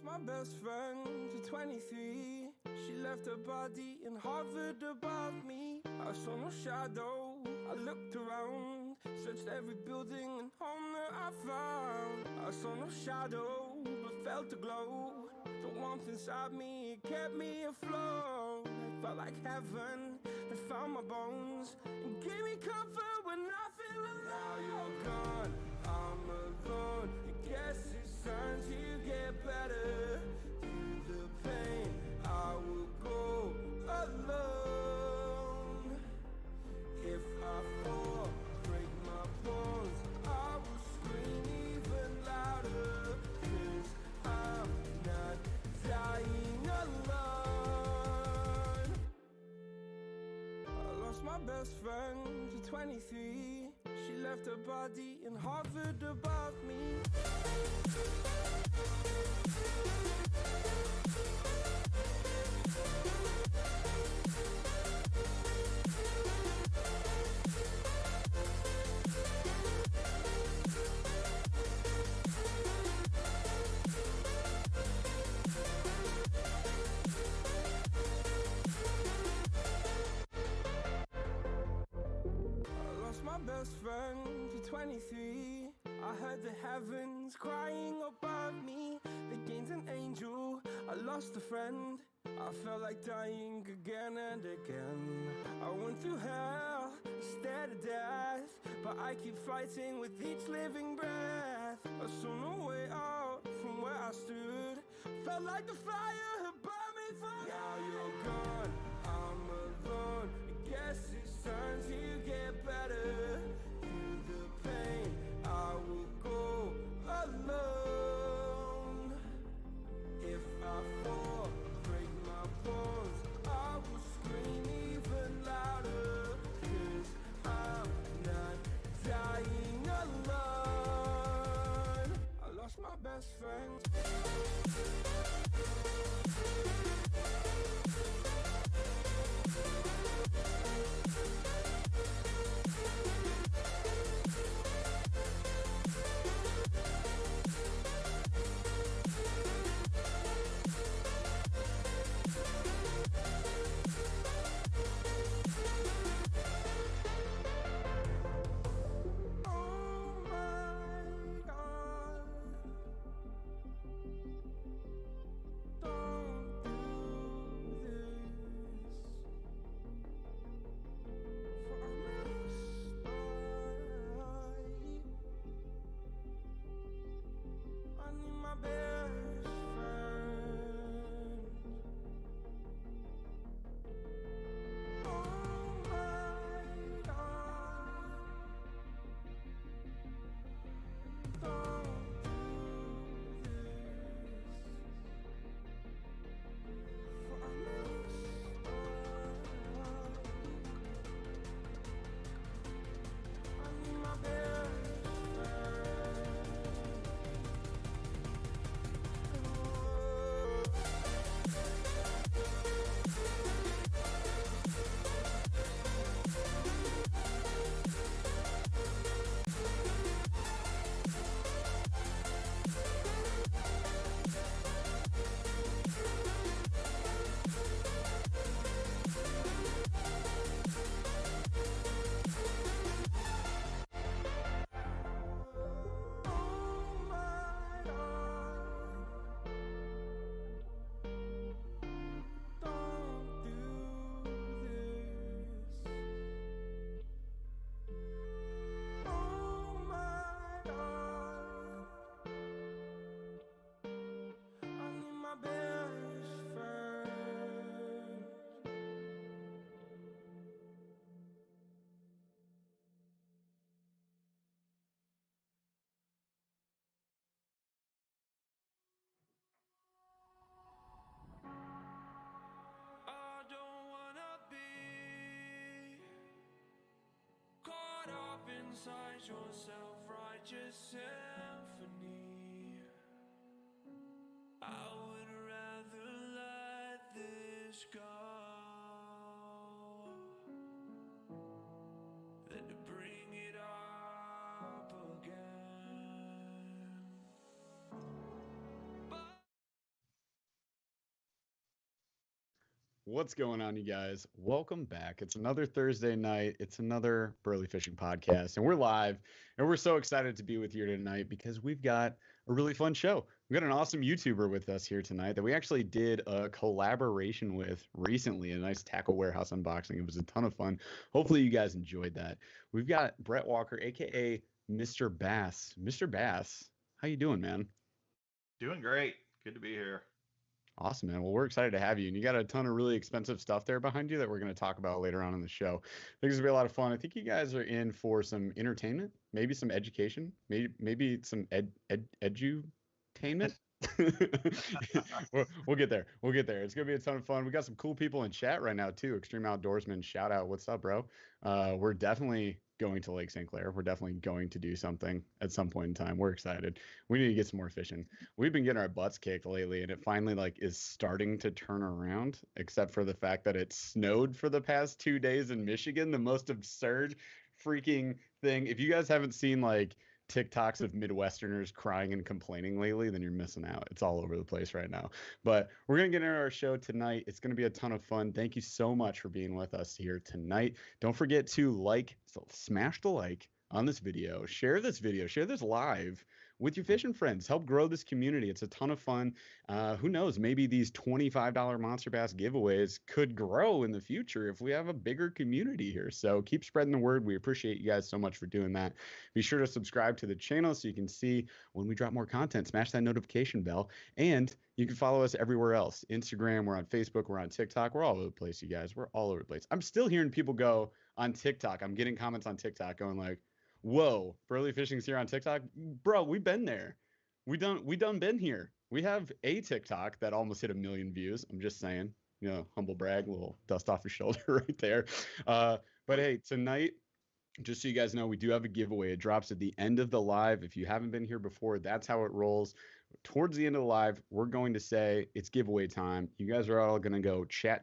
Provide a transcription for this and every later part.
my best friend to 23. She left her body and hovered above me. I saw no shadow, I looked around, searched every building and home that I found. I saw no shadow, but felt a glow. The warmth inside me, it kept me afloat. It felt like heaven had found my bones and gave me comfort when I feel alone. Now you're gone, I'm alone. I guess it's time to get better. Through the pain, I will go alone. If I fall, break my bones, I will scream even louder. 'Cause I'm not dying alone. I lost my best friend to 23. She left her body and hovered above me. Best friend to 23. I heard the heavens crying above me. They gained an angel, I lost a friend. I felt like dying again and again. I went through hell, stared at death, but I keep fighting with each living breath. I saw no way out from where I stood. Felt like the fire had burned me through. Now you're gone, I'm alone. I guess it's time to get better. Through the pain, I will go alone. If I fall, break my bones, I will scream even louder. 'Cause I'm not dying alone. I lost my best friend. Inside your self-righteous symphony, I would rather let this go than to bring it up again. But What's going on, you guys? Welcome back. It's another Thursday night. It's another Burly Fishing podcast, and we're live. And we're so excited to be with you tonight because we've got a really fun show. We've got an awesome YouTuber with us here tonight that we actually did a collaboration with recently, a nice tackle warehouse unboxing. It was a ton of fun. Hopefully, you guys enjoyed that. We've got Brett Walker, aka Mr. Bass. Mr. Bass, how you doing, man? Doing great. Good to be here. Awesome, man. Well, we're excited to have you. And you got a ton of really expensive stuff there behind you that we're going to talk about later on in the show. I think it's going to be a lot of fun. I think you guys are in for some entertainment, maybe some education, maybe some edutainment. we'll get there. We'll get there. It's going to be a ton of fun. We got some cool people in chat right now, too. Extreme Outdoorsman, shout out. What's up, bro? We're definitely going to Lake St. Clair. We're definitely going to do something at some point in time. We're excited. We need to get some more fishing. We've been getting our butts kicked lately, and it finally is starting to turn around, except for the fact that it snowed for the past 2 days in Michigan, the most absurd freaking thing. If you guys haven't seen TikToks of Midwesterners crying and complaining lately, then you're missing out. It's all over the place right now. But we're going to get into our show tonight. It's going to be a ton of fun. Thank you so much for being with us here tonight. Don't forget to smash the like on this video, share this live with your fishing friends. Help grow this community. It's a ton of fun. Who knows? Maybe these $25 Monster Bass giveaways could grow in the future if we have a bigger community here. So keep spreading the word. We appreciate you guys so much for doing that. Be sure to subscribe to the channel so you can see when we drop more content. Smash that notification bell. And you can follow us everywhere else. Instagram, we're on Facebook, we're on TikTok. We're all over the place, you guys. We're all over the place. I'm still hearing people go on TikTok. I'm getting comments on TikTok going like, whoa, Burly Fishing's here on TikTok. Bro, we've been there. We done been here. We have a TikTok that almost hit 1 million views. I'm just saying, humble brag, a little dust off your shoulder right there. But hey, tonight, just so you guys know, we do have a giveaway. It drops at the end of the live. If you haven't been here before, that's how it rolls. Towards the end of the live, we're going to say it's giveaway time. You guys are all going to go chat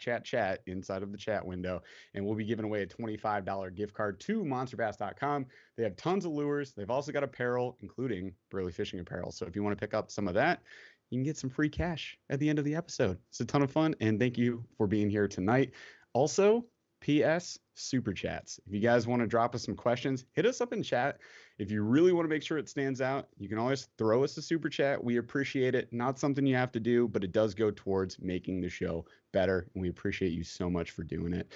inside of the chat window, and we'll be giving away a $25 gift card to monsterbass.com. They have tons of lures. They've also got apparel, including Burly Fishing apparel. So if you want to pick up some of that, you can get some free cash at the end of the episode. It's a ton of fun, and thank you for being here tonight. Also, P.S. Super chats. If you guys want to drop us some questions, hit us up in chat. If you really want to make sure it stands out, you can always throw us a super chat. We appreciate it. Not something you have to do, but it does go towards making the show better, and we appreciate you so much for doing it.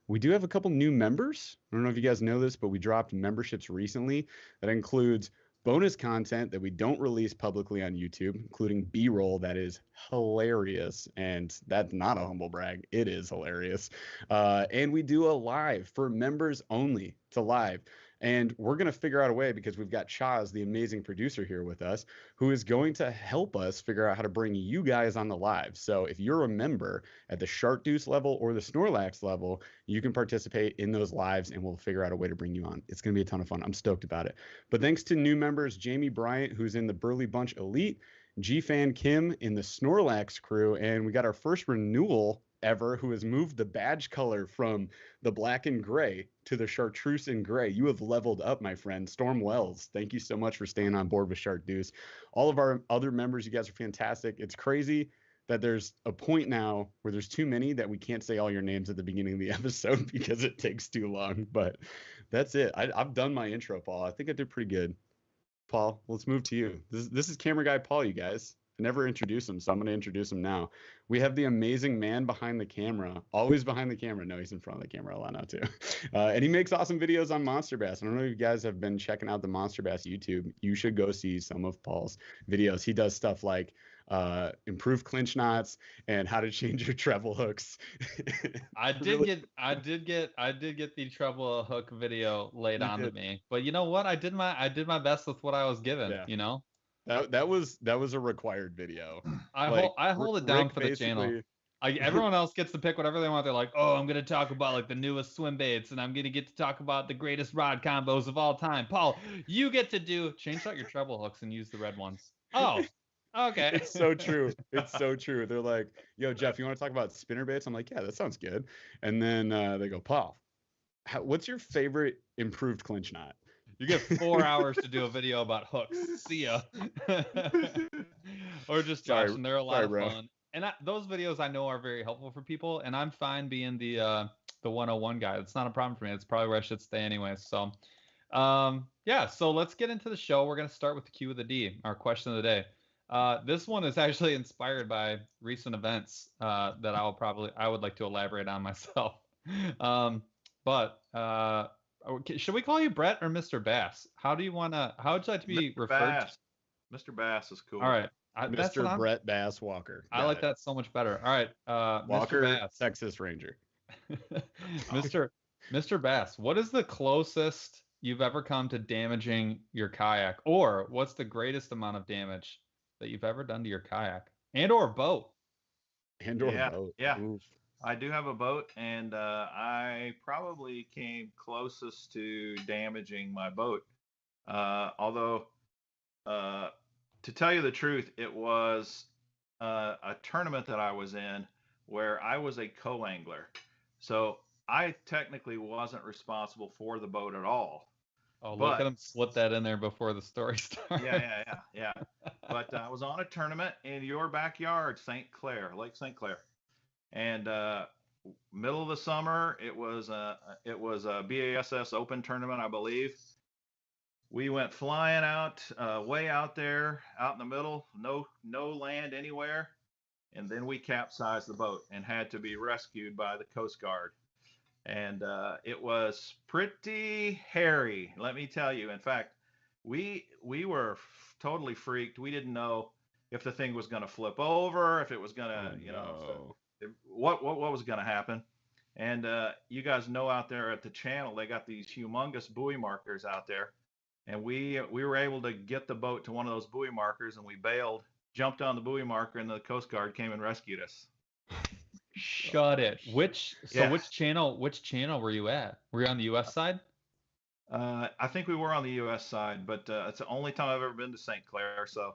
We do have a couple new members. I don't know if you guys know this, but we dropped memberships recently. That includes bonus content that we don't release publicly on YouTube, including B-roll that is hilarious. And that's not a humble brag. It is hilarious. And we do a live for members only. It's a live. And we're going to figure out a way, because we've got Chaz, the amazing producer, here with us, who is going to help us figure out how to bring you guys on the live. So if you're a member at the Shark Deuce level or the Snorlax level, you can participate in those lives, and we'll figure out a way to bring you on. It's going to be a ton of fun. I'm stoked about it. But thanks to new members, Jamie Bryant, who's in the Burly Bunch Elite, G-Fan Kim in the Snorlax crew, and we got our first renewal ever who has moved the badge color from the black and gray to the chartreuse and gray. You have leveled up, my friend. Storm Wells, thank you so much for staying on board with Shark Deuce. All of our other members, you guys are fantastic. It's crazy that there's a point now where there's too many that we can't say all your names at the beginning of the episode because it takes too long. But that's it. I've done my intro, Paul. I think I did pretty good. Paul, let's move to you. This is camera guy Paul, you guys. I never introduced him, so I'm going to introduce him now. We have the amazing man behind the camera, always behind the camera. No, he's in front of the camera a lot now, too. And he makes awesome videos on Monster Bass. I don't know if you guys have been checking out the Monster Bass YouTube. You should go see some of Paul's videos. He does stuff like improve clinch knots and how to change your treble hooks. I did get the treble hook video laid on to me, but you know what? I did my best with what I was given. Yeah. You know, that was a required video. I hold it down for the channel. Everyone else gets to pick whatever they want. They're like, oh, I'm going to talk about the newest swim baits, and I'm going to get to talk about the greatest rod combos of all time. Paul, you get to change out your treble hooks and use the red ones. Oh, okay. It's so true. It's so true. They're like, yo, Jeff, you want to talk about spinner baits? I'm like, yeah, that sounds good. And then they go, Paul, what's your favorite improved clinch knot? You get 4 hours to do a video about hooks. See ya. Or just Josh, and they're a lot of fun. And those videos I know are very helpful for people, and I'm fine being the 101 guy. It's not a problem for me. It's probably where I should stay anyway. So, yeah. So let's get into the show. We're gonna start with the Q of the D, our question of the day. This one is actually inspired by recent events that I would like to elaborate on myself. But should we call you Brett or Mr. Bass? How would you like to be referred to? Mr. Bass is cool. All right. Mr. Brett Bass Walker. I like that so much better. All right. Walker, Mr. Bass. Texas Ranger. Mr. Bass, what is the closest you've ever come to damaging your kayak? Or what's the greatest amount of damage that you've ever done to your kayak and or boat? Boat. Yeah. Oof. I do have a boat, and I probably came closest to damaging my boat. Although, to tell you the truth, it was a tournament that I was in where I was a co-angler. So I technically wasn't responsible for the boat at all. Oh, look at him slip that in there before the story starts. Yeah. But I was on a tournament in your backyard, Lake St. Clair. And middle of the summer, it was a BASS Open tournament, I believe. We went flying out, way out there, out in the middle, no land anywhere, and then we capsized the boat and had to be rescued by the Coast Guard. And it was pretty hairy, let me tell you. In fact, we were totally freaked. We didn't know if the thing was going to flip over, if it was going to, what was going to happen. And you guys know out there at the channel, they got these humongous buoy markers out there. And we were able to get the boat to one of those buoy markers, and we bailed, jumped on the buoy marker, and the Coast Guard came and rescued us. Shut it. Which channel were you at? Were you on the US side? I think we were on the US side, but it's the only time I've ever been to St. Clair, so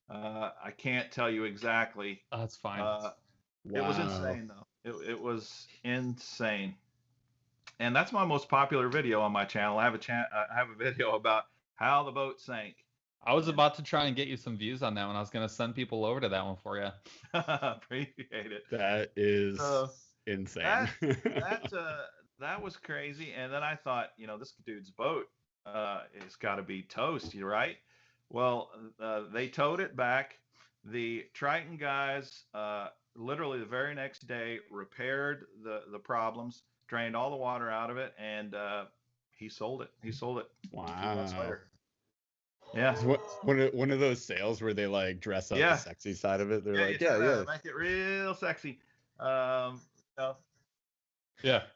I can't tell you exactly. Oh, that's fine. Wow. It was insane though. It was insane. And that's my most popular video on my channel. I have a video about how the boat sank. I was about to try and get you some views on that one. I was going to send people over to that one for you. Appreciate it. That is insane. That was crazy. And then I thought, this dude's boat has got to be toast, right? Well, they towed it back. The Triton guys, literally the very next day, repaired the problems, drained all the water out of it, and he sold it. Wow. 2 months later. Yeah. One of those sales where they like dress up the sexy side of it. They're like, make it real sexy. Yeah.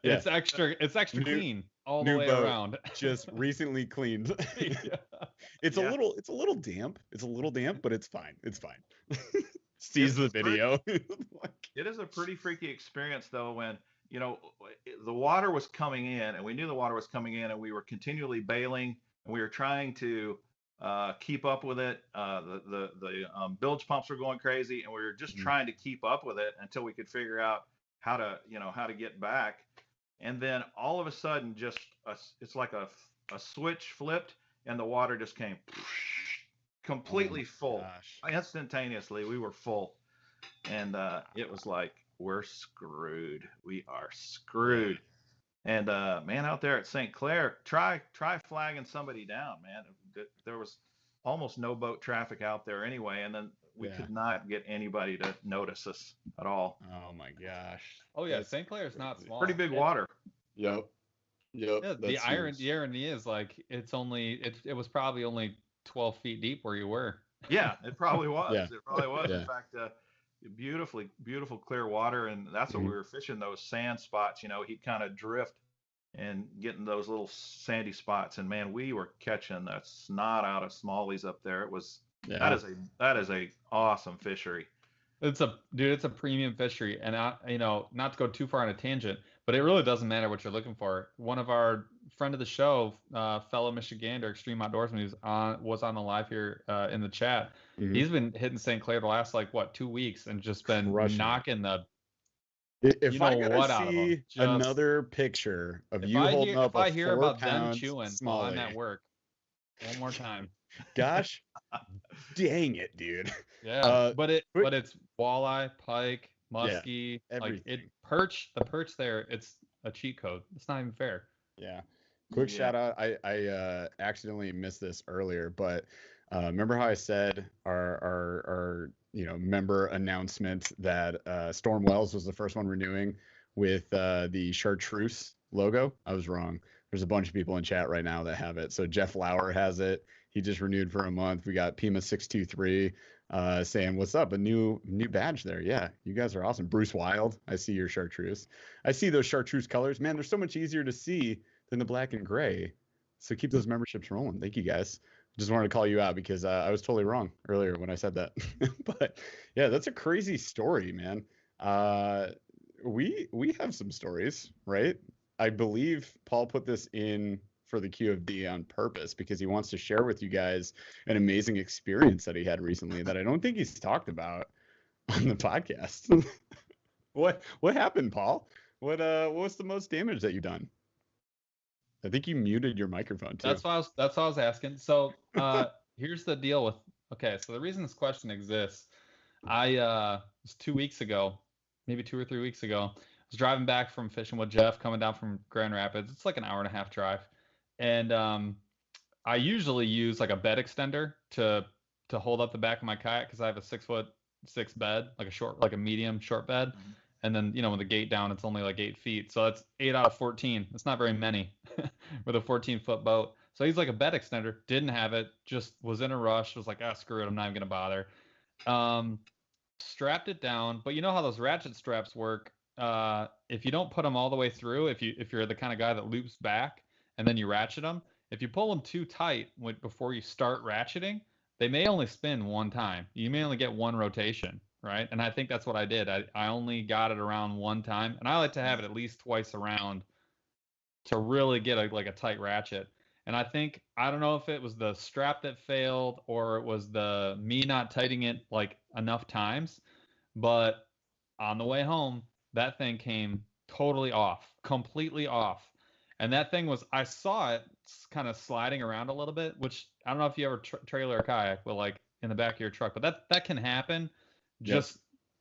It's extra clean all the way around. Just recently cleaned. It's a little damp. But it's fine. Sees the video. It is a pretty freaky experience though when the water was coming in, and we knew the water was coming in, and we were continually bailing, and we were trying to keep up with it. The bilge pumps were going crazy, and we were just trying to keep up with it until we could figure out how to get back. And then all of a sudden, it's like a switch flipped, and the water just came completely full. Gosh. Instantaneously. We were full, and it was like, we're screwed. We are screwed. And man, out there at St. Clair, try flagging somebody down, man. There was almost no boat traffic out there anyway, and then we could not get anybody to notice us at all. Oh my gosh. Oh yeah, St. Clair is not small. Pretty big water. Yep. Yeah, the irony is like it was probably only 12 feet deep where you were. Yeah, it probably was. Yeah. It probably was. Yeah. In fact, beautiful clear water, and that's what we were fishing, those sand spots. He'd kind of drift and getting those little sandy spots, and man, we were catching the snot out of smallies up there. It was that is a awesome fishery. It's a premium fishery, and not to go too far on a tangent, but it really doesn't matter what you're looking for. One of our friend of the show, fellow Michigander, Extreme Outdoorsman, was on the live here in the chat. Mm-hmm. He's been hitting St. Clair the last 2 weeks and just been knocking the. If I gotta see another picture of you holding up a 4-pound about them chewing while I'm at work, one more time. Gosh, Dang it, dude. Yeah, but it's walleye, pike, muskie, everything. the perch there. It's a cheat code. It's not even fair. Yeah. Quick shout out. I accidentally missed this earlier, but remember how I said our member announcement that Storm Wells was the first one renewing with the Chartreuse logo? I was wrong. There's a bunch of people in chat right now that have it. So Jeff Lauer has it. He just renewed for a month. We got Pima623 saying, "What's up? A new badge there." Yeah, you guys are awesome. Bruce Wild, I see your Chartreuse. I see those Chartreuse colors. Man, they're so much easier to see than the black and gray. So keep those memberships rolling. Thank you, guys. Just wanted to call you out because I was totally wrong earlier when I said that. But yeah, that's a crazy story, man. We have some stories, right? I believe Paul put this in for the QFD on purpose because he wants to share with you guys an amazing experience that he had recently that I don't think he's talked about on the podcast. What happened, Paul? What's the most damage that you've done? I think you muted your microphone too. That's what I was asking. So here's the deal with. Okay, so the reason this question exists, it was 2 weeks ago, maybe 2 or 3 weeks ago. I was driving back from fishing with Jeff, coming down from Grand Rapids. It's like an hour and a half drive, and I usually use like a bed extender to hold up the back of my kayak because I have a 6'6" bed, like a medium short bed. Mm-hmm. And then, with the gate down, it's only like 8 feet. So that's 8 out of 14. It's not very many with a 14-foot boat. So he's like a bed extender. Didn't have it. Just was in a rush. Was like, screw it. I'm not even going to bother. Strapped it down. But you know how those ratchet straps work. If you don't put them all the way through, if you're the kind of guy that loops back and then you ratchet them, if you pull them too tight before you start ratcheting, they may only spin one time. You may only get one rotation. Right. And I think that's what I did. I only got it around one time, and I like to have it at least twice around to really get a tight ratchet. And I don't know if it was the strap that failed or it was me not tightening it like enough times, but on the way home, that thing came totally off, completely off. And that thing I saw it kind of sliding around a little bit, which I don't know if you ever trailer a kayak, but like in the back of your truck, but that can happen. Just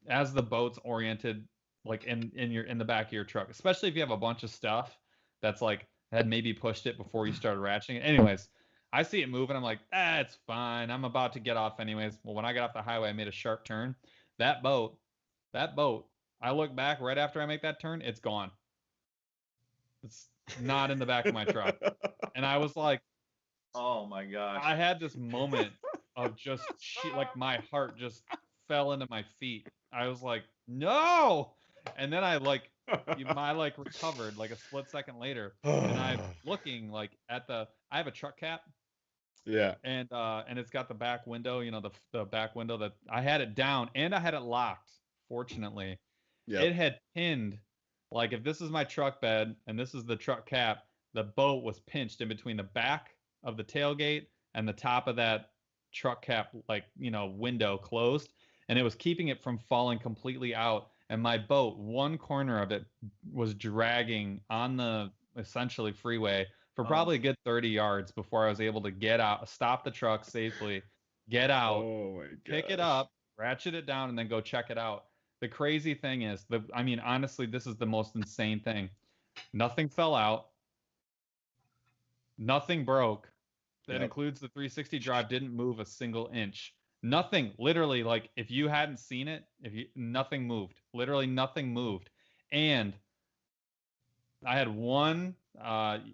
as the boat's oriented, like in the back of your truck, especially if you have a bunch of stuff that's like had maybe pushed it before you started ratcheting it. Anyways, I see it moving. I'm like, it's fine. I'm about to get off anyways. Well, when I got off the highway, I made a sharp turn. That boat, I look back right after I make that turn, it's gone. It's not in the back of my truck. And I was like, oh my gosh. I had this moment of just like my heart just fell into my feet. I was like, no. And then I recovered like a split second later, and I'm looking like I have a truck cap. Yeah. And it's got the back window, the back window that I had it down and I had it locked. Fortunately, it had pinned. Like if this is my truck bed and this is the truck cap, the boat was pinched in between the back of the tailgate and the top of that truck cap, window closed. And it was keeping it from falling completely out. And my boat, one corner of it was dragging on the essentially freeway for probably a good 30 yards before I was able to get out, stop the truck safely, get out, pick it up, ratchet it down, and then go check it out. The crazy thing is, honestly, this is the most insane thing. Nothing fell out. Nothing broke. That includes the 360 drive, didn't move a single inch. Nothing, literally, like if you hadn't seen it, nothing moved. Literally nothing moved. And I had one,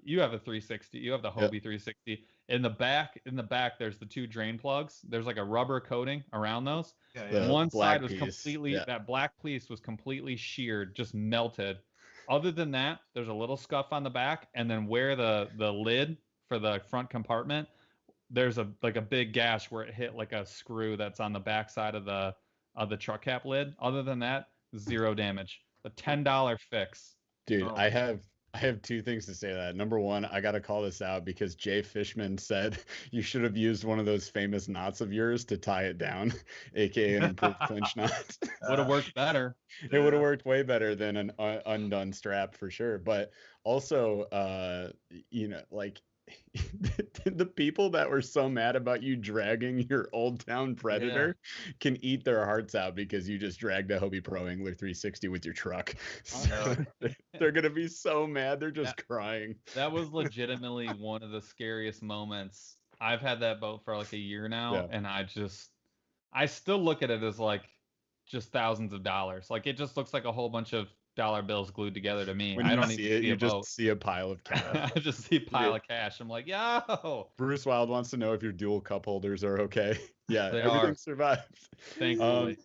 you have a 360, you have the Hobie 360. In the back, there's the 2 drain plugs. There's like a rubber coating around those. One side was that black piece was completely sheared, just melted. Other than that, there's a little scuff on the back, and then where the lid for the front compartment, there's a big gash where it hit like a screw that's on the back side of the truck cap lid. Other than that, zero damage. A $10 fix. Dude, I have 2 things to say to that. Number one, I got to call this out because Jay Fishman said you should have used one of those famous knots of yours to tie it down, aka an improved clinch knot. Would have worked better. It would have worked way better than an undone strap for sure. But also, the people that were so mad about you dragging your Old Town Predator can eat their hearts out because you just dragged a Hobie Pro Angler 360 with your truck. So they're gonna be so mad. They're just crying. That was legitimately one of the scariest moments. I've had that boat for like a year now, and I still look at it as like just thousands of dollars. Like it just looks like a whole bunch of dollar bills glued together to me. When I you don't see even it, see you a just boat. see a pile of cash. I just see a pile of cash. I'm like, yo. Bruce Wild wants to know if your dual cup holders are okay. Yeah, They everything are. survived. Thankfully.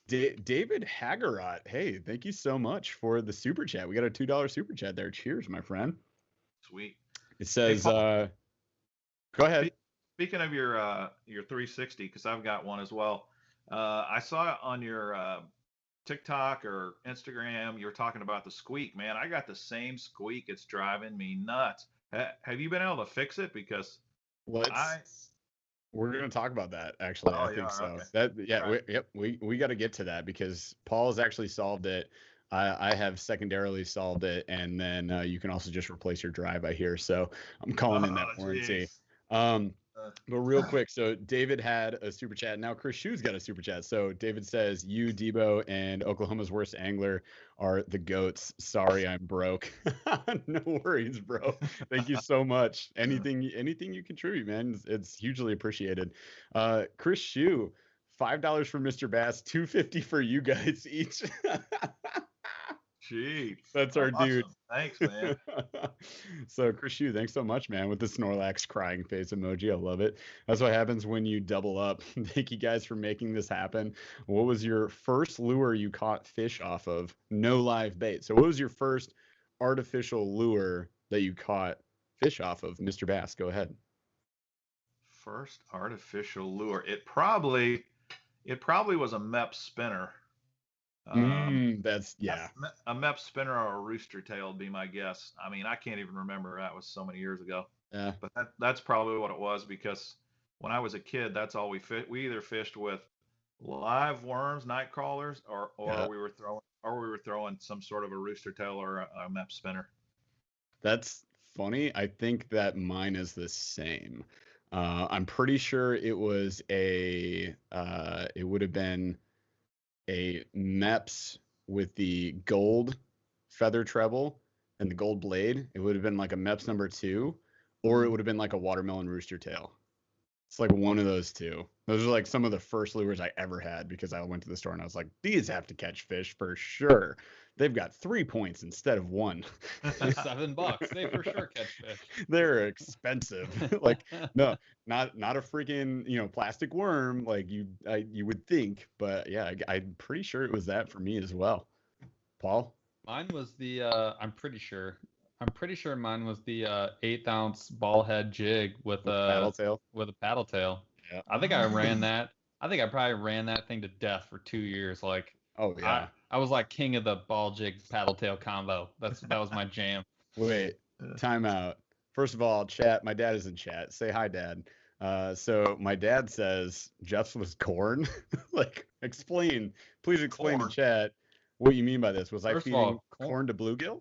David Haggerott, hey, thank you so much for the super chat. We got a $2 super chat there. Cheers, my friend. Sweet. It says, Paul, go ahead. Speaking of your 360, because I've got one as well. I saw it on your TikTok or Instagram. You were talking about the squeak, man. I got the same squeak. It's driving me nuts. Have you been able to fix it? Because we're going to talk about that, actually. I think so. Okay. We got to get to that because Paul has actually solved it. I have secondarily solved it, and then you can also just replace your drive, I hear. So I'm calling in that warranty. But real quick, so David had a super chat. Now Chris Shue's got a super chat. So David says, you, Debo, and Oklahoma's worst angler are the goats. Sorry, I'm broke. No worries, bro. Thank you so much. Anything you contribute, man, it's hugely appreciated. Chris Shue, $5 for Mr. Bass, $2.50 for you guys each. Jeez. That's our awesome. dude. Thanks, man. So, Chris Hugh, thanks so much, man, with the Snorlax crying face emoji. I love it. That's what happens when you double up. Thank you guys for making this happen. What was your first lure you caught fish off of? No live bait. So, what was your first artificial lure that you caught fish off of? Mr. Bass, go ahead. First artificial lure. It probably was a MEP spinner. That's a MEP spinner or a rooster tail would be my guess. I mean, I can't even remember. That was so many years ago. Yeah. But that's probably what it was, because when I was a kid, that's all we either fished with live worms, night crawlers, or we were throwing some sort of a rooster tail or a MEP spinner. That's funny. I think that mine is the same. I'm pretty sure it was it would have been a MEPS with the gold feather treble and the gold blade. It would have been like a MEPS number 2, or it would have been like a watermelon rooster tail. It's like one of those two. Those are like some of the first lures I ever had, because I went to the store and I was like, these have to catch fish for sure. They've got 3 points instead of 1. $7. They for sure catch fish. They're expensive. Like, no, not a freaking, plastic worm like you would think. But yeah, I'm pretty sure it was that for me as well. Paul? Mine was the I'm pretty sure mine was the 1/8 ounce ball head jig with a paddle tail. Yeah. I think I ran that. I think I probably ran that thing to death for 2 years. Like, oh yeah, I was like king of the ball jig paddle tail combo. That was my jam. Wait, time out. First of all, chat. My dad is in chat. Say hi, Dad. So my dad says Jeff's was corn. Like, please explain to chat what you mean by this. Was I feeding corn to bluegill?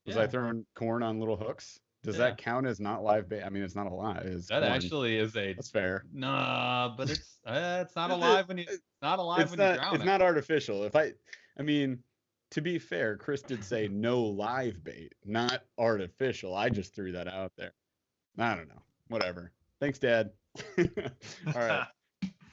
Was I throwing corn on little hooks? Does that count as not live bait? I mean, it's not alive. That corn. Actually is That's fair. Nah, but it's not alive when you drown it. It's not artificial. I mean, to be fair, Chris did say no live bait, not artificial. I just threw that out there. I don't know. Whatever. Thanks, Dad. All right.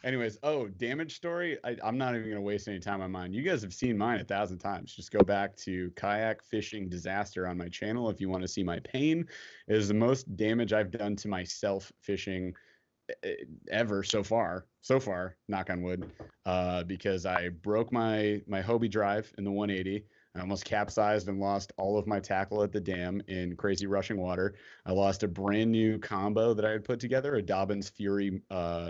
Anyways, damage story. I'm not even going to waste any time on mine. You guys have seen mine 1,000 times. Just go back to Kayak Fishing Disaster on my channel if you want to see my pain. It is the most damage I've done to myself fishing ever so far, knock on wood, because I broke my Hobie drive in the 180. I almost capsized and lost all of my tackle at the dam in crazy rushing water. I lost a brand new combo that I had put together, a Dobbins Fury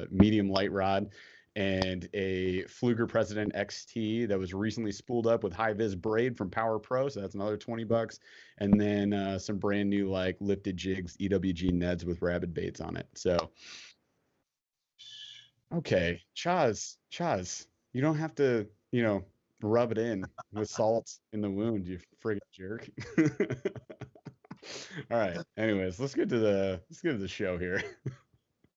medium light rod, and a Fluger President XT that was recently spooled up with high vis braid from Power Pro, so that's another $20. And then some brand new like lifted jigs, EWG Neds with rabbit baits on it. So, okay, Chaz, you don't have to, rub it in with salt in the wound, you friggin' jerk. All right. Anyways, let's get to the show here.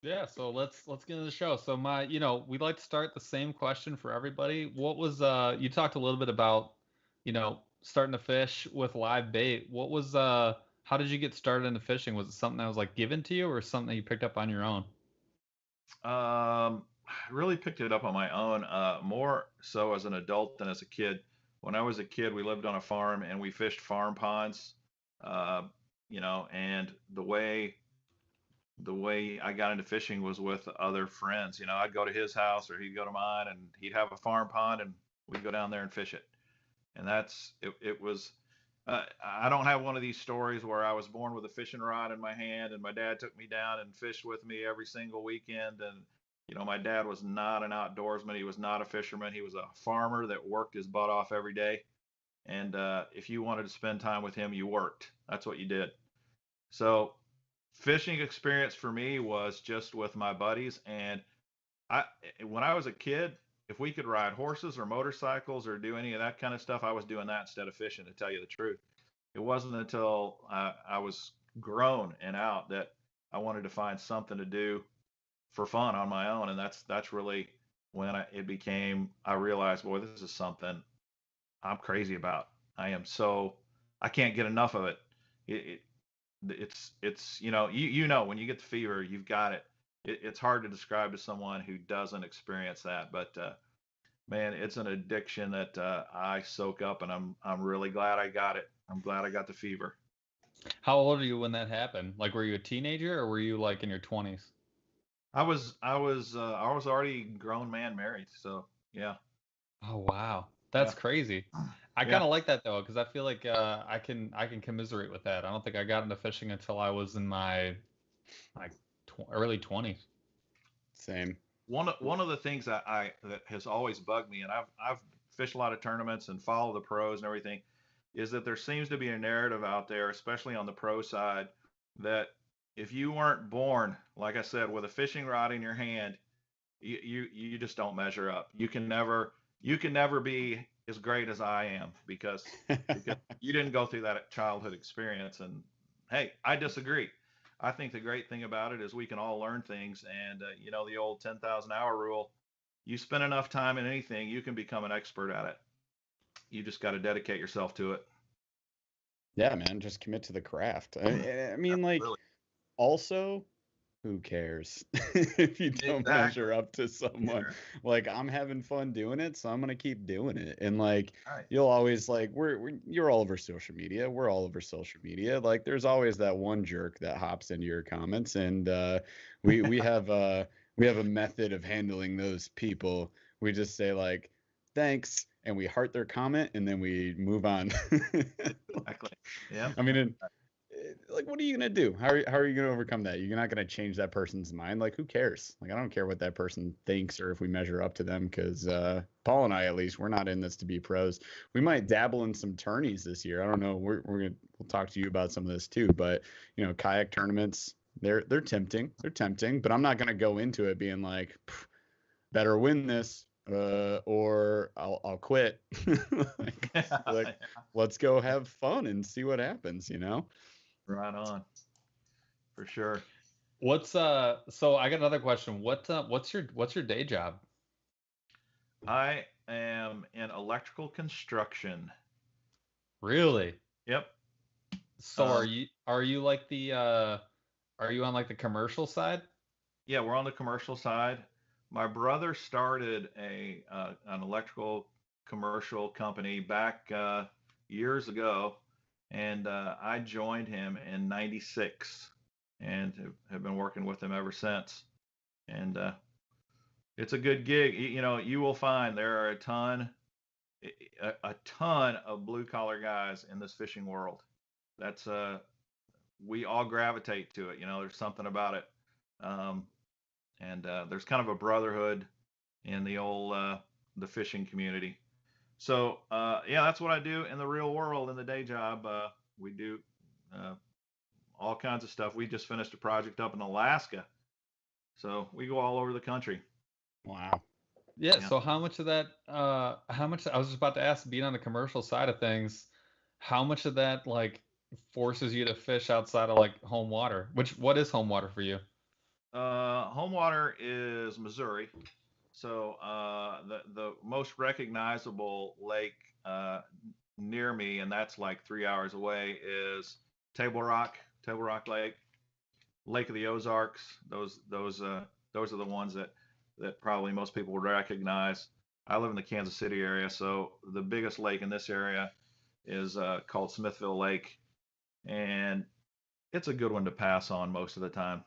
Yeah, so let's get into the show. So we'd like to start the same question for everybody. What was you talked a little bit about, starting to fish with live bait. What was how did you get started into fishing? Was it something that was like given to you or something that you picked up on your own? I really picked it up on my own, more so as an adult than as a kid. When I was a kid, we lived on a farm and we fished farm ponds. Uh, and the way I got into fishing was with other friends. I'd go to his house or he'd go to mine, and he'd have a farm pond, and we'd go down there and fish it. And that's it. It was. I don't have one of these stories where I was born with a fishing rod in my hand and my dad took me down and fished with me every single weekend. And my dad was not an outdoorsman. He was not a fisherman. He was a farmer that worked his butt off every day. And if you wanted to spend time with him, you worked. That's what you did. So fishing experience for me was just with my buddies. And when I was a kid, if we could ride horses or motorcycles or do any of that kind of stuff, I was doing that instead of fishing, to tell you the truth. It wasn't until I was grown and out that I wanted to find something to do for fun on my own. And that's really when I realized, boy, this is something I'm crazy about. I can't get enough of it. It's when you get the fever, you've got it. It's hard to describe to someone who doesn't experience that, but man, it's an addiction that I soak up, and I'm really glad I got it. I'm glad I got the fever. How old are you when that happened? Like, were you a teenager or were you like in your 20s? I was already grown man, married, so yeah. Oh wow, that's crazy. I kind of like that though, because I feel like I can commiserate with that. I don't think I got into fishing until I was in my like early 20s. Same. One of the things that has always bugged me, and I've fished a lot of tournaments and follow the pros and everything, is that there seems to be a narrative out there, especially on the pro side, that if you weren't born, like I said, with a fishing rod in your hand, you just don't measure up. You can never be as great as I am because you didn't go through that childhood experience. And hey, I disagree. I think the great thing about it is we can all learn things. And, the old 10,000 hour rule, you spend enough time in anything, you can become an expert at it. You just got to dedicate yourself to it. Yeah, man, just commit to the craft. I mean, like, really. Also, who cares if you don't measure up to someone? Sure. Like, I'm having fun doing it, so I'm gonna keep doing it. And like, right. You'll always like, you're all over social media. We're all over social media. Like, there's always that one jerk that hops into your comments, and we have a method of handling those people. We just say like, thanks, and we heart their comment, and then we move on. Exactly. Yeah. I mean. Like, what are you gonna do? How are you gonna overcome that? You're not gonna change that person's mind. Like, who cares? Like, I don't care what that person thinks or if we measure up to them, because Paul and I, at least, we're not in this to be pros. We might dabble in some tourneys this year. I don't know. We'll talk to you about some of this too. But kayak tournaments, they're tempting. They're tempting. But I'm not gonna go into it being like, better win this, or I'll quit. like, let's go have fun and see what happens. Right on, for sure. So I got another question. What's your day job? I am in electrical construction. Really? Yep. So are you like are you on like the commercial side? Yeah, we're on the commercial side. My brother started an electrical commercial company back years ago. And I joined him in '96 and have been working with him ever since. And it's a good gig. You will find there are a ton of blue collar guys in this fishing world. That's we all gravitate to it. There's something about it. And there's kind of a brotherhood in the old the fishing community. So, that's what I do in the real world in the day job. We do all kinds of stuff. We just finished a project up in Alaska. So we go all over the country. Wow. Yeah. So how much of that, I was just about to ask, being on the commercial side of things, how much of that, like, forces you to fish outside of like home water? What is home water for you? Home water is Missouri. So the most recognizable lake near me, and that's like 3 hours away, is Table Rock Lake, Lake of the Ozarks. Those are the ones that probably most people would recognize. I live in the Kansas City area, so the biggest lake in this area is called Smithville Lake, and it's a good one to pass on most of the time.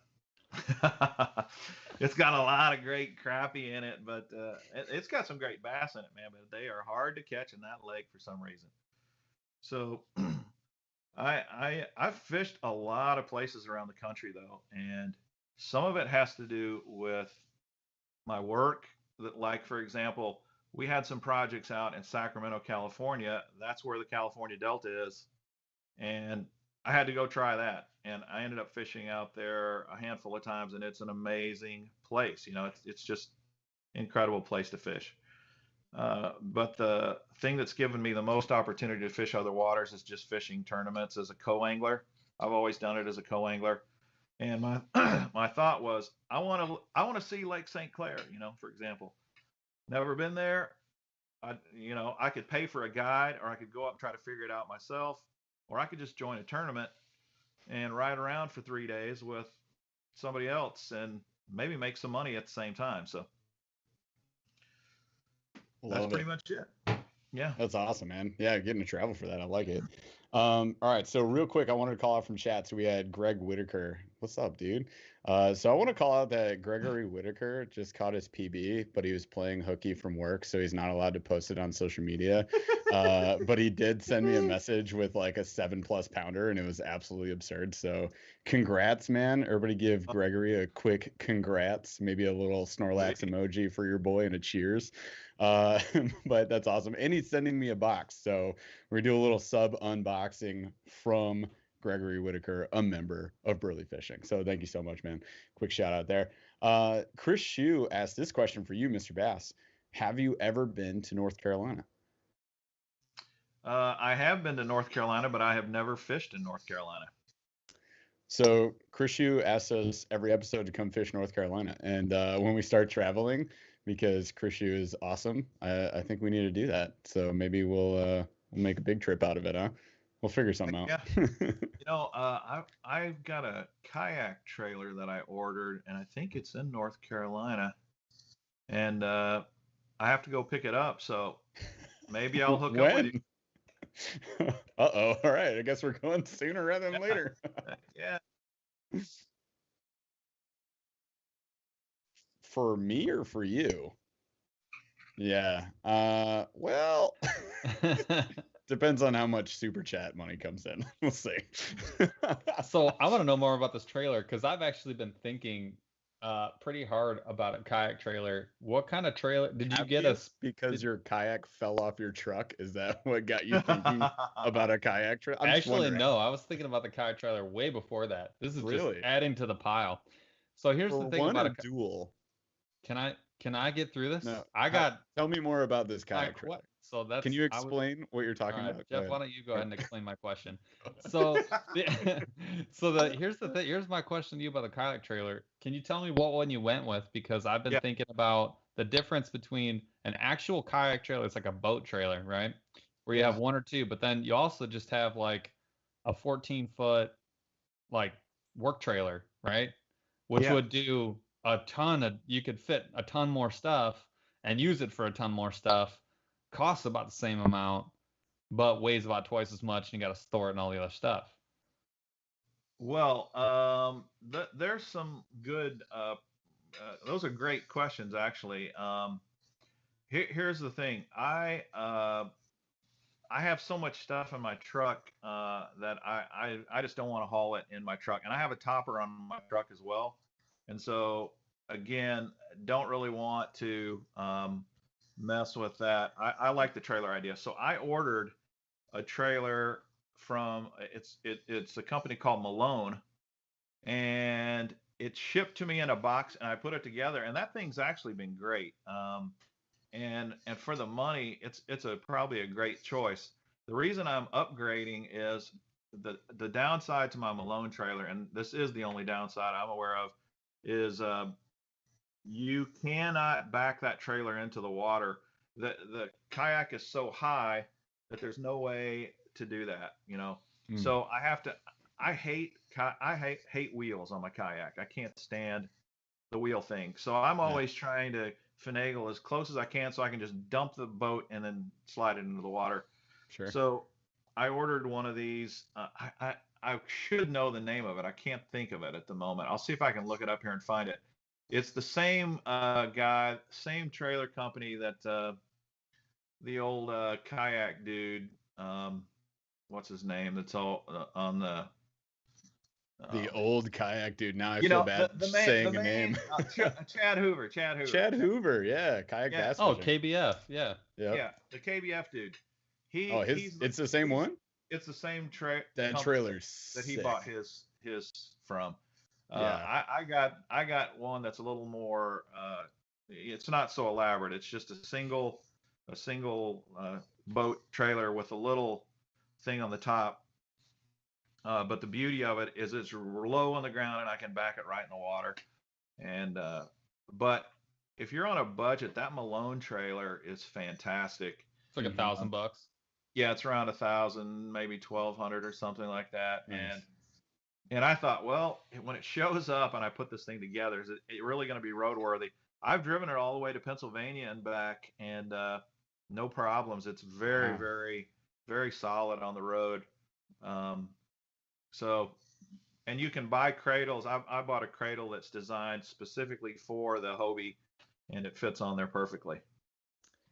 It's got a lot of great crappie in it, but it's got some great bass in it, man. But they are hard to catch in that lake for some reason. So I've fished a lot of places around the country though, and some of it has to do with my work. That, like for example, we had some projects out in Sacramento, California. That's where the California Delta is, and I had to go try that. And I ended up fishing out there a handful of times, and it's an amazing place. You know, it's just incredible place to fish. But the thing that's given me the most opportunity to fish other waters is just fishing tournaments as a co-angler. I've always done it as a co-angler, and my my thought was I want to see Lake St. Clair. You know, for example, never been there. I could pay for a guide, or I could go up and try to figure it out myself, or I could just join a tournament and ride around for 3 days with somebody else and maybe make some money at the same time. So that's pretty much it. Yeah. That's awesome, man. Yeah, getting to travel for that. I like it. All right. So real quick, I wanted to call out from chat. So we had Greg Whitaker. What's up, dude? So I want to call out that Gregory Whitaker just caught his PB, but he was playing hooky from work, so he's not allowed to post it on social media. But he did send me a message with like a 7+ pounder, and it was absolutely absurd. So congrats, man. Everybody give Gregory a quick congrats, maybe a little Snorlax emoji for your boy and a cheers. But that's awesome. And he's sending me a box. So we're gonna do a little sub unboxing from Gregory Whitaker, a member of Burly Fishing. So thank you so much, man. Quick shout out there. Chris Shue asked this question for you, Mr. Bass. Have you ever been to North Carolina? I have been to North Carolina, but I have never fished in North Carolina. So Chris Shue asks us every episode to come fish North Carolina. And when we start traveling, because Chris Shue is awesome, I think we need to do that. So maybe we'll make a big trip out of it, huh? We'll figure something out. Yeah. I've got a kayak trailer that I ordered, and I think it's in North Carolina. And I have to go pick it up, so maybe I'll hook up with you. Uh-oh. All right. I guess we're going sooner rather than later. Yeah. For me or for you? Yeah. Well, depends on how much super chat money comes in. We'll see. So I want to know more about this trailer, because I've actually been thinking pretty hard about a kayak trailer. What kind of trailer did you get? Because your kayak fell off your truck? Is that what got you thinking about a kayak trailer? Actually, no. I was thinking about the kayak trailer way before that. This is just adding to the pile. So here's the thing about a dual. Can I get through this? No. Tell me more about this kayak trailer. So that's. Can you explain what you're talking about? Jeff, why don't you go ahead and explain my question? So, here's the thing. Here's my question to you about the kayak trailer. Can you tell me what one you went with? Because I've been thinking about the difference between an actual kayak trailer. It's like a boat trailer, right? Where you have one or two, but then you also just have like a 14-foot like work trailer, right? Which would do a ton of. You could fit a ton more stuff and use it for a ton more stuff. Costs about the same amount, but weighs about twice as much, and you got to store it and all the other stuff. Well, there's some good. Those are great questions, actually. Here's the thing. I have so much stuff in my truck that I just don't want to haul it in my truck, and I have a topper on my truck as well, and so again, don't really want to mess with that. I like the trailer idea. So I ordered a trailer from it's a company called Malone, and it's shipped to me in a box, and I put it together, and that thing's actually been great. And for the money, it's probably a great choice. The reason I'm upgrading is the downside to my Malone trailer, and this is the only downside I'm aware of, is you cannot back that trailer into the water. The kayak is so high that there's no way to do that, So I have to. I hate wheels on my kayak. I can't stand the wheel thing. So I'm always trying to finagle as close as I can so I can just dump the boat and then slide it into the water. Sure. So I ordered one of these. I should know the name of it. I can't think of it at the moment. I'll see if I can look it up here and find it. It's the same guy, same trailer company that the old kayak dude. What's his name? That's all on the. The old kayak dude. Now I feel bad saying a name. Chad Hoover. Chad Hoover, yeah, kayak bass Oh, fishing. KBF, yeah. Yep. Yeah, the KBF dude. It's the same one. It's the same trailer that he bought his from. Yeah. I got one that's a little more. It's not so elaborate. It's just a single boat trailer with a little thing on the top. But the beauty of it is it's low on the ground and I can back it right in the water. And but if you're on a budget, that Malone trailer is fantastic. It's like $1,000. Yeah, it's around 1,000, maybe 1,200 or something like that. Nice. And I thought, well, when it shows up and I put this thing together, is it really going to be roadworthy? I've driven it all the way to Pennsylvania and back, and no problems. It's very, very, very solid on the road. So, and you can buy cradles. I bought a cradle that's designed specifically for the Hobie, and it fits on there perfectly.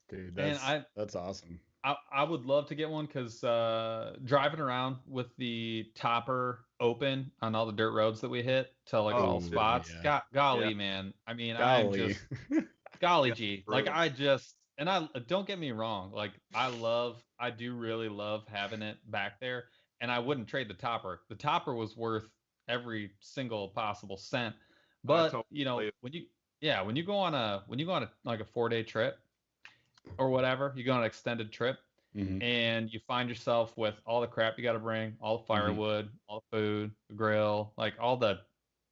Dude, that's awesome. I would love to get one because driving around with the topper open on all the dirt roads that we hit to like all spots, golly, man. I mean, I'm just golly gee. Like I don't get me wrong. Like I do really love having it back there. And I wouldn't trade the topper. The topper was worth every single possible cent. But when you go on a like a 4-day trip or whatever, you go on an extended trip and you find yourself with all the crap you got to bring, all the firewood, all the food, the grill, like all the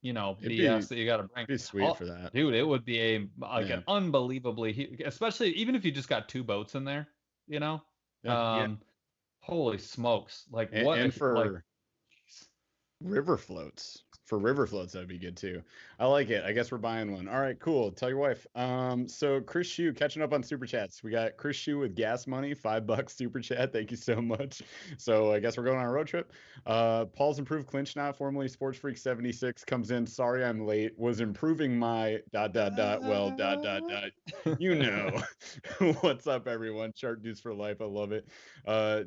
BS that you got to bring. It'd be sweet for that, dude. It would be an unbelievably, especially even if you just got 2 boats in there, Holy smokes! Like what? And for river floats, that'd be good too. I like it. I guess we're buying one. All right, cool. Tell your wife. So Chris Shue catching up on super chats. We got Chris Shue with gas money, $5 super chat. Thank you so much. So I guess we're going on a road trip. Paul's improved clinch knot, formerly Sports Freak 76, comes in. Sorry I'm late. Was improving my ... Well ... You know. What's up, everyone? Shark Dudes for life. I love it.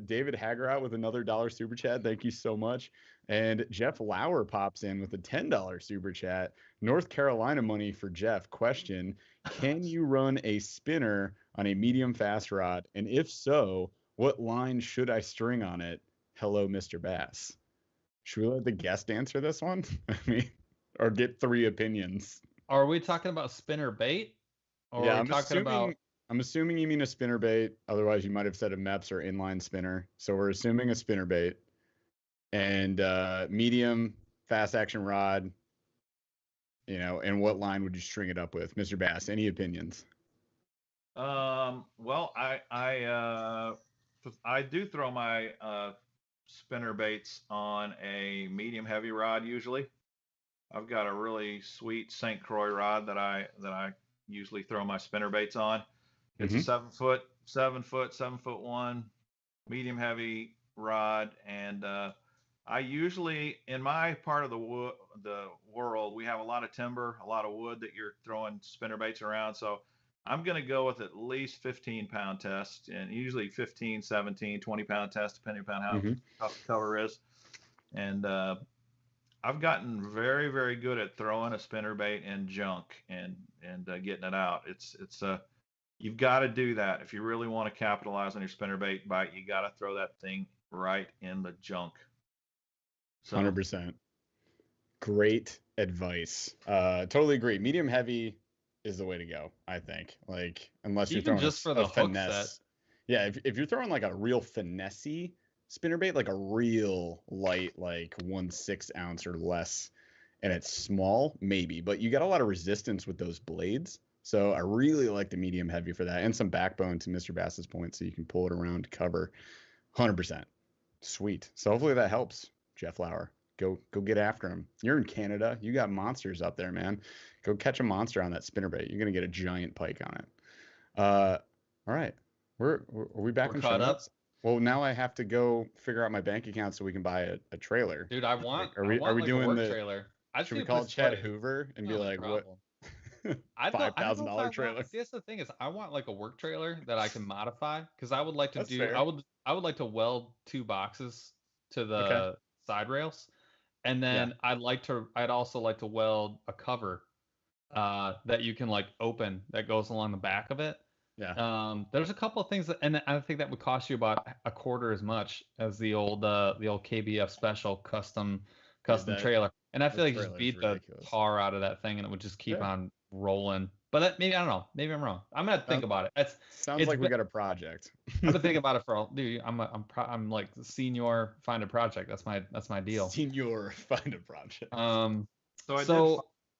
David Hagerout with another $1 super chat. Thank you so much. And Jeff Lauer pops in with a $10 super chat. North Carolina money for Jeff. Question: can you run a spinner on a medium fast rod? And if so, what line should I string on it? Hello, Mr. Bass. Should we let the guest answer this one? I mean, or get 3 opinions? Are we talking about spinner bait? Or yeah, I'm assuming you mean a spinner bait. Otherwise, you might have said a MEPS or inline spinner. So we're assuming a spinner bait. And medium fast action rod, and what line would you string it up with? Mr. Bass, any opinions? Well, I do throw my spinner baits on a medium heavy rod usually. I've got a really sweet St. Croix rod that I usually throw my spinner baits on. It's a 7'1" medium heavy rod, and I usually, in my part of the world, we have a lot of timber, a lot of wood that you're throwing spinner baits around. So I'm going to go with at least 15-pound test, and usually 15, 17, 20-pound test, depending upon how tough the cover is. And I've gotten very, very good at throwing a spinner bait in junk and getting it out. It's you've got to do that if you really want to capitalize on your spinner bait bite. You got to throw that thing right in the junk. 100%. Great advice. Totally agree. Medium heavy is the way to go, I think. Like, unless you're throwing just for the finesse. Set. Yeah, if you're throwing like a real finesse-y spinnerbait, like a real light, like 1/6 ounce or less, and it's small, maybe, but you got a lot of resistance with those blades. So I really like the medium heavy for that, and some backbone to Mr. Bass's point, so you can pull it around cover. 100%. Sweet. So hopefully that helps, Jeff Lauer. Go get after him. You're in Canada. You got monsters up there, man. Go catch a monster on that spinnerbait. You're gonna get a giant pike on it. All right. Are we back in show notes? Well, now I have to go figure out my bank account so we can buy a trailer. Dude, I want. Are we like doing a work the trailer? Should we call Chad Hoover and be like, what? $5,000 trailer. See, that's the thing is, I want like a work trailer that I can modify because I would like to That's fair. I would like to weld 2 boxes to the side rails, and then I'd also like to weld a cover that you can like open that goes along the back of it. Yeah. There's a couple of things and I think that would cost you about a quarter as much as the old KBF special custom trailer. And I feel like you just beat the tar out of that thing and it would just keep on rolling. But maybe I don't know. Maybe I'm wrong. I'm gonna think about it. Sounds like we got a project. I'm gonna think about it for all. Dude, I'm like the senior find a project. That's my deal. Senior find a project.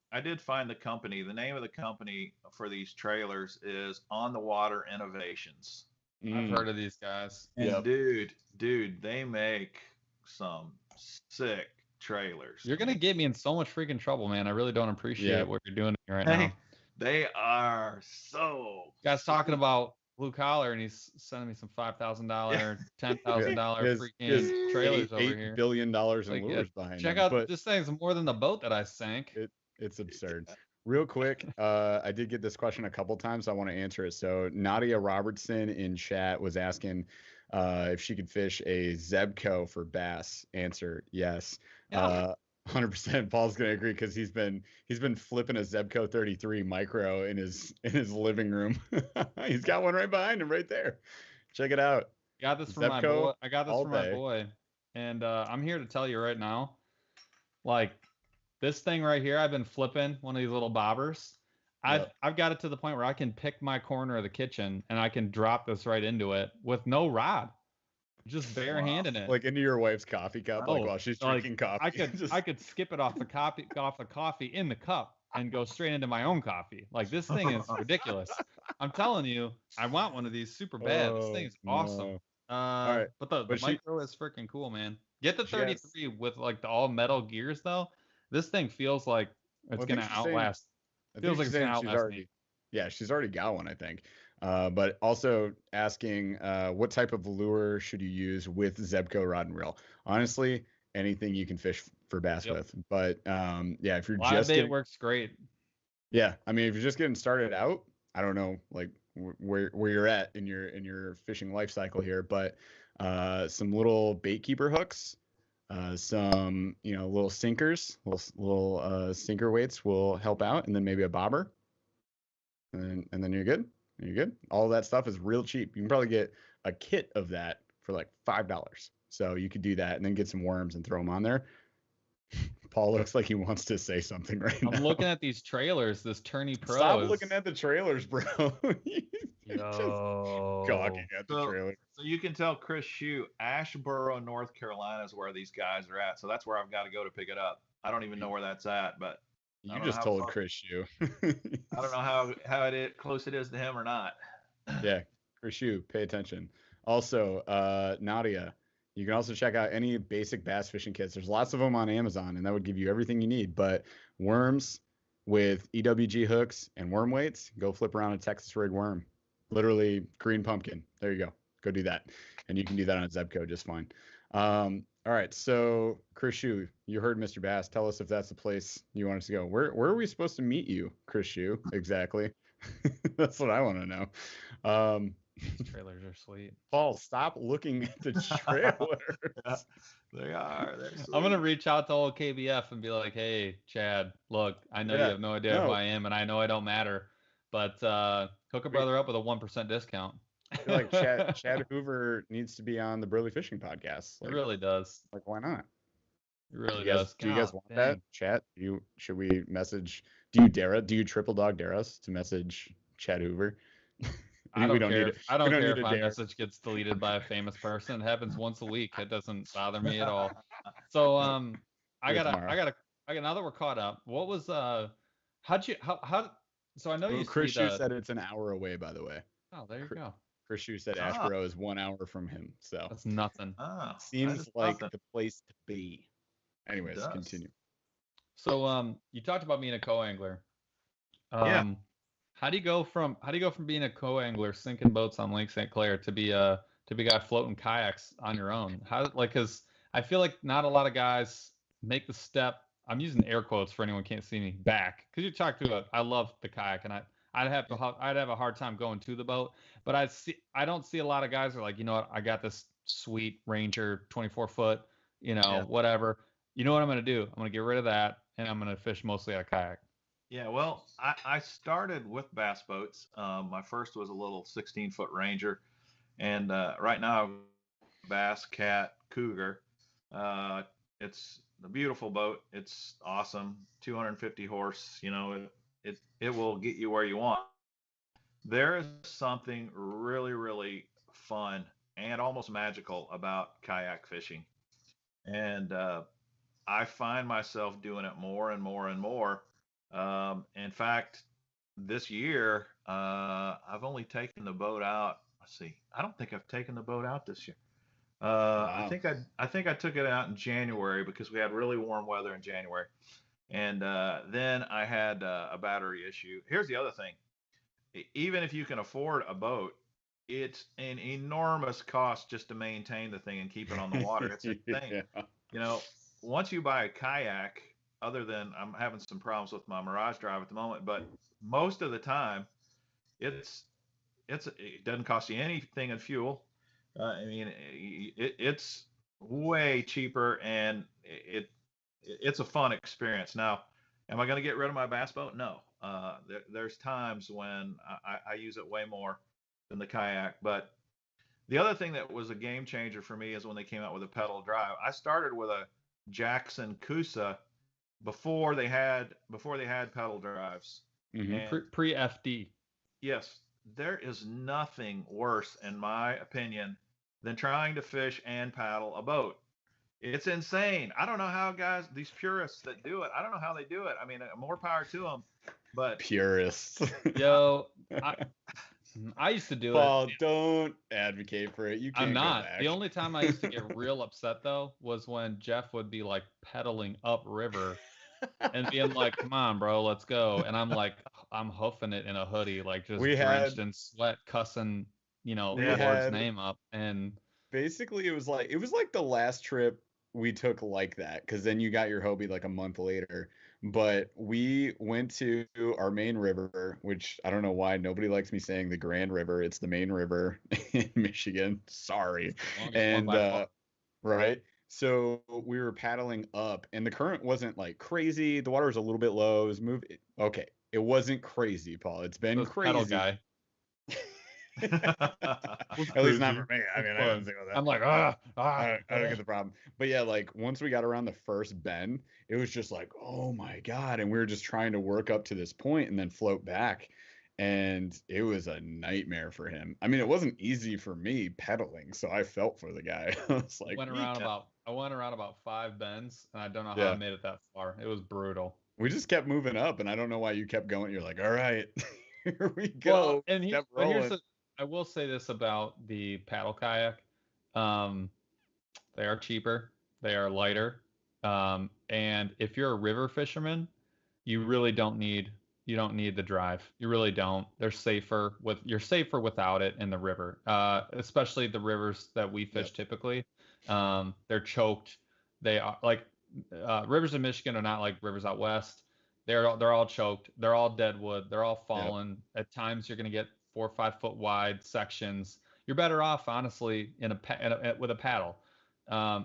I did find the company. The name of the company for these trailers is On the Water Innovations. I've heard of these guys. And dude, they make some sick trailers. You're gonna get me in so much freaking trouble, man. I really don't appreciate what you're doing right now. They are so. Guy's talking about blue collar, and he's sending me some $5,000, $10,000 freaking trailers over here. $8 billion in lures behind. Check out this thing's more than the boat that I sank. It's absurd. Real quick, I did get this question a couple times. So I want to answer it. So Nadia Robertson in chat was asking if she could fish a Zebco for bass. Answer: yes. 100%. Paul's gonna agree because he's been flipping a Zebco 33 micro in his living room. He's got one right behind him, right there. Check it out. Got this from my boy. I got this from my boy, and I'm here to tell you right now, like this thing right here. I've been flipping one of these little bobbers. I've got it to the point where I can pick my corner of the kitchen and I can drop this right into it with no rod. Just bare-handing it, like into your wife's coffee cup, like while she's drinking coffee. I could skip it off the coffee in the cup and go straight into my own coffee. Like this thing is ridiculous. I'm telling you, I want one of these super bad. This thing is awesome. All right. But the micro is freaking cool, man. Get the 33 with like the all metal gears though. This thing feels like it's gonna outlast. Feels like it's gonna outlast me. Yeah, she's already got one, I think. But also asking what type of lure should you use with Zebco rod and reel? Honestly, anything you can fish for bass with. But if you're just it works great. Yeah, I mean, if you're just getting started out, I don't know, like where you're at in your fishing life cycle here, but some little bait keeper hooks, some little sinkers, little sinker weights will help out, and then maybe a bobber, and then you're good. You're good. All that stuff is real cheap. You can probably get a kit of that for like $5. So you could do that and then get some worms and throw them on there. Paul looks like he wants to say something right now. I'm looking at these trailers. This Tourney Pro. Stop looking at the trailers, bro. Just gawking at the trailers. So you can tell Chris Shue, Asheboro, North Carolina is where these guys are at. So that's where I've got to go to pick it up. I don't even know where that's at, but you just told Chris Shue. I don't know how close it is to him or not. Yeah, Chris Shue, pay attention. Also, Nadia, you can also check out any basic bass fishing kits. There's lots of them on Amazon, and that would give you everything you need. But worms with EWG hooks and worm weights, go flip around a Texas rig worm. Literally green pumpkin. There you go. Go do that. And you can do that on Zebco just fine. All right, so Chris Shue, you heard Mr. Bass. Tell us if that's the place you want us to go. Where are we supposed to meet you, Chris Shue? Exactly. That's what I want to know. These trailers are sweet. Paul, stop looking at the trailers. They are. They're sweet. I'm gonna reach out to old KBF and be like, "Hey, Chad, look, I know you have no idea who I am, and I know I don't matter, but hook a brother up with a 1% discount." I feel like Chad Hoover needs to be on the Burly Fishing Podcast. Like, it really does. Like, why not? It really does. Do you guys want that? Chat? Should we message? Do you triple dog dare us to message Chad Hoover? I don't care. Need it. I don't care if a my dare. message gets deleted by a famous person. It happens once a week. It doesn't bother me at all. So I gotta now that we're caught up, what was how so I know you Chris see Shue said it's an hour away, by the way. Oh, there you go. Chris Shue said Ashboro is 1 hour from him. So that's nothing. Seems like the place to be. Anyways, continue. So you talked about being a co-angler. Yeah. How do you go from being a co-angler sinking boats on Lake St. Clair to be a guy floating kayaks on your own? Cuz I feel like not a lot of guys make the step. I'm using air quotes for anyone who can't see me back, cuz you talk to I love the kayak, and I'd have a hard time going to the boat, but I don't see a lot of guys who are like, you know what, I got this sweet Ranger 24-foot, whatever. You know what I'm going to do? I'm going to get rid of that, and I'm going to fish mostly out of kayak. Yeah, well, I started with bass boats. My first was a little 16-foot Ranger, and right now, Bass, Cat, Cougar. It's a beautiful boat. It's awesome. 250 horse. It will get you where you want. There is something really, really fun and almost magical about kayak fishing, and I find myself doing it more and more and more. In fact, this year, I've only taken the boat out. Let's see. I don't think I've taken the boat out this year. Wow. I think I took it out in January because we had really warm weather in January, and then I had a battery issue. Here's the other thing: even if you can afford a boat, it's an enormous cost just to maintain the thing and keep it on the water. It's a thing. Yeah. Once you buy a kayak, other than I'm having some problems with my Mirage Drive at the moment, but most of the time, it doesn't cost you anything in fuel. I mean, it's way cheaper, and it's a fun experience. Now, am I going to get rid of my bass boat? No. There's times when I use it way more than the kayak. But the other thing that was a game changer for me is when they came out with a pedal drive. I started with a Jackson Coosa before they had pedal drives. Mm-hmm. Pre FD. Yes, there is nothing worse, in my opinion, than trying to fish and paddle a boat. It's insane. I don't know how these purists that do it, I don't know how they do it. I mean, more power to them. But purists. Yo, I used to do Paul, it. Don't advocate for it. You can't. I'm not. Go back. The only time I used to get real upset though was when Jeff would be like pedaling upriver and being like, "Come on, bro, let's go." And I'm like, I'm hoofing it in a hoodie, like just drenched in sweat, cussing, the Lord's name up. And basically, it was like the last trip we took like that, because then you got your Hobie like a month later. But we went to our main river, which I don't know why nobody likes me saying the Grand River. It's the main river in Michigan. Sorry. And right. So we were paddling up, and the current wasn't like crazy. The water was a little bit low. It was moving. Okay. It wasn't crazy, Paul. It's been crazy. Pedal guy. At least not for me. I mean, I don't think about that. I'm like, I don't get the problem. But yeah, like once we got around the first bend, it was just like, oh my God. And we were just trying to work up to this point and then float back. And it was a nightmare for him. I mean, it wasn't easy for me pedaling, so I felt for the guy. I was like, I went around about 5 bends, and I don't know how I made it that far. It was brutal. We just kept moving up, and I don't know why you kept going. You're like, all right, here we go. Well, and I will say this about the paddle kayak. They are cheaper. They are lighter. And if you're a river fisherman, you really don't need the drive. You really don't. You're safer without it in the river. Especially the rivers that we fish typically. They're choked. They are like rivers in Michigan are not like rivers out west. They're all choked. They're all dead wood. They're all fallen. Yep. At times you're going to get 4 or 5 foot wide sections. You're better off, honestly, with a paddle.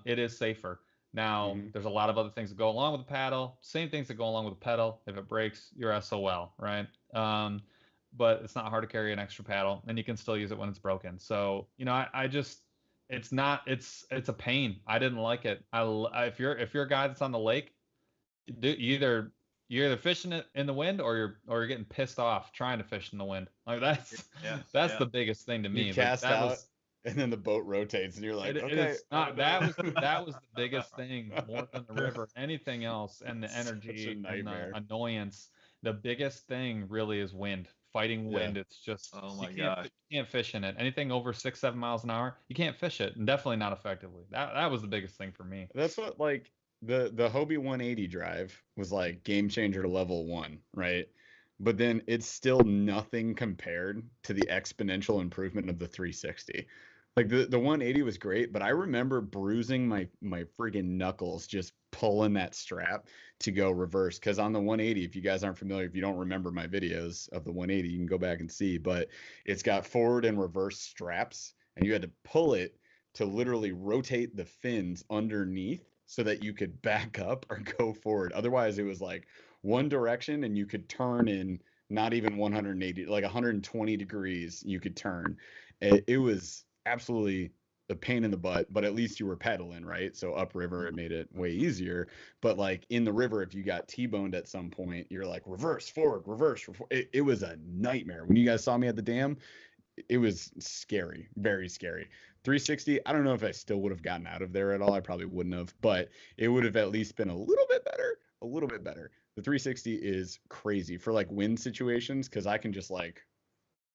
It is safer. Now, there's a lot of other things that go along with the paddle. Same things that go along with the pedal. If it breaks, you're SOL, right? But it's not hard to carry an extra paddle, and you can still use it when it's broken. So, it's a pain. I didn't like it. If you're a guy that's on the lake, you you're either fishing it in the wind or you're getting pissed off trying to fish in the wind. Like that's the biggest thing to me. You cast out, and then the boat rotates, and you're like, it is not. That was the biggest thing more than the river. Anything else and the energy and the annoyance. The biggest thing really is wind. Fighting wind. It's just you can't fish in it. Anything over 6-7 miles an hour, you can't fish it, and definitely not effectively. That was the biggest thing for me. That's what like the Hobie 180 drive was like game changer to level 1, right? But then it's still nothing compared to the exponential improvement of the 360. Like the 180 was great, but I remember bruising my friggin' knuckles just pulling that strap to go reverse. Because on the 180, if you guys aren't familiar, if you don't remember my videos of the 180, you can go back and see. But it's got forward and reverse straps, and you had to pull it to literally rotate the fins underneath so that you could back up or go forward. Otherwise, it was like one direction, and you could turn in not even 180, like 120 degrees. You could turn. It was absolutely a pain in the butt, but at least you were pedaling, right? So upriver, it made it way easier. But like in the river, if you got T-boned at some point, you're like reverse, forward, reverse. It was a nightmare. When you guys saw me at the dam, it was scary, very scary. 360, I don't know if I still would have gotten out of there at all. I probably wouldn't have, but it would have at least been a little bit better, a little bit better. The 360 is crazy for like wind situations because I can just like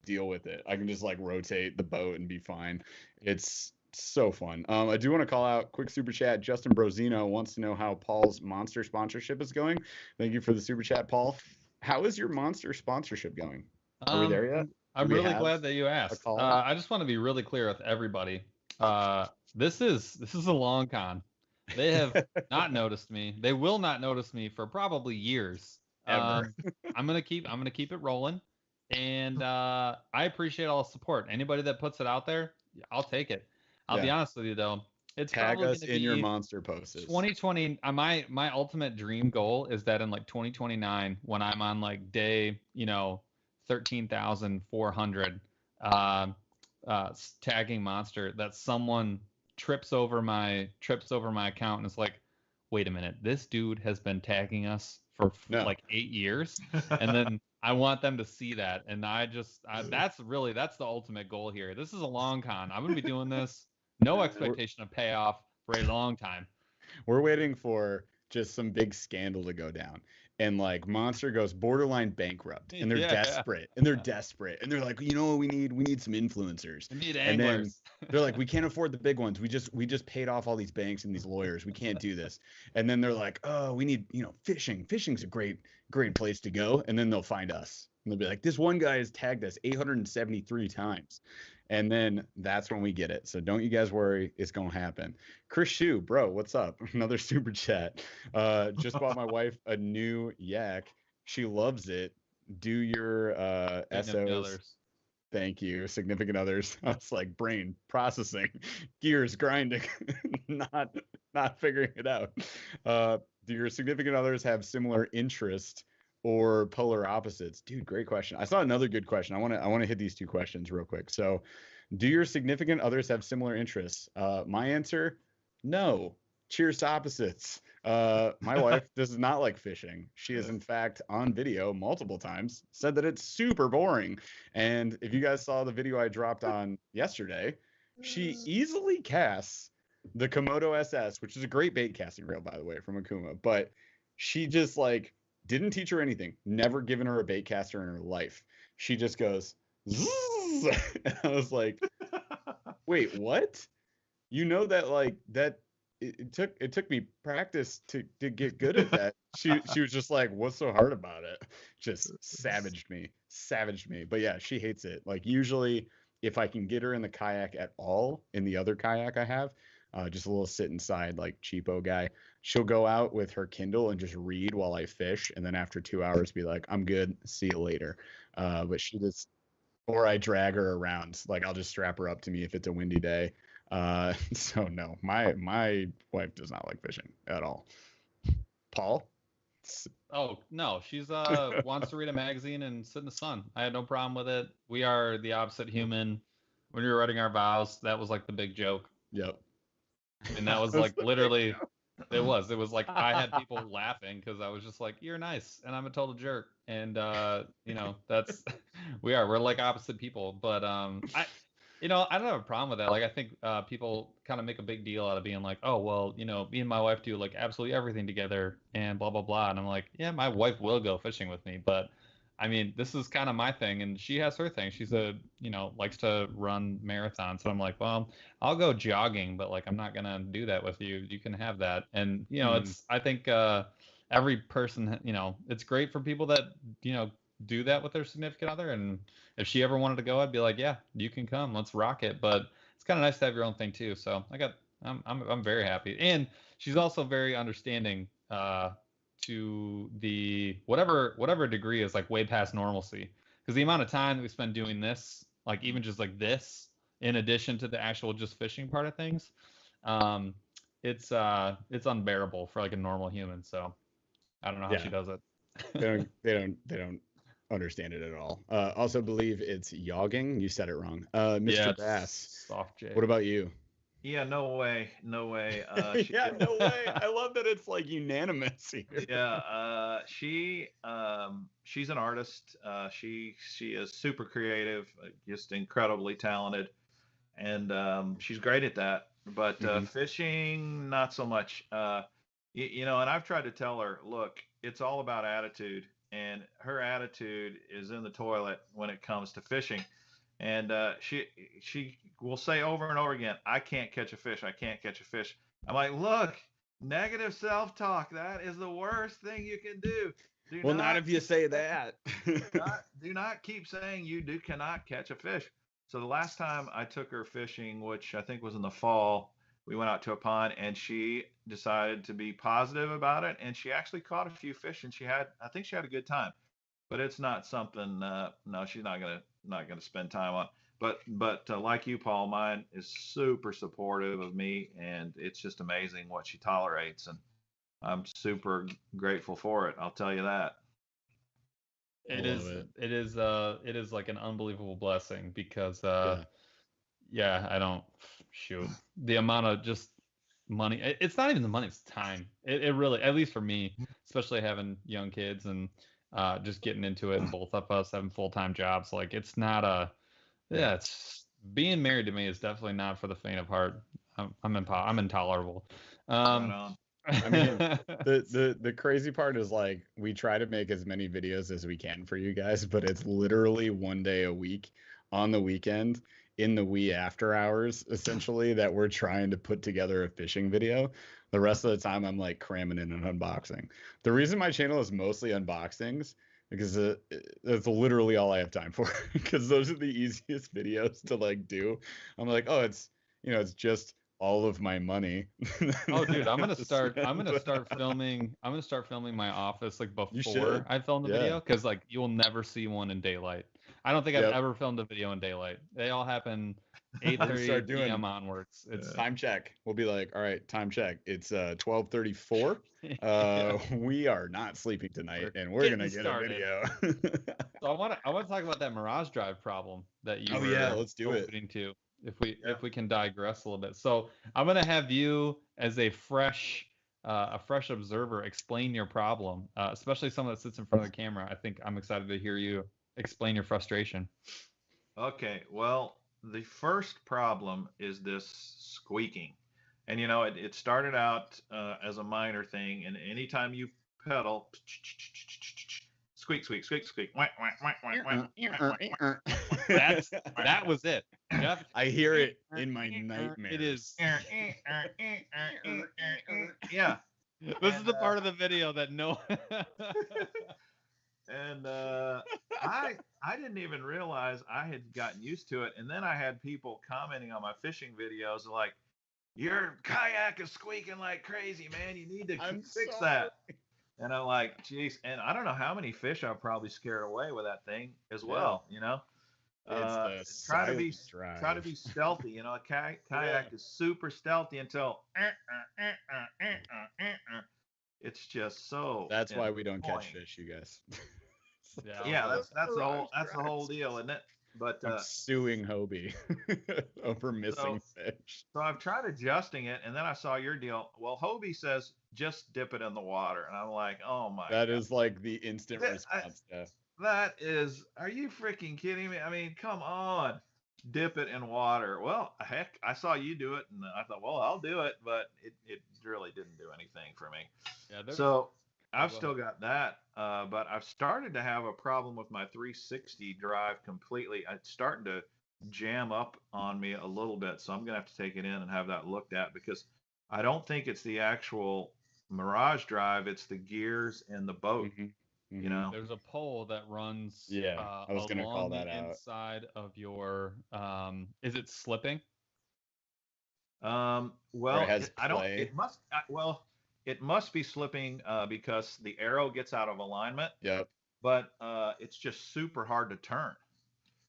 deal with it. I can just like rotate the boat and be fine. It's so fun. I do want to call out quick super chat. Justin Brozino wants to know how Paul's Monster sponsorship is going. Thank you for the super chat, Paul. How is your Monster sponsorship going? Are we there yet? I'm really glad that you asked. I just want to be really clear with everybody. This is a long con. They have not noticed me. They will not notice me for probably years. Ever. I'm gonna keep it rolling. And I appreciate all the support. Anybody that puts it out there, I'll take it. I'll be honest with you though. It's tag us in your monster posts. 2020. My ultimate dream goal is that in like 2029, when I'm on like day 13,400 tagging monster, that someone trips over my account and is like, wait a minute, this dude has been tagging us for like 8 years, and then I want them to see that, and that's the ultimate goal here. This is a long con. I'm gonna be doing this, no expectation of payoff for a long time. We're waiting for just some big scandal to go down, and like Monster goes borderline bankrupt, and they're desperate, and they're like, you know what we need some influencers. We need anglers. And then they're like, we can't afford the big ones. We just paid off all these banks and these lawyers. We can't do this. And then they're like, oh, we need fishing. Fishing's a great place to go. And then they'll find us, and they'll be like, this one guy has tagged us 873 times. And then that's when we get it. So don't you guys worry. It's going to happen. Chris Shu, bro, what's up? Another super chat. Just bought my wife a new yak. She loves it. Do your SOs. Thank you. Significant others. I was like brain processing, gears grinding, not figuring it out. Do your significant others have similar interest or polar opposites? Dude, great question. I saw another good question. I want to hit these two questions real quick. So, do your significant others have similar interests? My answer, no. Cheers to opposites. My wife does not like fishing. She has, in fact, on video multiple times said that it's super boring. And if you guys saw the video I dropped on yesterday, she easily casts the Komodo SS, which is a great bait casting reel, by the way, from Akuma. But she just like didn't teach her anything. Never given her a bait caster in her life. She just goes, zzz. And I was like, wait, what? You know that like that it took me practice to get good at that. She was just like, what's so hard about it? Just savaged me. But yeah, she hates it. Like usually if I can get her in the kayak at all, in the other kayak I have, just a little sit inside like cheapo guy, she'll go out with her Kindle and just read while I fish, and then after 2 hours be like, I'm good, see you later. But she just, or I drag her around, like I'll just strap her up to me if it's a windy day. So no, my wife does not like fishing at all. Paul? Oh no, she's wants to read a magazine and sit in the sun. I had no problem with it. We are the opposite human. When we were writing our vows, that was like the big joke. Yep. And that was like literally It was like I had people laughing because I was just like, "You're nice," and I'm a total jerk, and that's we're like opposite people. But I don't have a problem with that. Like I think people kind of make a big deal out of being like, "Oh well, me and my wife do like absolutely everything together," and blah blah blah. And I'm like, "Yeah, my wife will go fishing with me, but." I mean, this is kind of my thing, and she has her thing. She's likes to run marathons. So I'm like, well, I'll go jogging, but like, I'm not gonna do that with you. You can have that. And I think every person, it's great for people that do that with their significant other. And if she ever wanted to go, I'd be like, yeah, you can come. Let's rock it. But it's kind of nice to have your own thing too. So I'm very happy, and she's also very understanding. To the whatever degree is like way past normalcy, because the amount of time that we spend doing this, like even just like this, in addition to the actual just fishing part of things, it's unbearable for like a normal human. So I don't know how she does it. they don't understand it at all. Also believe it's yogging. You said it wrong. Mr. Bass. Soft J. What about you? Yeah, no way. No way. I love that it's like unanimous here. Yeah, she's an artist. She is super creative, just incredibly talented, and she's great at that. But fishing, not so much. And I've tried to tell her, look, it's all about attitude, and her attitude is in the toilet when it comes to fishing. And she will say over and over again, I can't catch a fish. I can't catch a fish. I'm like, look, negative self-talk. That is the worst thing you can do. Not if you say that. do not keep saying you cannot catch a fish. So the last time I took her fishing, which I think was in the fall, we went out to a pond, and she decided to be positive about it. And she actually caught a few fish, and I think she had a good time. But it's not something. No, she's not gonna spend time on. But like you, Paul, mine is super supportive of me, and it's just amazing what she tolerates, and I'm super grateful for it. I'll tell you that. It is like an unbelievable blessing because I don't shoot the amount of just money. It's not even the money; it's time. It really, at least for me, especially having young kids and just getting into it, and both of us having full-time jobs. Like it's not it's being married to me is definitely not for the faint of heart. I'm intolerable. Right on. I mean, the crazy part is like we try to make as many videos as we can for you guys, but it's literally one day a week on the weekend in the wee after hours, essentially, that we're trying to put together a fishing video. The rest of the time, I'm like cramming in an unboxing. The reason my channel is mostly unboxings because that's literally all I have time for, because those are the easiest videos to like do. I'm like, oh, it's just all of my money. Oh, dude, I'm gonna start filming my office like before I film the video, because like you will never see one in daylight. I don't think I've ever filmed a video in daylight. They all happen 8:30 p.m. onwards. It's time check. We'll be like, all right, time check. It's 12:34. We are not sleeping tonight, and we're gonna get a video. So I want to talk about that Mirage Drive problem that you let's do it. To. If we can digress a little bit. So I'm gonna have you as a fresh observer explain your problem, especially someone that sits in front of the camera. I think I'm excited to hear you explain your frustration. Okay, well, the first problem is this squeaking, and it started out as a minor thing, and anytime you pedal, squeak, squeak, squeak, squeak. That was it. Jeff, I hear it in my nightmares. It is. Yeah. This is the part of the video that no. And I didn't even realize I had gotten used to it, and then I had people commenting on my fishing videos like, "Your kayak is squeaking like crazy, man. You need to fix that." And I'm like, geez, and I don't know how many fish I've probably scared away with that thing as well. It's try to be stealthy. A kayak is super stealthy until it's just so. That's why we don't catch fish, you guys. Yeah, that's the whole deal, isn't it? But I'm suing Hobie over missing fish. So I've tried adjusting it, and then I saw your deal. Well, Hobie says just dip it in the water, and I'm like, oh my That God. is like the instant response. That is, are you freaking kidding me? I mean, come on, dip it in water. Well, heck, I saw you do it, and I thought, well, I'll do it, but it really didn't do anything for me. Yeah, so I've still got that, but I've started to have a problem with my 360 drive completely. It's starting to jam up on me a little bit, so I'm gonna have to take it in and have that looked at, because I don't think it's the actual Mirage drive, it's the gears in the boat. You know, there's a pole that runs I was gonna call that out. Inside of your is it slipping? Well, it must be slipping because the arrow gets out of alignment. Yep. But it's just super hard to turn.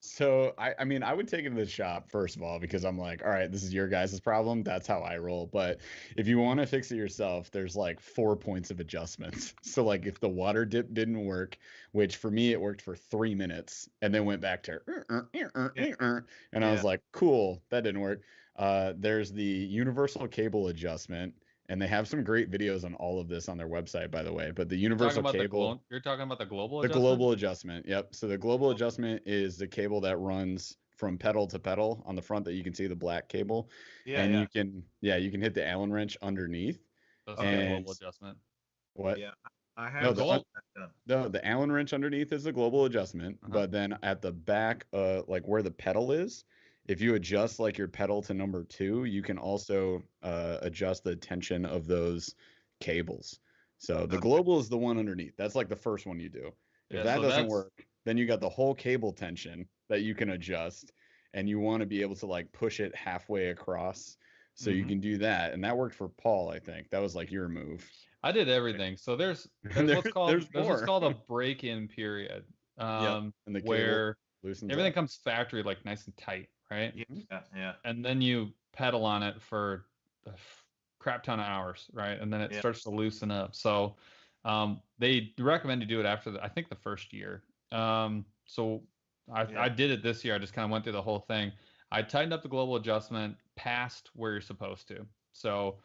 So I mean, I would take it to the shop first of all, because I'm like, all right, this is your guys' problem. That's how I roll. But if you want to fix it yourself, there's like 4 points of adjustments. So like if the water dip didn't work, which for me it worked for 3 minutes, and then went back to and I was like, cool, that didn't work. There's the universal cable adjustment. And they have some great videos on all of this on their website, by the way. But the universal cable. You're talking about the global adjustment? The global adjustment, yep. So the global adjustment is the cable that runs from pedal to pedal on the front that you can see the black cable. Yeah. And you can hit the Allen wrench underneath. That's the global adjustment. What? Yeah. I have the Allen wrench underneath is the global adjustment. But then at the back, like where the pedal is, if you adjust like your pedal to number 2, you can also adjust the tension of those cables. So the global is the one underneath. That's like the first one you do. If that doesn't work, then you got the whole cable tension that you can adjust, and you want to be able to like push it halfway across. So you can do that. And that worked for Paul, I think. That was like your move. I did everything. So there's what's called a break-in period. And the where everything comes factory like nice and tight. Right? Yeah. And then you pedal on it for a crap ton of hours, right? And then it starts to loosen up. So they recommend you do it after I think the first year. So I did it this year. I just kind of went through the whole thing. I tightened up the global adjustment past where you're supposed to. So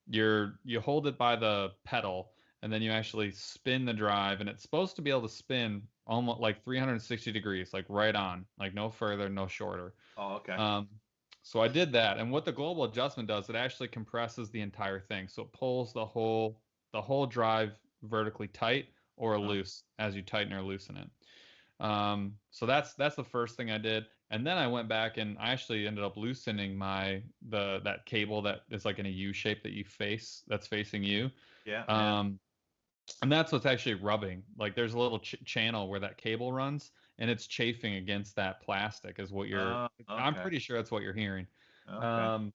you hold it by the pedal, and then you actually spin the drive, and it's supposed to be able to spin almost like 360 degrees, like right on, like no further, no shorter. Oh, okay. So I did that, and what the global adjustment does, it actually compresses the entire thing, so it pulls the whole drive vertically tight or loose as you tighten or loosen it. So that's the first thing I did, and then I went back and I actually ended up loosening that cable that is like in a U shape that's facing you. Yeah. And that's what's actually rubbing. Like there's a little channel where that cable runs, and it's chafing against that plastic is what you're okay. I'm pretty sure that's what you're hearing. Okay.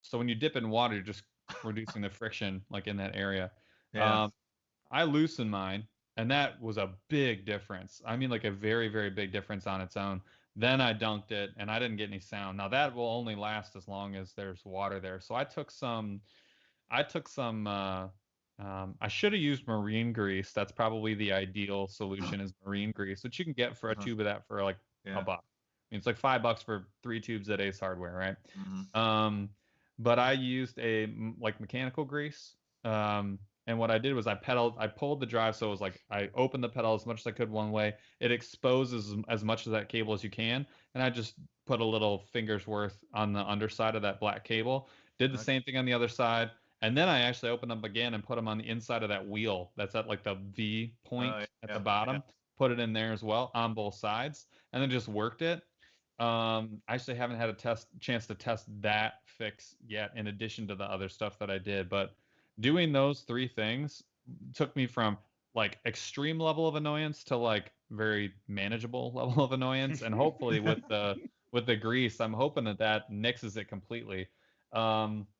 So when you dip in water, you're just reducing the friction like in that area. Yeah. I loosened mine, and that was a big difference. I mean, like a very, very big difference on its own. Then I dunked it, and I didn't get any sound. Now that will only last as long as there's water there. So I took some I should have used marine grease. That's probably the ideal solution is marine grease, which you can get for a tube of that for like $1. I mean, it's like $5 for 3 tubes at Ace Hardware, right? But I used a like mechanical grease. And what I did was I pulled the drive. So it was like, I opened the pedal as much as I could one way. It exposes as much of that cable as you can. And I just put a little finger's worth on the underside of that black cable. Did the same thing on the other side. And then I actually opened them again and put them on the inside of that wheel. That's at like the V point at the bottom. Put it in there as well on both sides, and then just worked it. I actually haven't had a chance to test that fix yet, in addition to the other stuff that I did. But doing those 3 things took me from like extreme level of annoyance to like very manageable level of annoyance. And hopefully with the grease, I'm hoping that nixes it completely.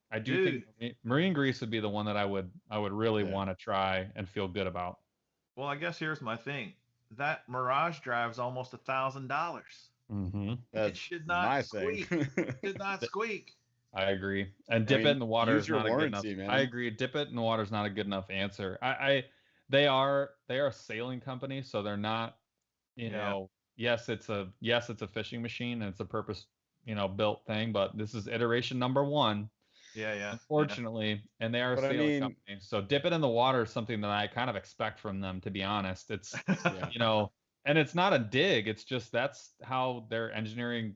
I do think marine grease would be the one that I would really want to try and feel good about. Well, I guess here's my thing. That Mirage drive's almost $1,000. It should not squeak. It should not squeak. I agree. And dip it in the water is not a good enough. Man. I agree. Dip it in the water is not a good enough answer. They are a sailing company, so they're not, you know, yes, it's a fishing machine and it's a purpose, built thing, but this is iteration number 1. Yeah. Unfortunately, and they are a But I sailing mean, company. So dip it in the water is something that I kind of expect from them, to be honest. It's, yeah. and it's not a dig. It's just that's how their engineering,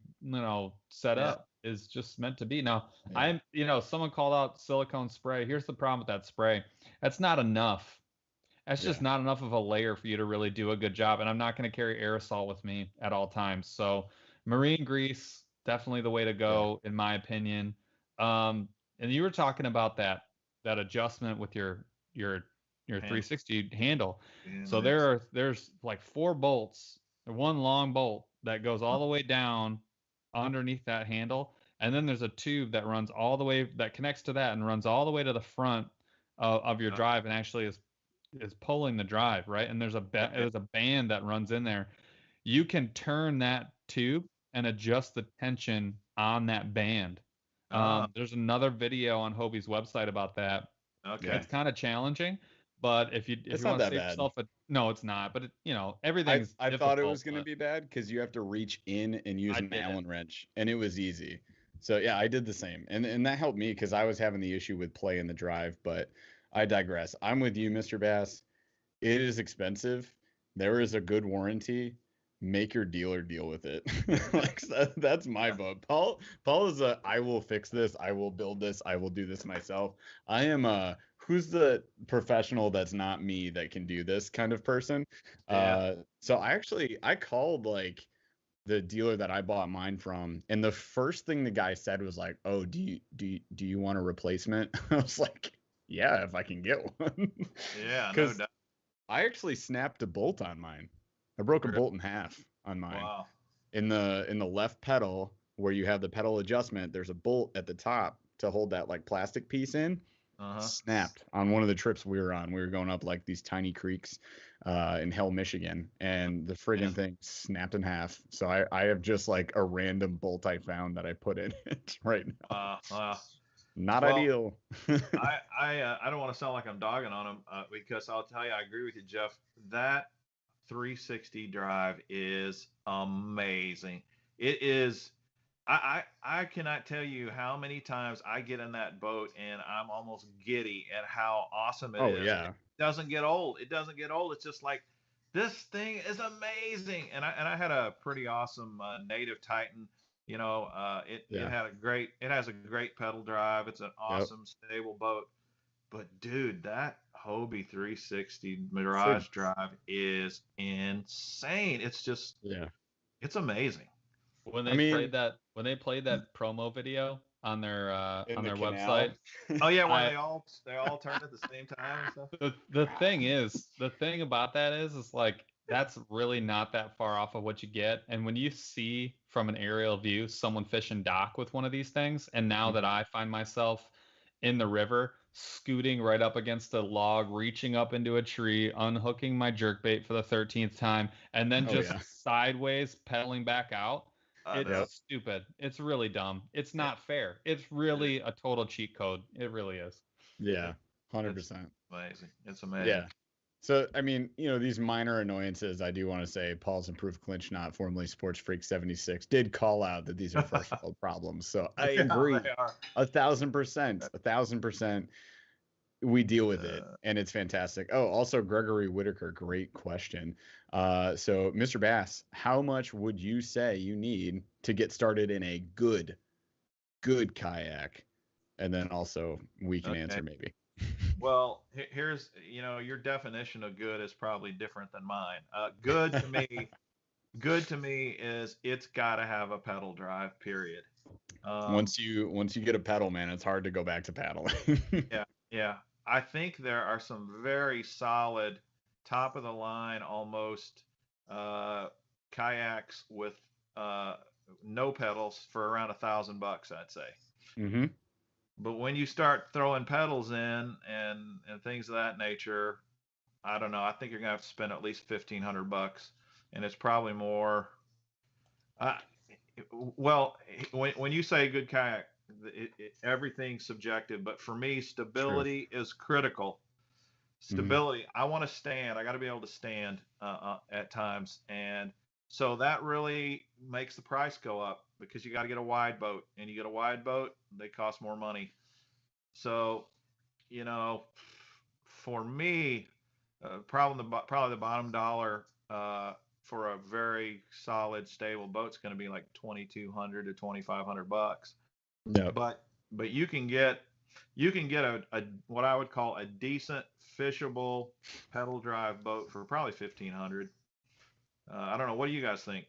set Yeah. up is just meant to be. Now, Yeah. someone called out silicone spray. Here's the problem with that spray. That's not enough. That's just not enough of a layer for you to really do a good job. And I'm not going to carry aerosol with me at all times. So marine grease, definitely the way to go, in my opinion. And you were talking about that adjustment with your 360 handle. So there's like 4 bolts, one long bolt that goes all the way down underneath that handle, and then there's a tube that runs all the way, that connects to that and runs all the way to the front of your drive, and actually is pulling the drive, right? And there's a band that runs in there. You can turn that tube and adjust the tension on that band. There's another video on Hobie's website about that. Okay. It's kind of challenging, but if you want to save yourself no, it's not. But everything's I difficult, thought it was going to be bad because you have to reach in and use an Allen wrench, and it was easy. So yeah, I did the same, and that helped me because I was having the issue with play in the drive. But I digress. I'm with you, Mr. Bass. It is expensive. There is a good warranty. Make your dealer deal with it. Like that's my vote. Paul is I will fix this. I will build this. I will do this myself. I am who's the professional that's not me that can do this kind of person. So I called like the dealer that I bought mine from, and the first thing the guy said was like, "Oh, do you want a replacement?" I was like, "Yeah, if I can get one." Yeah, no doubt. I actually snapped a bolt on mine. I broke a bolt in half on mine. Wow. In the left pedal where you have the pedal adjustment, there's a bolt at the top to hold that like plastic piece in. Snapped on one of the trips we were on. We were going up like these tiny creeks in Hell, Michigan, and the friggin' thing snapped in half. So I have just like a random bolt I found that I put in it right now. Not ideal. I don't want to sound like I'm dogging on him because I'll tell you, I agree with you, Jeff. That 360 drive is amazing. It is. I cannot tell you how many times I get in that boat and I'm almost giddy at how awesome it is. Yeah. It doesn't get old. It doesn't get old. It's just like, this thing is amazing. And I had a pretty awesome native Titan. It has a great pedal drive. It's an awesome stable boat. But dude, that Hobie 360 Mirage drive is insane. It's just it's amazing. When they played that promo video on their website. Oh yeah, where they all turned at the same time and stuff. The thing about that is like, that's really not that far off of what you get. And when you see from an aerial view someone fishing dock with one of these things, and now that I find myself in the river, scooting right up against a log, reaching up into a tree, unhooking my jerkbait for the 13th time, and then sideways pedaling back out. It's stupid. It's really dumb. It's not fair. It's really a total cheat code. It really is. Yeah, 100%. Amazing. It's amazing. Yeah. So, I mean, these minor annoyances, I do want to say Paul's Improved Clinch Knot, formerly Sports Freak 76, did call out that these are first world problems. So I agree 1,000%. We deal with it, and it's fantastic. Oh, also Gregory Whitaker, great question. So, Mr. Bass, how much would you say you need to get started in a good kayak? And then also we can answer maybe. Well, here's, your definition of good is probably different than mine. Good to me is it's got to have a pedal drive, period. Once you get a pedal, man, it's hard to go back to paddling. Yeah. I think there are some very solid, top of the line almost kayaks with no pedals for around $1,000, I'd say. Mm-hmm. But when you start throwing pedals in and things of that nature, I don't know. I think you're gonna have to spend at least $1,500, and it's probably more. Well, when you say good kayak, everything's subjective. But for me, stability is critical. Stability. I want to stand. I got to be able to stand at times, and So that really makes the price go up because you got to get a wide boat, and you get a wide boat, they cost more money. So, you know, for me, probably the bottom dollar for a very solid, stable boat's going to be like 2,200 to 2,500 bucks. Yeah. But you can get a what I would call a decent fishable pedal drive boat for probably 1,500. I don't know. What do you guys think?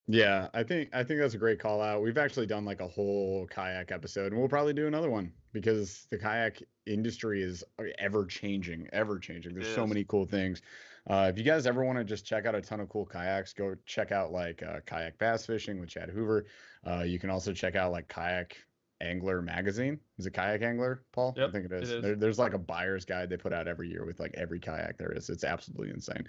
Yeah, I think that's a great call out. We've actually done like a whole kayak episode, and we'll probably do another one because the kayak industry is ever changing, ever changing. There's so many cool things. If you guys ever want to just check out a ton of cool kayaks, go check out like Kayak Bass Fishing with Chad Hoover. You can also check out like Kayak Angler magazine. Is it Kayak Angler, Paul? Yep, I think it is. it is. There's like a buyer's guide they put out every year with like every kayak there is. It's absolutely insane.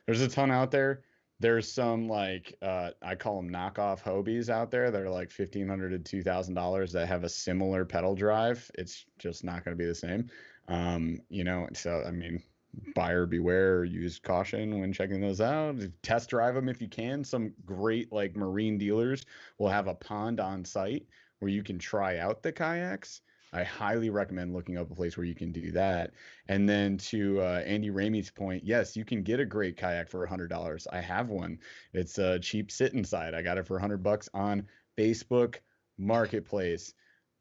There's a ton out there. There's some like I call them knockoff Hobies out there that are like $1,500 to $2,000 that have a similar pedal drive. It's just not going to be the same. So I mean, buyer beware or use caution when checking those out. Test drive them if you can. Some great like marine dealers will have a pond on site where you can try out the kayaks. I highly recommend looking up a place where you can do that. And then to Andy Ramey's point, yes, you can get a great kayak for $100. I have one. It's a cheap sit inside. I got it for $100 on Facebook Marketplace.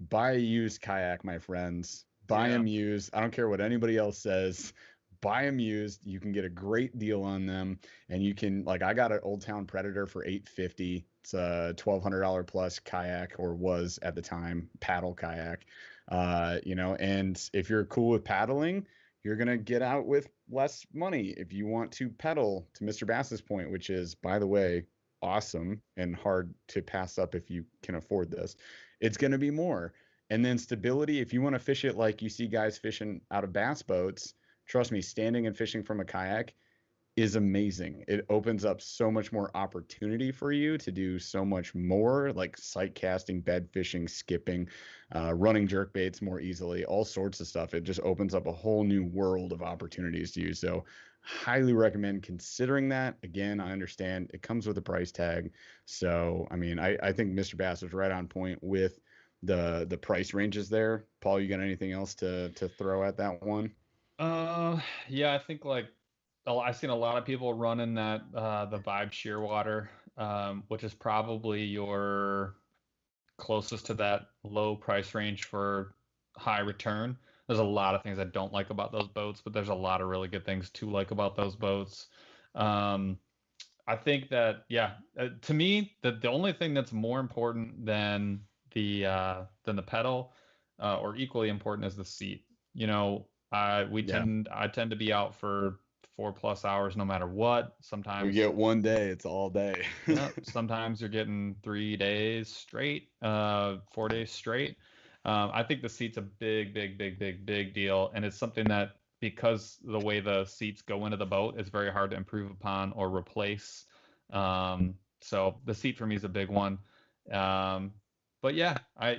Buy a used kayak, my friends. Buy them used. I don't care what anybody else says. Buy them used. You can get a great deal on them, and you can like I got an Old Town Predator for $850. It's a $1,200 plus kayak, or was at the time, paddle kayak. And if you're cool with paddling, you're going to get out with less money. If you want to pedal, to Mr. Bass's point, which is, by the way, awesome and hard to pass up if you can afford this, it's going to be more. And then stability, if you want to fish it like you see guys fishing out of bass boats, trust me, standing and fishing from a kayak is amazing. It opens up so much more opportunity for you to do so much more, like sight casting, bed fishing, skipping, running jerk baits more easily, all sorts of stuff. It just opens up a whole new world of opportunities to you. So highly recommend considering that. Again, I understand it comes with a price tag. So, I mean, I think Mr. Bass was right on point with the price ranges there. Paul, you got anything else to throw at that one? Yeah, I think like I've seen a lot of people running that the Vibe Shearwater, which is probably your closest to that low price range for high return. There's a lot of things I don't like about those boats, but there's a lot of really good things to like about those boats. I think that to me the only thing that's more important than the pedal, or equally important, is the seat. I tend to be out for 4+ hours no matter what. Sometimes we get one day, it's all day. Sometimes you're getting 3 days straight, 4 days straight. I think the seat's a big deal, and it's something that, because the way the seats go into the boat, is very hard to improve upon or replace. So the seat for me is a big one. But yeah, I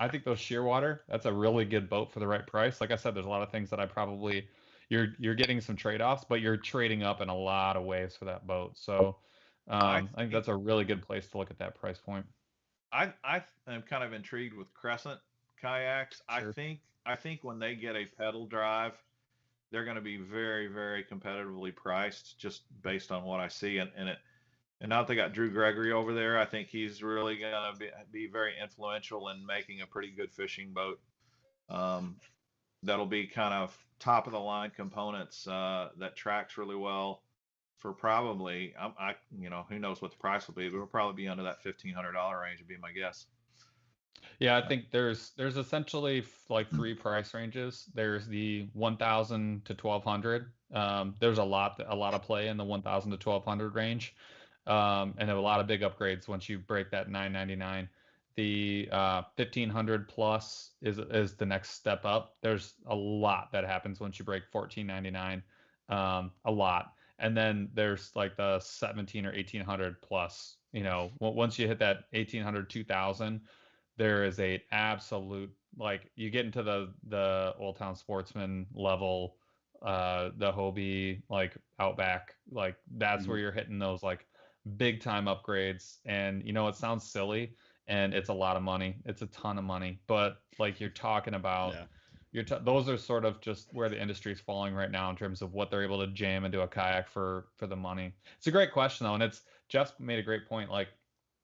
think those Shearwater, that's a really good boat for the right price. Like I said, there's a lot of things that I probably you're getting some trade-offs, but you're trading up in a lot of ways for that boat. So I think that's a really good place to look at that price point. I am kind of intrigued with Crescent kayaks. Sure. I think when they get a pedal drive, they're going to be very, very competitively priced, just based on what I see. And now that they got Drew Gregory over there, I think he's really going to be very influential in making a pretty good fishing boat. That'll be kind of top of the line components that tracks really well for probably, who knows what the price will be, but it'll probably be under that $1,500 range would be my guess. Yeah, I think there's essentially like 3 price ranges. There's the 1,000 to 1,200. There's a lot of play in the 1,000 to 1,200 range, and a lot of big upgrades once you break that $999. The 1,500 plus is the next step up. There's a lot that happens once you break $1,499, a lot. And then there's like the 1,700 or 1,800 plus. Once you hit that 1,800, 2,000, there is a absolute, like, you get into the Old Town Sportsman level, the Hobie, like Outback, like that's where you're hitting those like big time upgrades. And you know, it sounds silly, and it's a lot of money. It's a ton of money, but like you're talking about, those are sort of just where the industry is falling right now in terms of what they're able to jam into a kayak for the money. It's a great question though, and it's Jeff made a great point. Like,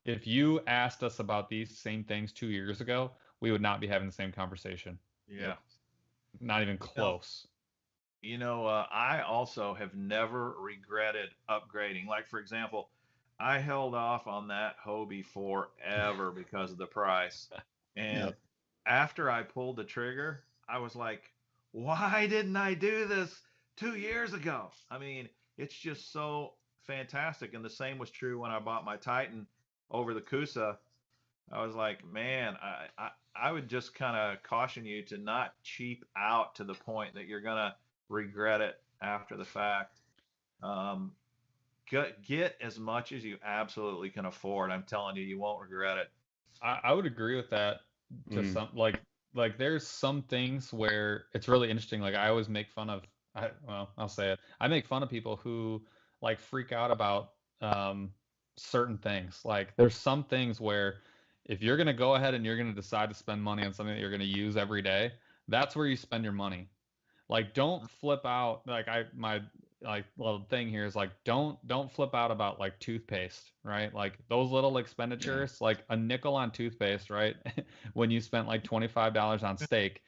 if you asked us about these same things 2 years ago, we would not be having the same conversation. Yeah. Not even close. I also have never regretted upgrading. Like, for example, I held off on that Hobie forever because of the price. And after I pulled the trigger, I was like, why didn't I do this 2 years ago? I mean, it's just so fantastic. And the same was true when I bought my Titan over the Kusa. I was like, man, I would just kind of caution you to not cheap out to the point that you're going to regret it after the fact. Get as much as you absolutely can afford. I'm telling you, you won't regret it. I would agree with that to some, like there's some things where it's really interesting. Like, I always make fun of, I'll say it. I make fun of people who like freak out about certain things. Like, there's some things where if you're going to go ahead and you're going to decide to spend money on something that you're going to use every day, that's where you spend your money. Like, don't flip out. Like, my little thing here is like, don't flip out about like toothpaste, right? Like, those little expenditures, like a nickel on toothpaste, right? When you spent like $25 on steak,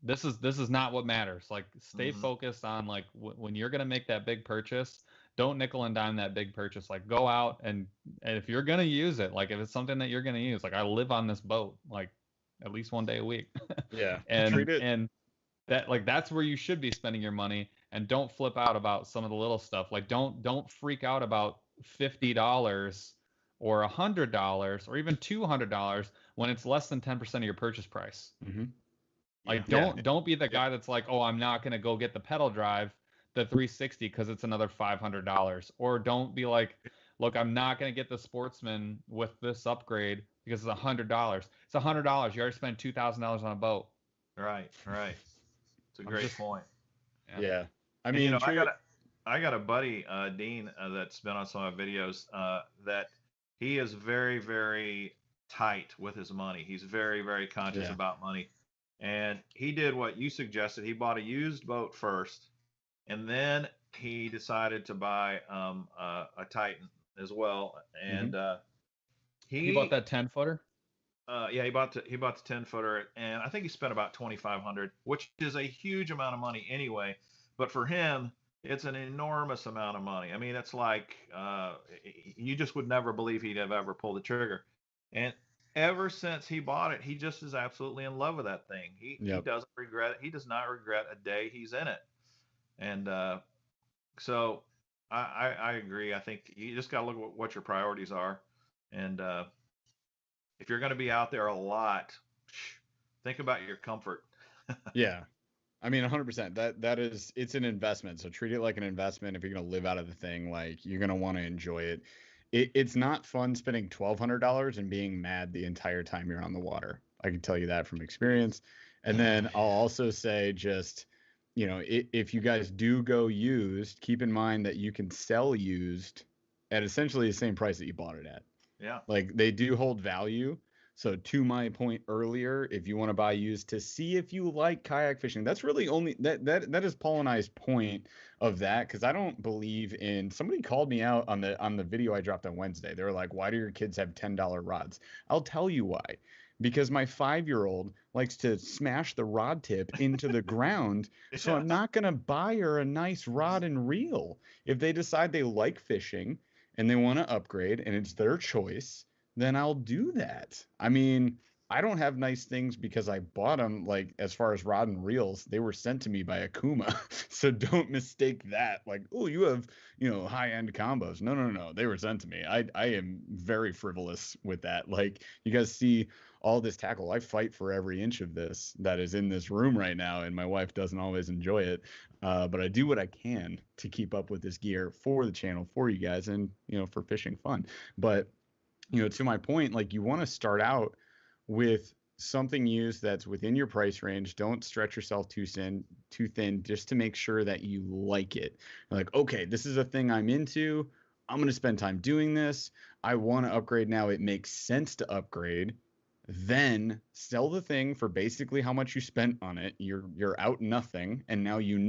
this is not what matters. Like, stay focused on like when you're going to make that big purchase, don't nickel and dime that big purchase. Like, go out and if you're going to use it, like if it's something that you're going to use, like I live on this boat like at least one day a week. Yeah. and that, like, that's where you should be spending your money. And don't flip out about some of the little stuff. Like, don't freak out about $50 or $100 or even $200 when it's less than 10% of your purchase price. Like, don't be the guy that's like, oh, I'm not going to go get the pedal drive, the 360, because it's another $500. Or don't be like, look, I'm not going to get the Sportsman with this upgrade because it's $100. It's $100. You already spent $2,000 on a boat. Right. It's a great point. Yeah. I mean, I got a buddy, Dean, that's been on some of my videos, that he is very, very tight with his money. He's very, very conscious about money. And he did what you suggested. He bought a used boat first, and then he decided to buy a Titan as well. And he bought that 10-footer. He bought the 10-footer, and I think he spent about $2,500, which is a huge amount of money anyway. But for him, it's an enormous amount of money. I mean, it's like you just would never believe he'd have ever pulled the trigger. And ever since he bought it, he just is absolutely in love with that thing. He doesn't regret it. He does not regret a day he's in it. And so I agree. I think you just got to look at what your priorities are. And if you're going to be out there a lot, think about your comfort. Yeah. I mean, 100%. That is, it's an investment. So treat it like an investment. If you're going to live out of the thing, like, you're going to want to enjoy it. It's not fun spending $1,200 and being mad the entire time you're on the water. I can tell you that from experience. And then I'll also say, just, if you guys do go used, keep in mind that you can sell used at essentially the same price that you bought it at. Yeah. Like, they do hold value. So to my point earlier, if you want to buy used to see if you like kayak fishing, that's really only that is Paul and I's point of that, because I don't believe in, somebody called me out on the video I dropped on Wednesday. They were like, why do your kids have $10 rods? I'll tell you why. Because my 5-year-old likes to smash the rod tip into the ground. So I'm not going to buy her a nice rod and reel. If they decide they like fishing and they want to upgrade and it's their choice, then I'll do that. I mean, I don't have nice things because I bought them. Like, as far as rod and reels, they were sent to me by Akuma. So don't mistake that. Like, oh, you have, high-end combos. No. They were sent to me. I am very frivolous with that. Like, you guys see all this tackle. I fight for every inch of this that is in this room right now, and my wife doesn't always enjoy it. But I do what I can to keep up with this gear for the channel, for you guys, and, for fishing fun. But to my point, like, you want to start out with something used that's within your price range. Don't stretch yourself too thin, just to make sure that you like it. Like, okay, this is a thing I'm into. I'm going to spend time doing this. I want to upgrade now. It makes sense to upgrade. Then sell the thing for basically how much you spent on it. You're out nothing, and now you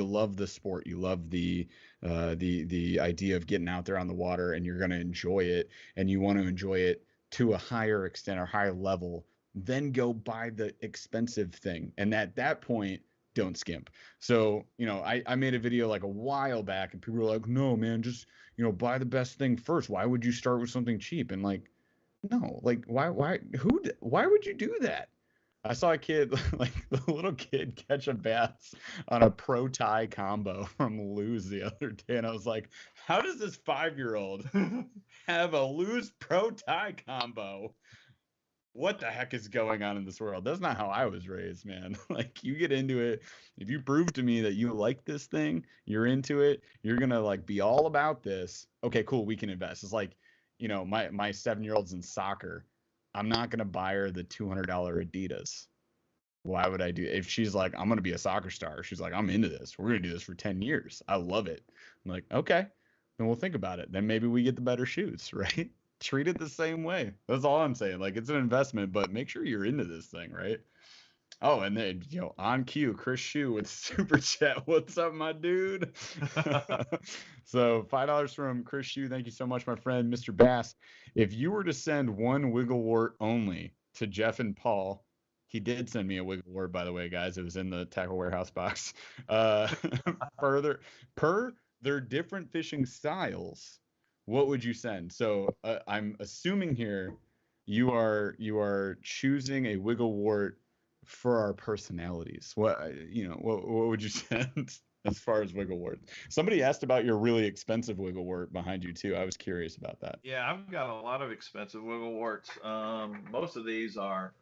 love the sport. You love the idea of getting out there on the water, and you're going to enjoy it, and you want to enjoy it to a higher extent or higher level. Then go buy the expensive thing, and at that point, don't skimp. So, I made a video like a while back, and people were like, "No, man, just buy the best thing first. Why would you start with something cheap?" And like, no, like why would you do that? I saw a kid, like the little kid, catch a bass on a pro tie combo from Lew's the other day, and I was like, how does this 5-year-old have a Lew's pro tie combo? What the heck is going on in this world? That's not how I was raised, man. Like, you get into it. If you prove to me that you like this thing, you're into it, you're gonna like be all about this. Okay, cool, we can invest. It's like, my 7-year-old's in soccer. I'm not gonna buy her the $200 Adidas. Why would I do? If she's like, I'm gonna be a soccer star, she's like, I'm into this. We're gonna do this for 10 years. I love it. I'm like, okay, then we'll think about it. Then maybe we get the better shoes, right? Treat it the same way. That's all I'm saying. Like, it's an investment, but make sure you're into this thing, right? Oh, and then, on cue, Chris Shue with Super Chat. What's up, my dude? So $5 from Chris Shue. Thank you so much, my friend, Mr. Bass. If you were to send one Wigglewort only to Jeff and Paul, he did send me a Wigglewort, by the way, guys. It was in the Tackle Warehouse box. Per their different fishing styles, what would you send? So I'm assuming here you are choosing a Wigglewort for our personalities. What would you send as far as Wigglewort? Somebody asked about your really expensive Wigglewort behind you too. I was curious about that. Yeah, I've got a lot of expensive Wiggleworts. Most of these are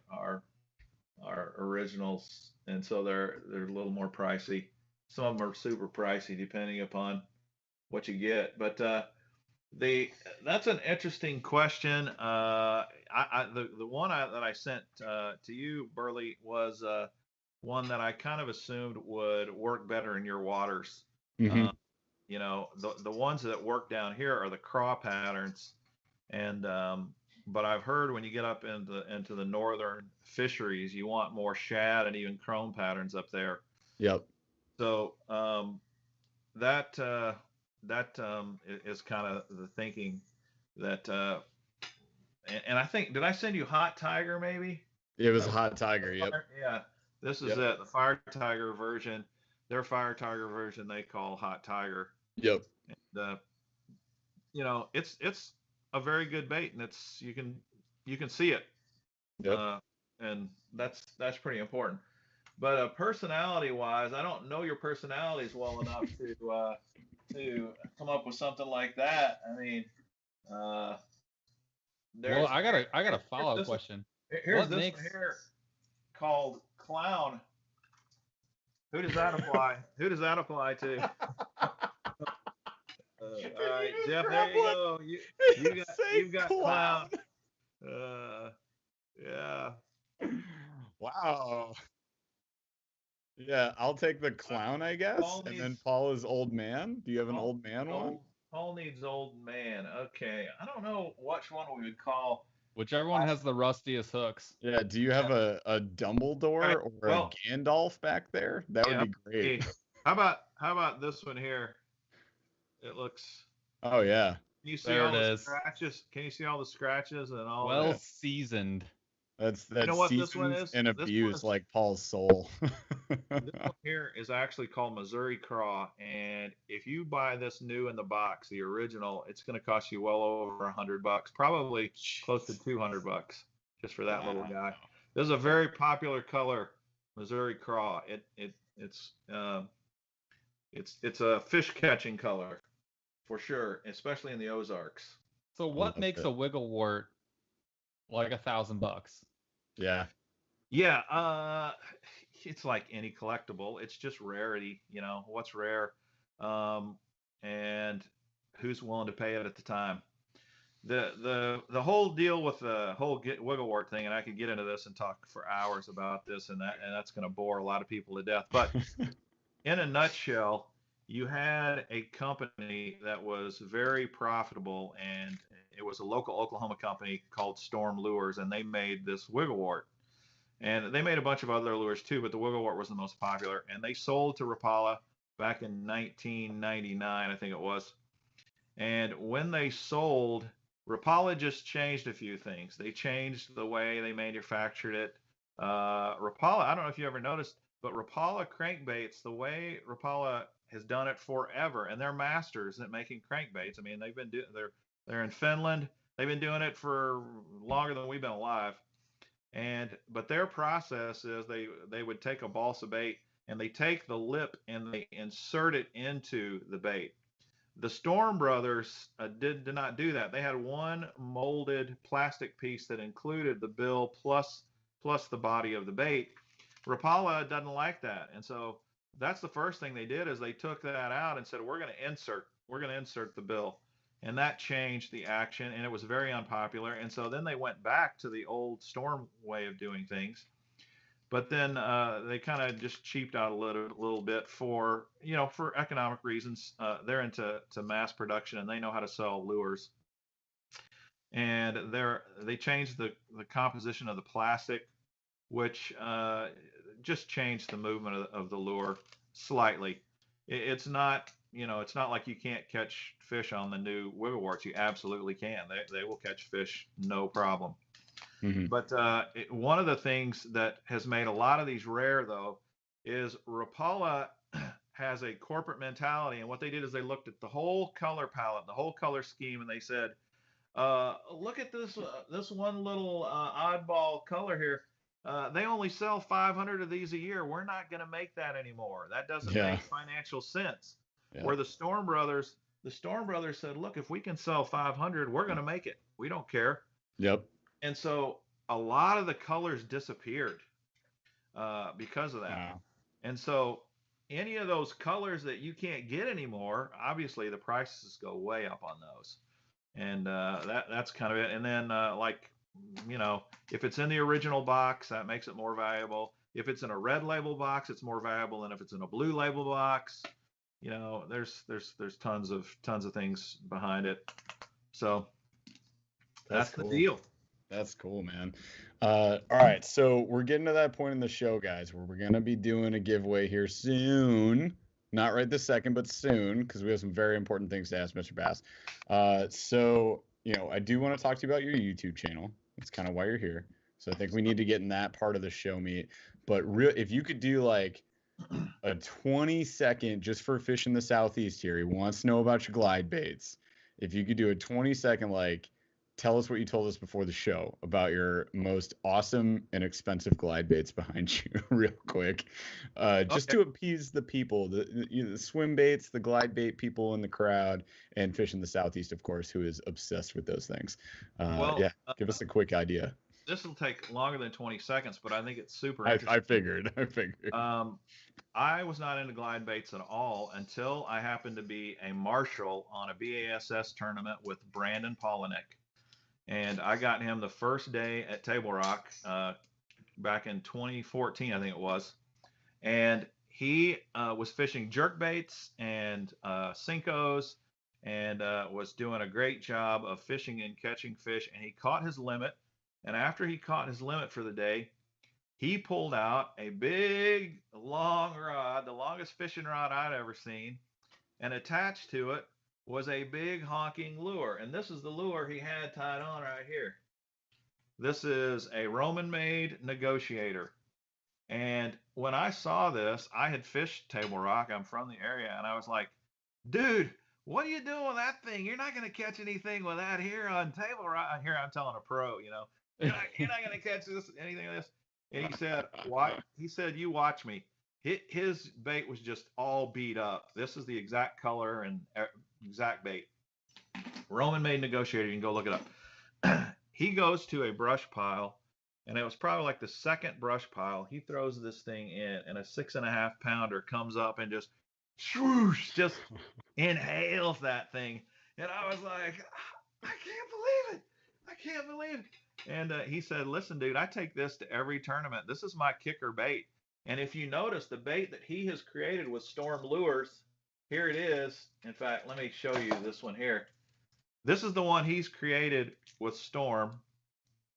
originals, and so they're a little more pricey. Some of them are super pricey depending upon what you get. But that's an interesting question. The one that I sent to you, Burly, was one that I kind of assumed would work better in your waters. Mm-hmm. The ones that work down here are the craw patterns, and but I've heard when you get up into the northern fisheries, you want more shad and even chrome patterns up there. Yep. So that is kind of the thinking that and I think, did I send you Hot Tiger maybe? It was Hot Tiger. Yep. Yeah, this is it, the Fire Tiger version. Their Fire Tiger version they call Hot Tiger. Yep. And it's a very good bait, and you can see it. Yep. And that's pretty important. But personality wise, I don't know your personalities well enough to come up with something like that. I mean, well, I got a follow-up question. Here's this one here called Clown. Who does that apply? Who does that apply to? All right, Jeff, there you go. You've got Clown. Yeah. Wow. Yeah, I'll take the Clown, I guess. And then Paul is Old Man. Do you have an Old Man one? Paul needs Old Man. Okay. I don't know which one we would call. Whichever one has the rustiest hooks. Yeah. Do you have a Dumbledore or a Gandalf back there? That would be great. Hey, how about this one here? It looks. Oh yeah. Can you see all the scratches? Can you see all the scratches and all? Well seasoned. That's seasoned and abused like Paul's soul. This one here is actually called Missouri Craw, and if you buy this new in the box, the original, it's going to cost you well over $100, probably close to $200 just for that little guy. This is a very popular color, Missouri Craw. It's a fish catching color for sure, especially in the Ozarks. So what makes a Wigglewort like $1,000? Yeah. Yeah. It's like any collectible. It's just rarity, what's rare, and who's willing to pay it at the time. The whole deal with the whole Wigglewort thing, and I could get into this and talk for hours about this and that's going to bore a lot of people to death. But in a nutshell, you had a company that was very profitable, and it was a local Oklahoma company called Storm Lures, and they made this wigglewort. And they made a bunch of other lures too, but the wigglewort was the most popular. And they sold to Rapala back in 1999, I think it was. And when they sold, Rapala just changed a few things. They changed the way they manufactured it. Rapala, I don't know if you ever noticed, but Rapala crankbaits, the way Rapala has done it forever, and they're masters at making crankbaits. I mean, they're in Finland. They've been doing it for longer than we've been alive. But their process is they would take a balsa bait and they take the lip and they insert it into the bait. The Storm Brothers did not do that. They had one molded plastic piece that included the bill plus the body of the bait. Rapala doesn't like that, and so that's the first thing they did is they took that out and said we're going to insert the bill. And that changed the action, and it was very unpopular. And so then they went back to the old Storm way of doing things. But then they kind of just cheaped out a little bit for economic reasons. They're into mass production, and they know how to sell lures. And they changed the composition of the plastic, which just changed the movement of the lure slightly. It's not like you can't catch fish on the new wiggleworts. You absolutely can. They will catch fish, no problem. Mm-hmm. But one of the things that has made a lot of these rare, though, is Rapala has a corporate mentality. And what they did is they looked at the whole color palette, the whole color scheme, and they said, look at this one little oddball color here. They only sell 500 of these a year. We're not going to make that anymore. That doesn't make financial sense. Yeah. Where the Storm Brothers said, look, if we can sell 500, we're going to make it. We don't care. Yep. And so a lot of the colors disappeared because of that. Wow. And so any of those colors that you can't get anymore, obviously the prices go way up on those. And that's kind of it. And then if it's in the original box, that makes it more valuable. If it's in a red label box, it's more valuable than if it's in a blue label box. There's tons of things behind it. So that's cool. The deal. That's cool, man. All right, so we're getting to that point in the show, guys, where we're gonna be doing a giveaway here soon. Not right this second, but soon, because we have some very important things to ask Mr. Bass. So I do want to talk to you about your YouTube channel. That's kind of why you're here. So I think we need to get in that part of the show meet. But if you could do like a 20-second, just for Fish in the Southeast here, he wants to know about your glide baits. If you could do a 20-second, tell us what you told us before the show about your most awesome and expensive glide baits behind you real quick. Just to appease the people, the swim baits, the glide bait people in the crowd, and Fish in the Southeast, of course, who is obsessed with those things. Give us a quick idea. This will take longer than 20 seconds, but I think it's super interesting. I figured. I was not into glide baits at all until I happened to be a marshal on a BASS tournament with Brandon Polinick. And I got him the first day at Table Rock back in 2014, I think it was. And he was fishing jerk baits and Cincos and was doing a great job of fishing and catching fish. And he caught his limit. And after he caught his limit for the day, he pulled out a big, long rod, the longest fishing rod I'd ever seen. And attached to it was a big honking lure. And this is the lure he had tied on right here. This is a Roman-made Negotiator. And when I saw this, I had fished Table Rock. I'm from the area. And I was like, dude, what are you doing with that thing? You're not going to catch anything with that here on Table Rock. Here I'm telling a pro, you're not going to catch anything with this. And he said, "What?" He said, "You watch me." His bait was just all beat up. This is the exact color and exact bait. Roman-made Negotiator. You can go look it up. He goes to a brush pile, and it was probably like the second brush pile. He throws this thing in, and a 6.5 pounder comes up and just swoosh, just inhales that thing. And I was like, I can't believe it. And he said, listen, dude, I take this to every tournament. This is my kicker bait. And if you notice, the bait that he has created with Storm Lures here it is. In fact, let me show you this one here. This is the one he's created with Storm.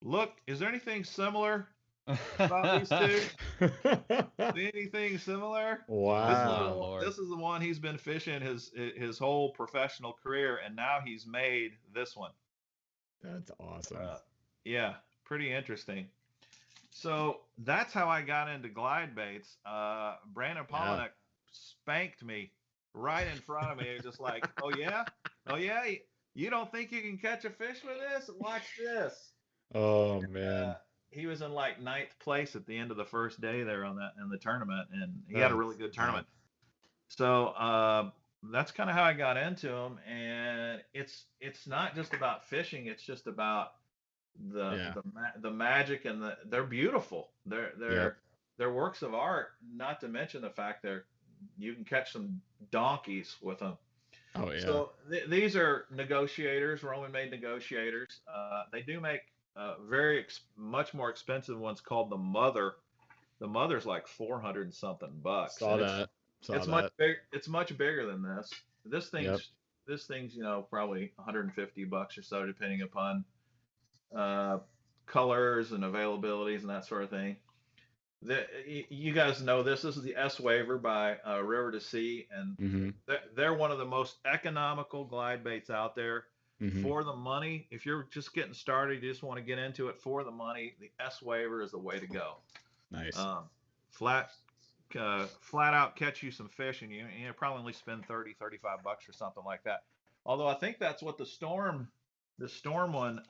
Look, is there anything similar about these two? Anything similar? Wow. This is the one he's been fishing his whole professional career, and now he's made this one. That's awesome. Yeah, pretty interesting. So that's how I got into glide baits. Brandon Polinick spanked me right in front of me, just like, oh yeah, you don't think you can catch a fish with this? Watch this. Oh man. He was in like 9th place at the end of the first day there in the tournament, and he had a really good tournament. So that's kind of how I got into them, and it's not just about fishing; it's just about the magic, and they're beautiful. They're works of art. Not to mention the fact you can catch some donkeys with them. Oh yeah. So these are negotiators, Roman made negotiators. They do make much more expensive ones called the Mother. The Mother's like $400 and something bucks. Saw that. Much big. It's much bigger than this. This thing's probably $150 or so, depending upon colors and availabilities and that sort of thing. You guys know this. This is the S Waver by River to Sea, and they're one of the most economical glide baits out there. For the money, if you're just getting started, you just want to get into it for the money, the S Waver is the way to go. Nice. Flat out catch you some fish, and you probably only spend $30-$35 or something like that. Although I think that's what the Storm one,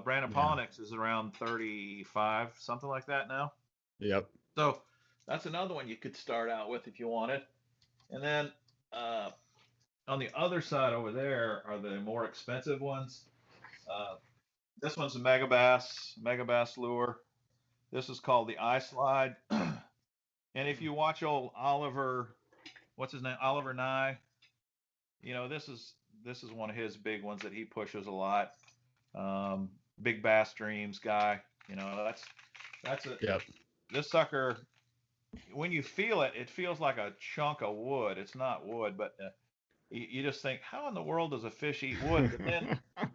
Brandon Polinick's is around 35, something like that now. Yep. So that's another one you could start out with if you wanted. And then on the other side over there are the more expensive ones. This one's a Megabass lure. This is called the Eye Slide. And if you watch old Oliver, what's his name? Oliver Nye. This is one of his big ones that he pushes a lot. Big Bass Dreams guy. That's it. Yep. This sucker, when you feel it, it feels like a chunk of wood. It's not wood, but you just think, how in the world does a fish eat wood? But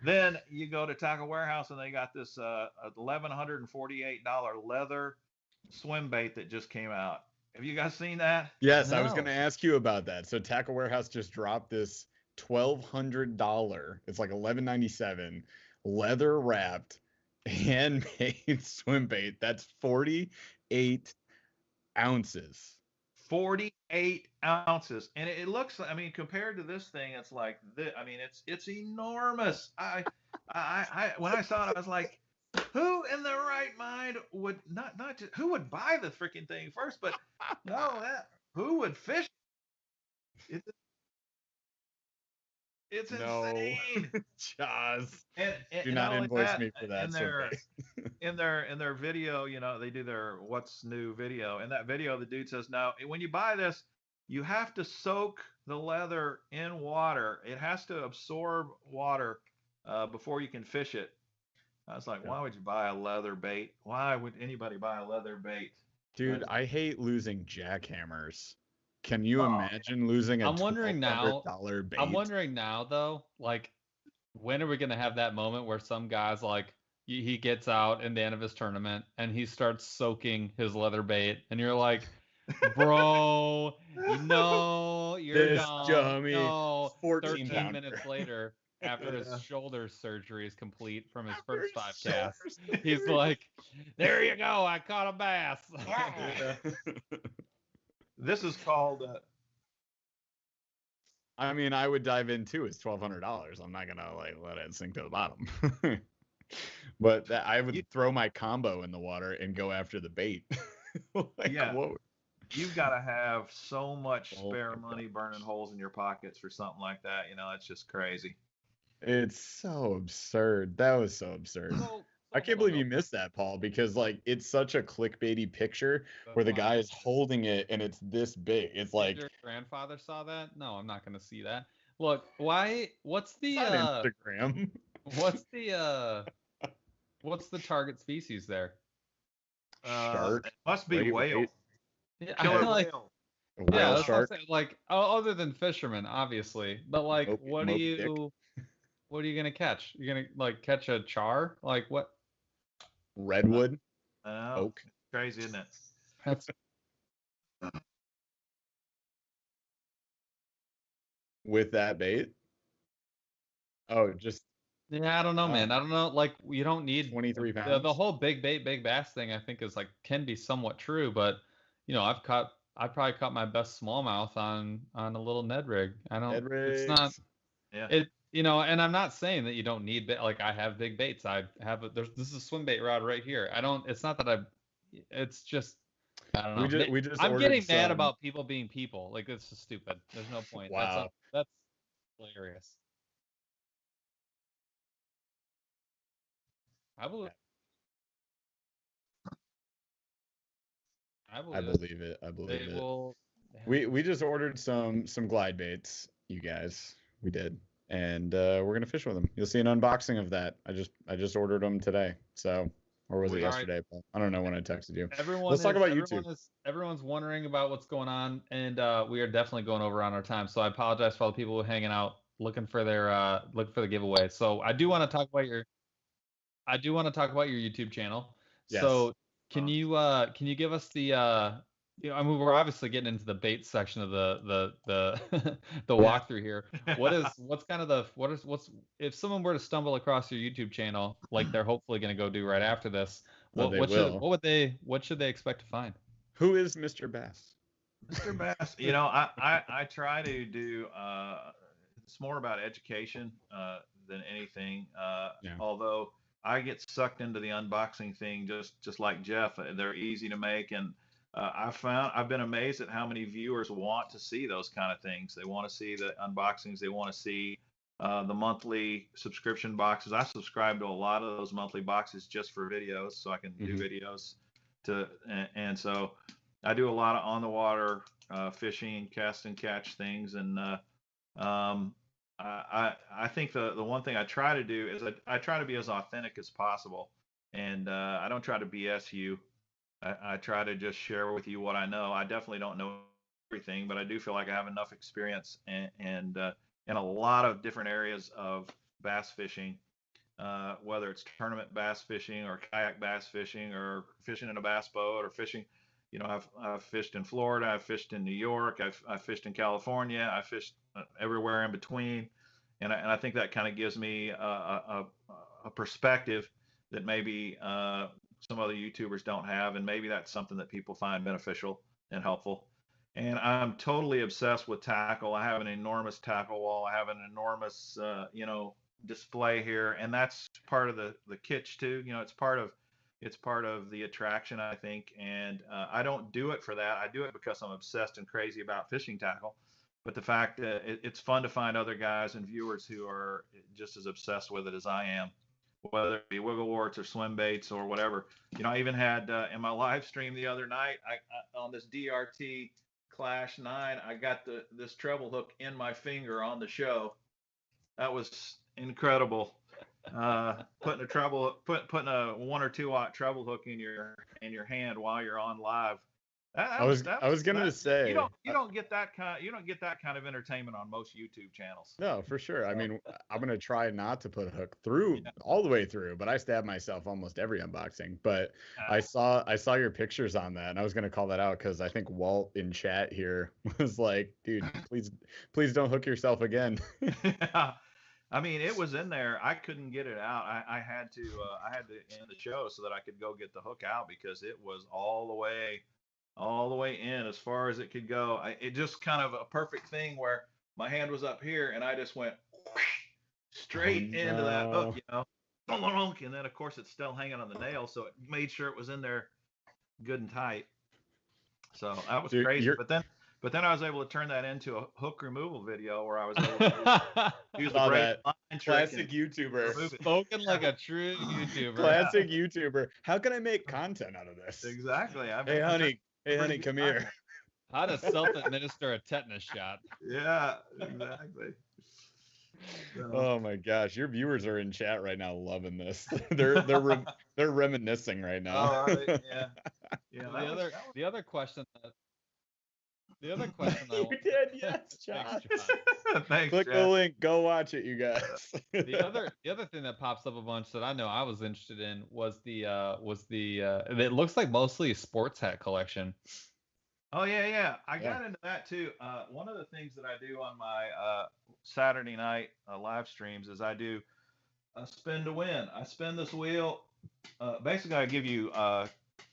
then you go to Tackle Warehouse and they got this $1,148 leather swim bait that just came out. Have you guys seen that? Yes, No. I was going to ask you about that. So Tackle Warehouse just dropped this $1,200. It's like $1,197 leather wrapped handmade swim bait. That's 48 ounces. 48 ounces, and it looks. I mean, compared to this thing, it's like it's enormous. I when I saw it, I was like, who in their right mind would not just who would buy the freaking thing first, but who would fish it? It's insane. Jaws. And Do not invoice me for that. In their video, they do their what's new video. In that video, the dude says, now, when you buy this, you have to soak the leather in water. It has to absorb water before you can fish it. I was like, why would you buy a leather bait? Why would anybody buy a leather bait? Dude, I hate losing jackhammers. Can you imagine losing a $1,200 bait? I'm wondering now, though, like, when are we going to have that moment where some guy's like, he gets out in the end of his tournament and he starts soaking his leather bait, and you're like, bro, no, you're dumb. No, 13 minutes later, after his shoulder surgery is complete from his first 5 casts, he's like, there you go, I caught a bass. This is called. I mean, I would dive in too. It's $1,200. I'm not gonna let it sink to the bottom. But I would throw my combo in the water and go after the bait. You've got to have so much spare money burning holes in your pockets for something like that. It's just crazy. It's so absurd. That was so absurd. I can't believe you missed that, Paul, because it's such a clickbaity picture where the guy is holding it and it's this big. It's like your grandfather saw that? No, I'm not going to see that. Look, what's the Instagram? What's the target species there? Shark. It must be whale. Yeah, Killer whale. A Yeah, whale that's what I'm shark. saying. Like, other than fishermen, obviously, but like, Moby Dick. what are you gonna catch? You're gonna like catch a char? Like what? Redwood. Oh, Oak. crazy, isn't it? That's With that bait. Oh, just yeah, I don't know, man. I don't know. Like, you don't need 23 the pounds. whole big bait, big bass thing. I think is like can be somewhat true, but I probably caught my best smallmouth on a little Ned rig. I don't. Ned It's not rigs. Yeah. it. And I'm not saying that you don't need bait. Like I have big baits. I have this is a swim bait rod right here. I don't. It's not that I. It's just I don't know. We just I'm ordered getting mad some. about people being people. Like it's just stupid. There's no point. Wow. That's hilarious. I believe. I I believe it. believe it. I believe They it. will. We just ordered some glide baits, you guys. We did. And we're gonna fish with them. You'll see an unboxing of that. I just ordered them today. So, or was it All right. yesterday? Paul? I don't know when I texted you. Everyone Let's talk about everyone YouTube. everyone's wondering about what's going on, and we are definitely going over on our time. So I apologize for all the people hanging out looking for the giveaway. So I do want to talk about your YouTube channel. Yes. So can you give us the I mean we're obviously getting into the bait section of the the walkthrough here. What's if someone were to stumble across your YouTube channel like they're hopefully going to go do right after this, what should they expect to find? Who is Mr. Bass? Mr. Bass, I try to do it's more about education than anything. Yeah. Although I get sucked into the unboxing thing just like Jeff. They're easy to make, and I've been amazed at how many viewers want to see those kind of things. They want to see the unboxings. They want to see the monthly subscription boxes. I subscribe to a lot of those monthly boxes just for videos, so I can do videos and so I do a lot of on the water fishing, cast and catch things, and I think the one thing I try to do is I try to be as authentic as possible, and I don't try to BS you. I try to just share with you what I know. I definitely don't know everything, but I do feel like I have enough experience and in a lot of different areas of bass fishing, whether it's tournament bass fishing or kayak bass fishing or fishing in a bass boat or fishing. I've fished in Florida, I've fished in New York, I've fished in California, I've fished everywhere in between, and I think that kind of gives me a perspective that maybe some other YouTubers don't have, and maybe that's something that people find beneficial and helpful. And I'm totally obsessed with tackle. I have an enormous tackle wall. I have an enormous, display here, and that's part of the kitsch too. It's part of the attraction, I think. And I don't do it for that. I do it because I'm obsessed and crazy about fishing tackle. But the fact that it's fun to find other guys and viewers who are just as obsessed with it as I am, whether it be wiggle warts or swim baits or whatever. I even had in my live stream the other night, I on this DRT Clash 9, I got this treble hook in my finger on the show. That was incredible. Putting a 1 or 2 watt treble hook in your hand while you're on live. I was gonna say you don't get that kind of entertainment on most YouTube channels. No, for sure. I mean, I'm gonna try not to put a hook through all the way through, but I stab myself almost every unboxing. But I saw your pictures on that, and I was gonna call that out because I think Walt in chat here was like, "Dude, please don't hook yourself again." Yeah. I mean, it was in there. I couldn't get it out. I had to end the show so that I could go get the hook out because it was all the way in as far as it could go. It just kind of a perfect thing where my hand was up here and I just went straight into that hook, and then of course it's still hanging on the nail, so it made sure it was in there good and tight. So that was crazy. But then I was able to turn that into a hook removal video where I was able to use the braid line trick. Classic YouTuber. Spoken like a true YouTuber. Classic YouTuber. How can I make content out of this? Exactly. Hey, honey, come here. How to self-administer a tetanus shot. Yeah, exactly. So. Oh my gosh, your viewers are in chat right now, loving this. They're reminiscing right now. Oh, right. Yeah. The other question The other question I You want. did, yes, Josh. Thanks, Josh. Thanks, Click Jeff. the link. Go watch it, you guys. The other thing that pops up a bunch that I know I was interested in was the it looks like mostly a sports hat collection. Oh yeah. I got into that too. One of the things that I do on my Saturday night live streams is I do a spin to win. I spin this wheel. Basically, I give you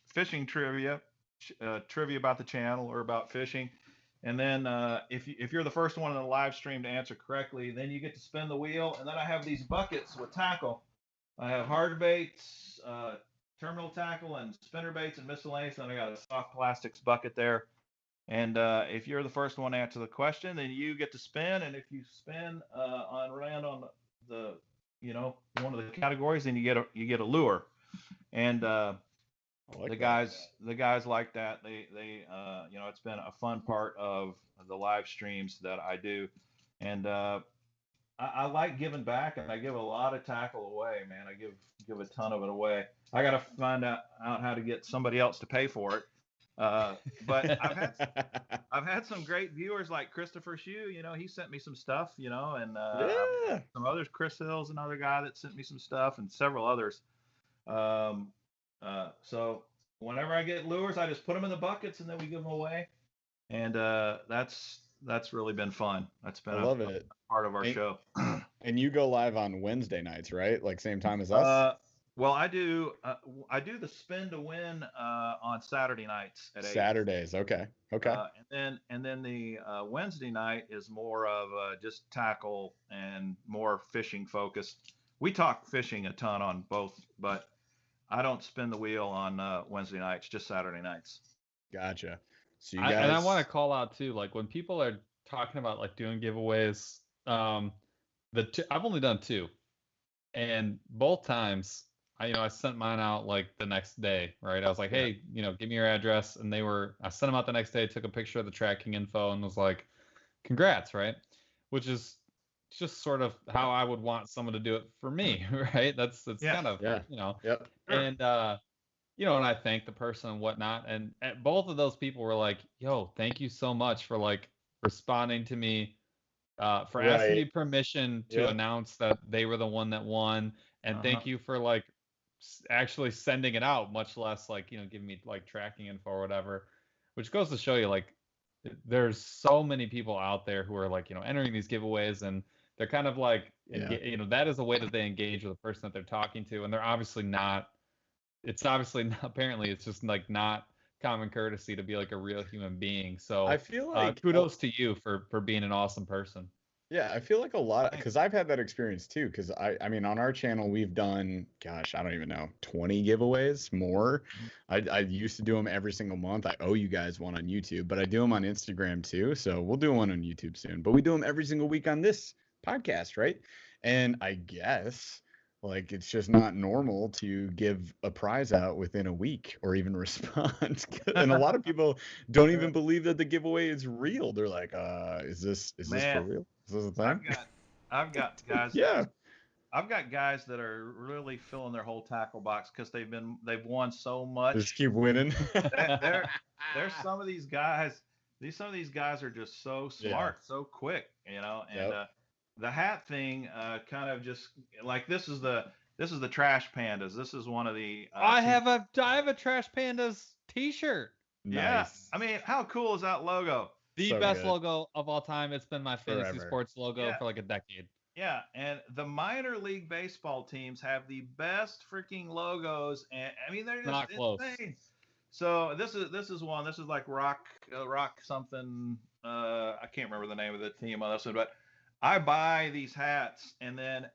fishing trivia, trivia about the channel or about fishing, and then if you're the first one in the live stream to answer correctly, then you get to spin the wheel. And then I have these buckets with tackle. I have hard baits, terminal tackle, and spinner baits and miscellaneous. And I got a soft plastics bucket there. And if you're the first one to answer the question, then you get to spin. And if you spin on the one of the categories, then you get a lure. And like the guys like that. They it's been a fun part of the live streams that I do. And I like giving back, and I give a lot of tackle away, man. I give a ton of it away. I got to find out how to get somebody else to pay for it. But I've had some great viewers like Christopher Shue. He sent me some stuff. And some others. Chris Hill's another guy that sent me some stuff, and several others. So whenever I get lures, I just put them in the buckets, and then we give them away. And that's really been fun. That's been a part of our show. And you go live on Wednesday nights, right? Like same time as us? Well, I do the spin to win on Saturday nights at 8. Saturdays, okay. And then the Wednesday night is more of just tackle and more fishing focused. We talk fishing a ton on both, but I don't spin the wheel on Wednesday nights, just Saturday nights. Gotcha. So you guys... And I want to call out too, like when people are talking about like doing giveaways, I've only done 2, and both times I sent mine out like the next day, right? I was like, hey, give me your address, and I sent them out the next day, took a picture of the tracking info, and was like, congrats, right? Which is just sort of how I would want someone to do it for me, right? That's kind of Yep. And and I thanked the person and whatnot, and both of those people were like, yo, thank you so much for like responding to me, for asking me permission to announce that they were the one that won, and thank you for like actually sending it out, much less like giving me like tracking info or whatever. Which goes to show you like there's so many people out there who are like entering these giveaways, and they're kind of like that is a way that they engage with the person that they're talking to, and they're obviously not. It's obviously not, apparently it's just like not common courtesy to be like a real human being. So I feel like kudos to you for being an awesome person. Yeah, I feel like a lot, because I've had that experience too. Because I mean, on our channel, we've done, gosh, I don't even know, 20 giveaways, more. I used to do them every single month. I owe you guys one on YouTube, but I do them on Instagram too. So we'll do one on YouTube soon. But we do them every single week on this podcast, right? And I guess like it's just not normal to give a prize out within a week or even respond. And a lot of people don't even believe that the giveaway is real. They're like, is this for real? Is this a thing? I've got guys. Yeah. I've got guys that are really filling their whole tackle box because they've won so much. Just keep winning. There's some of these guys. Some of these guys are just so smart, so quick, and the hat thing kind of just like this is the Trash Pandas. This is one of the I have a Trash Pandas t-shirt. Nice. Yeah. I mean, how cool is that logo? The best logo of all time. It's been my fantasy sports logo for like a decade. Yeah, and the minor league baseball teams have the best freaking logos, and I mean they're just insane. So this is one. This is like rock something. I can't remember the name of the team on this one, but I buy these hats, and then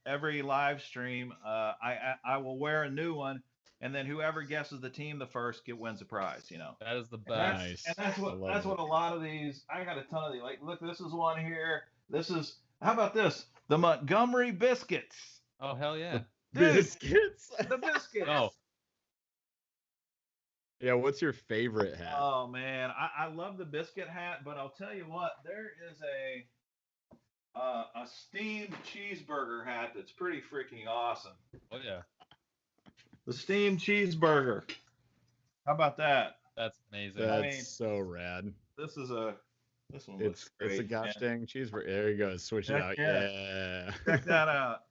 every live stream, I will wear a new one, and then whoever guesses the team the first wins a prize. That is the best. And that's what a lot of these. I got a ton of these. Like, look, this is one here. How about this? The Montgomery Biscuits. Oh hell yeah! Dude, biscuits. The biscuits. Oh. Yeah, what's your favorite hat? Oh man, I love the biscuit hat, but I'll tell you what, there is a steamed cheeseburger hat that's pretty freaking awesome. Oh yeah. The steamed cheeseburger. How about that? That's amazing. That's so rad. This one It's looks great. a gosh dang cheeseburger. There you go. Switch it out. Yeah. Check that out.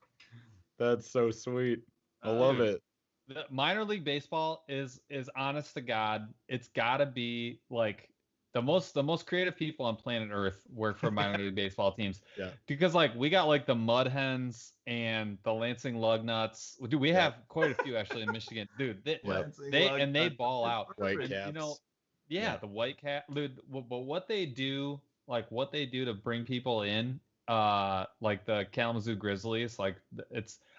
That's so sweet. I love it. The minor league baseball is honest to God. It's gotta be like the most creative people on planet Earth work for minor league baseball teams. Yeah. Because like we got like the Mud Hens and the Lansing Lugnuts. Dude, we have quite a few actually in Michigan. Dude, they ball out. Whitecaps. And, the Whitecap. Dude, but what they do to bring people in, like the Kalamazoo Grizzlies, like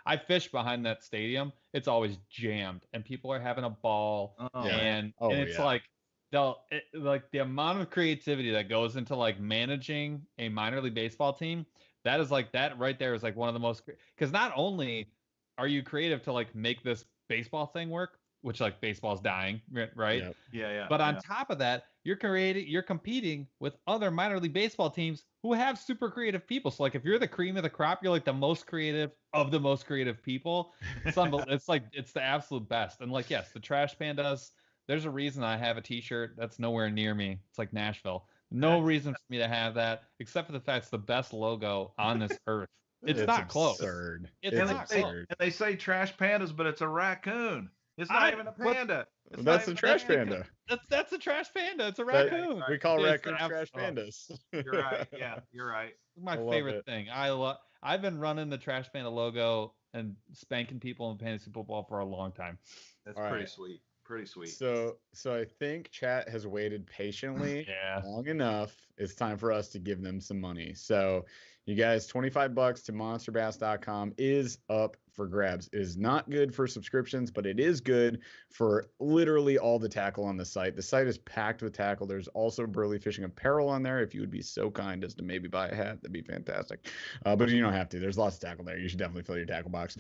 I fish behind that stadium. It's always jammed, and people are having a ball. And it's like like the amount of creativity that goes into like managing a minor league baseball team. That is like that right there is like one of the most, because not only are you creative to like make this baseball thing work, which like baseball's dying, right? Yeah. But on top of that, you're competing with other minor league baseball teams who have super creative people. So like if you're the cream of the crop, you're like the most creative of the most creative people. It's it's the absolute best. And like, yes, the Trash Pandas, there's a reason I have a t-shirt that's nowhere near me. It's like Nashville. No reason for me to have that, except for the fact it's the best logo on this earth. It's not absurd. Close. It's absurd. And they say Trash Pandas, but it's a raccoon. It's not even a panda. That's the Trash Panda. That's a Trash Panda. It's a raccoon. We call raccoons Trash Pandas. You're right. Yeah, you're right. It's my favorite thing. I've been running the Trash Panda logo and spanking people in fantasy football for a long time. That's pretty sweet. Pretty sweet. So I think chat has waited patiently long enough. It's time for us to give them some money. So you guys, $25 to monsterbass.com is up for grabs. It is not good for subscriptions, but it is good for literally all the tackle on the site. The site is packed with tackle. There's also Burly Fishing apparel on there. If you would be so kind as to maybe buy a hat, that'd be fantastic. But you don't have to. There's lots of tackle there. You should definitely fill your tackle box.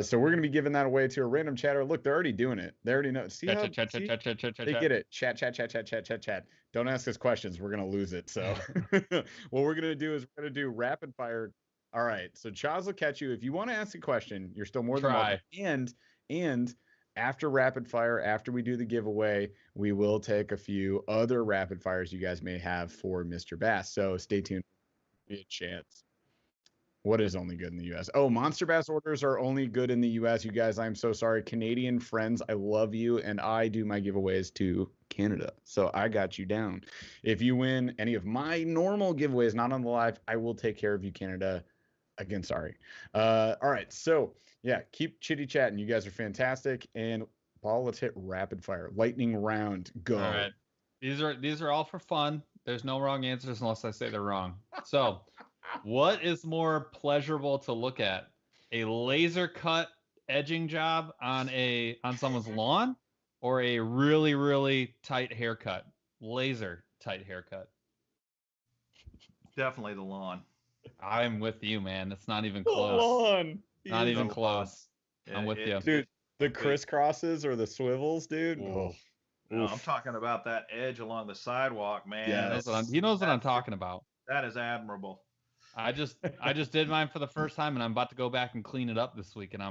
So we're going to be giving that away to a random chatter. Look, they're already doing it. They already know. See how they get it. Chat. Don't ask us questions. We're going to lose it. So what we're going to do is we're going to do rapid fire. All right. So Chaz will catch you. If you want to ask a question, you're still more than welcome. And after rapid fire, after we do the giveaway, we will take a few other rapid fires you guys may have for Mr. Bass. So stay tuned. Be a chance. What is only good in the U.S.? Oh, Monster Bass orders are only good in the U.S. You guys, I'm so sorry. Canadian friends, I love you, and I do my giveaways to Canada. So I got you down. If you win any of my normal giveaways, not on the live, I will take care of you, Canada. Again, sorry. All right. So, yeah, keep chitty chatting. You guys are fantastic. And Paul, let's hit rapid fire. Lightning round. Go. All right. These are all for fun. There's no wrong answers unless I say they're wrong. So, what is more pleasurable to look at? A laser cut edging job on someone's lawn, or a really, really tight haircut? Laser tight haircut. Definitely the lawn. I'm with you, man. It's not even close. The lawn. Not even close. I'm with you. Dude, the crisscrosses or the swivels, dude. No, I'm talking about that edge along the sidewalk, man. Yeah, he knows what I'm talking about. That is admirable. I just did mine for the first time, and I'm about to go back and clean it up this week, and I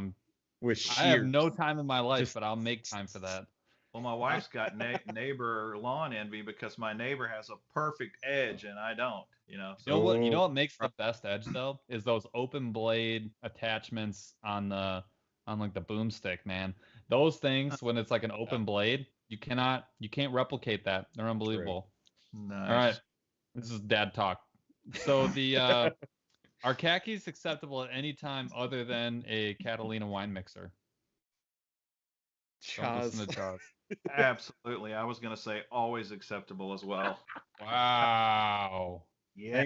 have no time in my life, but I'll make time for that. Well, my wife's got neighbor lawn envy because my neighbor has a perfect edge and I don't, you know. So. You know what makes the best edge though is those open blade attachments on like the boomstick, man. Those things when it's like an open blade, you can't replicate that. They're unbelievable. Nice. All right, this is dad talk. So are khakis acceptable at any time other than a Catalina wine mixer? Don't listen to Chaz. Absolutely. I was going to say always acceptable as well. Wow. Yeah.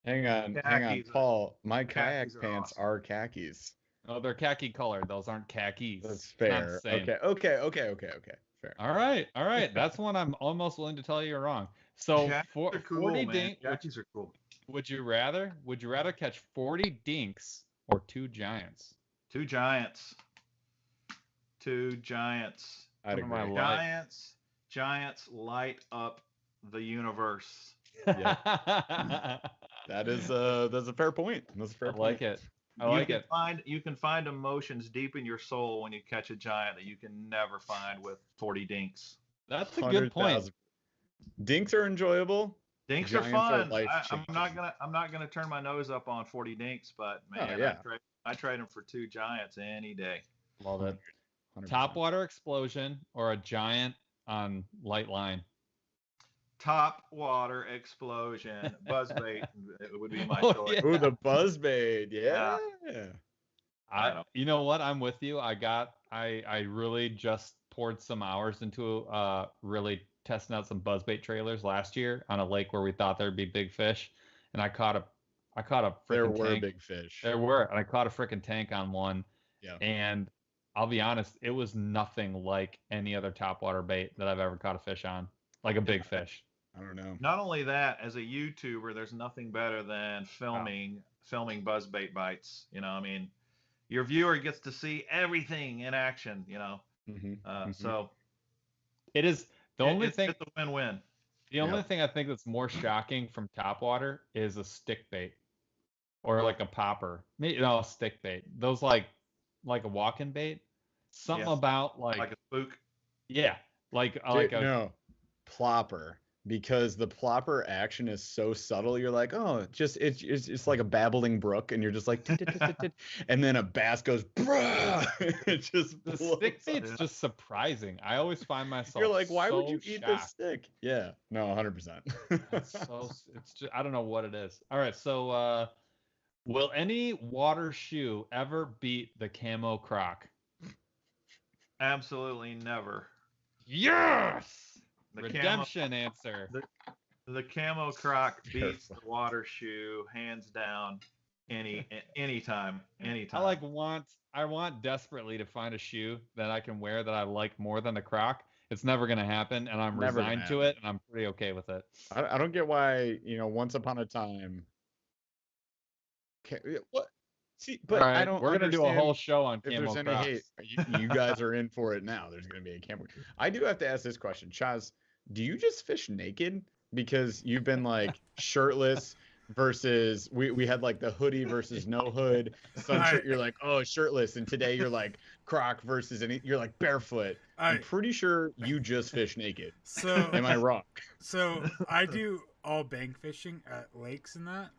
Hang on, Paul. My kayak pants are khakis. Oh, they're khaki colored. Those aren't khakis. That's fair. Okay. Fair. All right. That's one I'm almost willing to tell you you're wrong. So cool, 40 dinks. Khakis are cool. Would you rather catch 40 dinks or 2 giants? 2 giants. 2 giants. I'd agree. Giants light up the universe. Yeah. that's a fair point. That's a fair point. Like it. I like it. You can find emotions deep in your soul when you catch a giant that you can never find with 40 dinks. That's a good point. Dinks are enjoyable. Dinks Giants are fun. life-changing. I'm not gonna turn my nose up on 40 dinks, but man, yeah. I trade them for 2 giants any day. Love it. 100%. Top water explosion or a giant on light line? Top water explosion. Buzzbait would be my Oh, choice. yeah. Ooh, the buzzbait. Yeah. You know what? I'm with you. I really just poured some hours into really testing out some buzzbait trailers last year on a lake where we thought there'd be big fish, and I caught a freaking There were tank. big fish. There were, and I caught a freaking tank on one. Yeah. And I'll be honest, it was nothing like any other topwater bait that I've ever caught a fish on, like a big fish. I don't know. Not only that, as a YouTuber, there's nothing better than filming buzzbait bites. You know, I mean, your viewer gets to see everything in action. You know, so it is the only thing. It's a win-win. The only thing I think that's more shocking from topwater is a stick bait, or like a popper. Maybe a stick bait. Those like a walking bait. Something about like a spook. Yeah, no plopper. Because the plopper action is so subtle, you're like, oh, it's like a babbling brook, and you're just like, and then a bass goes, bruh. It just the stick bait's just surprising. I always find myself. You're like, why so would you eat this stick? Yeah, no, 100%. It's just I don't know what it is. All right, so will any water shoe ever beat the camo croc? Absolutely never. Yes. Redemption answer. The camo croc beats the water shoe hands down. Anytime. I want desperately to find a shoe that I can wear that I like more than the croc. It's never gonna happen, and I'm resigned to it, and I'm pretty okay with it. I don't get why, once upon a time. What? See, but right, I don't. We're gonna do a whole show on camo crocs. If there's any hate, you guys are in for it now. There's gonna be a camo. I do have to ask this question, Chaz. Do you just fish naked? Because you've been like shirtless versus we had like the hoodie versus no hood. Some shirt you're like, oh, shirtless, and today you're like croc versus you're like barefoot. I'm pretty sure you just fish naked. So am I wrong? So I do all bank fishing at lakes and that.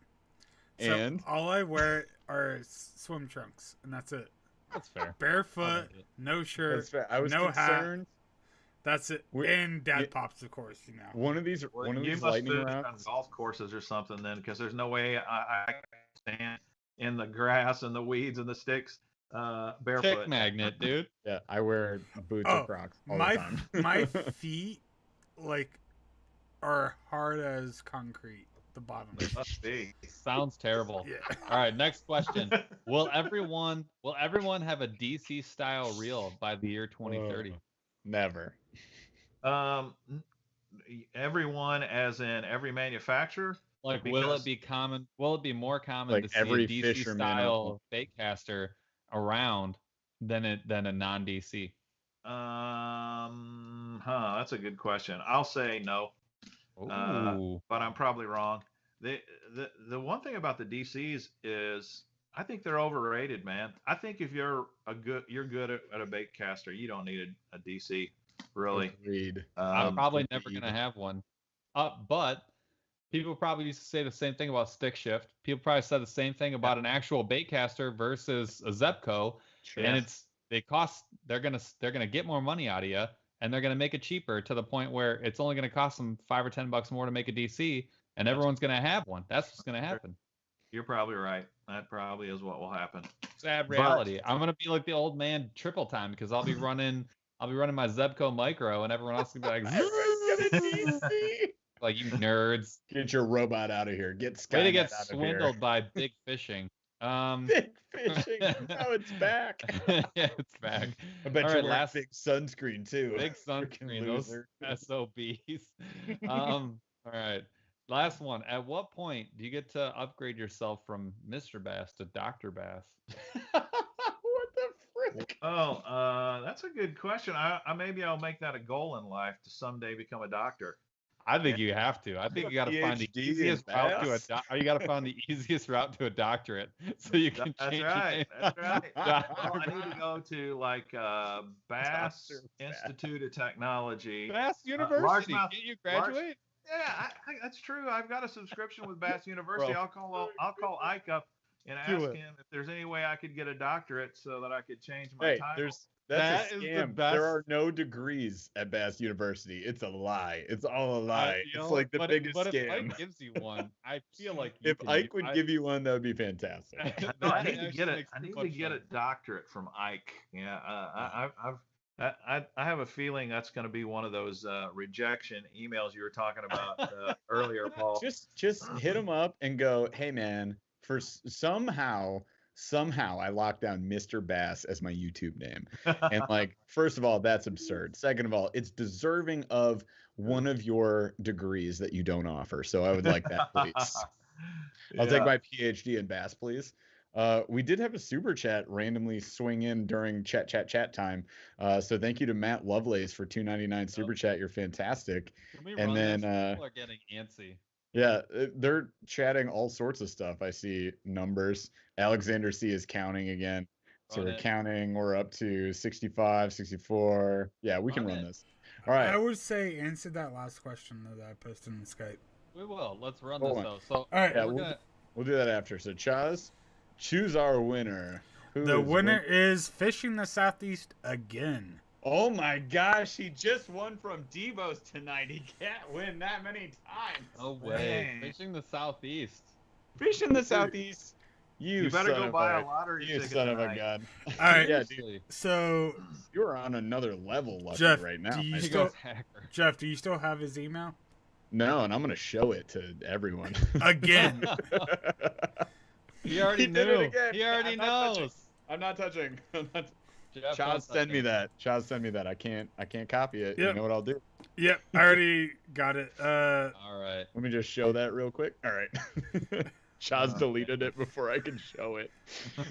So and all I wear are swim trunks, and that's it. That's fair. Barefoot, no shirt, that's fair. I was no concerned. hat. That's it. And dad pops, of course, One of these lightning rounds on golf courses or something then, because there's no way I can stand in the grass and the weeds and the sticks barefoot. Tick magnet, dude. Yeah, I wear boots or Crocs all the time. My feet are hard as concrete. The bottom. They must be. Sounds terrible. Yeah. All right, next question. Will everyone have a DC style reel by the year 2030? Never. Everyone, as in every manufacturer. Like, will it be common? Will it be more common like to see every a DC fisherman style baitcaster around than a non-DC? That's a good question. I'll say no. But I'm probably wrong. The one thing about the DCs is I think they're overrated, man. I think if you're good at a bait caster, you don't need a DC, really. Agreed. I'm probably never gonna have one. But people probably used to say the same thing about stick shift. People probably said the same thing about an actual bait caster versus a Zepco. Sure. And they're gonna get more money out of you, and they're gonna make it cheaper to the point where it's only gonna cost them $5 or $10 more to make a DC, and everyone's gonna have one. That's what's gonna happen. You're probably right. That probably is what will happen. Sad reality. I'm gonna be like the old man triple time because I'll be running my Zebco Micro, and everyone else will be like, everyone's gonna DC. Like, you nerds. Get your robot out of here. Get Skynet Way to get out of swindled here. by big fishing. Big fishing. Now it's back. Yeah, it's back. I bet All you right, wear big sunscreen too. Big sunscreen. Those SOBs. All right. Last one. At what point do you get to upgrade yourself from Mr. Bass to Dr. Bass? What the frick? Oh, that's a good question. Maybe I'll make that a goal in life to someday become a doctor. I think you have to. I think you got to find the PhD easiest in route to bass? you got to find the easiest route to a doctorate, so you can That's change right. your name. That's right. Well, I need to go to like Bass Dr. Bass. Institute of Technology. Bass University. Largemouth. Can't you graduate? Yeah, that's true. I've got a subscription with Bass University. Bro. I'll call Ike up and Do ask it. him if there's any way I could get a doctorate so that I could change my Hey, title. that's That a is the scam. best. There are no degrees at Bass University. It's a lie. It's all a lie. You It's know, like the biggest but scam. if Ike gives you one, I feel like you If can Ike would give you one, that would be fantastic. No, I that need to actually get it. makes I too need much to get a sense. doctorate from Ike. Yeah, I have a feeling that's going to be one of those rejection emails you were talking about earlier, Paul. Just hit him up and go, hey man, for somehow I locked down Mr. Bass as my YouTube name. And like, first of all, that's absurd. Second of all, it's deserving of one of your degrees that you don't offer. So I would like that, please. I'll take my PhD in bass, please. We did have a super chat randomly swing in during chat time. So thank you to Matt Lovelace for $2.99 super chat. You're fantastic. Can we And run then, this? People are getting antsy. Yeah, they're chatting all sorts of stuff. I see numbers. Alexander C is counting again. So Run we're it. counting. We're up to 65, 64. Yeah, we can Run run it. this. All right. I would say answer that last question though, that I posted in Skype. We will. Let's run Hold this on. though. So All right. Yeah, we're gonna. we'll do that after. So Chaz, choose our winner. Who The is winner is Fishing the Southeast again. Oh my gosh, he just won from Devo's tonight. He can't win that many times. No way. Man. Fishing the Southeast. Fish in the Southeast. You better son go of buy a lottery You ticket son of a tonight. gun. All right. Yeah, dude, Seriously. So, you're on another level lucky Jeff, right now. do you I He still- goes hacker. Jeff, do you still have his email? No, and I'm gonna show it to everyone. Again. He already He did it knew. again. He already I'm not touching. knows. I'm not touching. Jeff, Chaz, don't send me touch that. Chaz, send me that. I can't copy it. Yep. You know what I'll do? Yep, I already got it. All right. Let me just show that real quick. All right. Chaz deleted it before I could show it.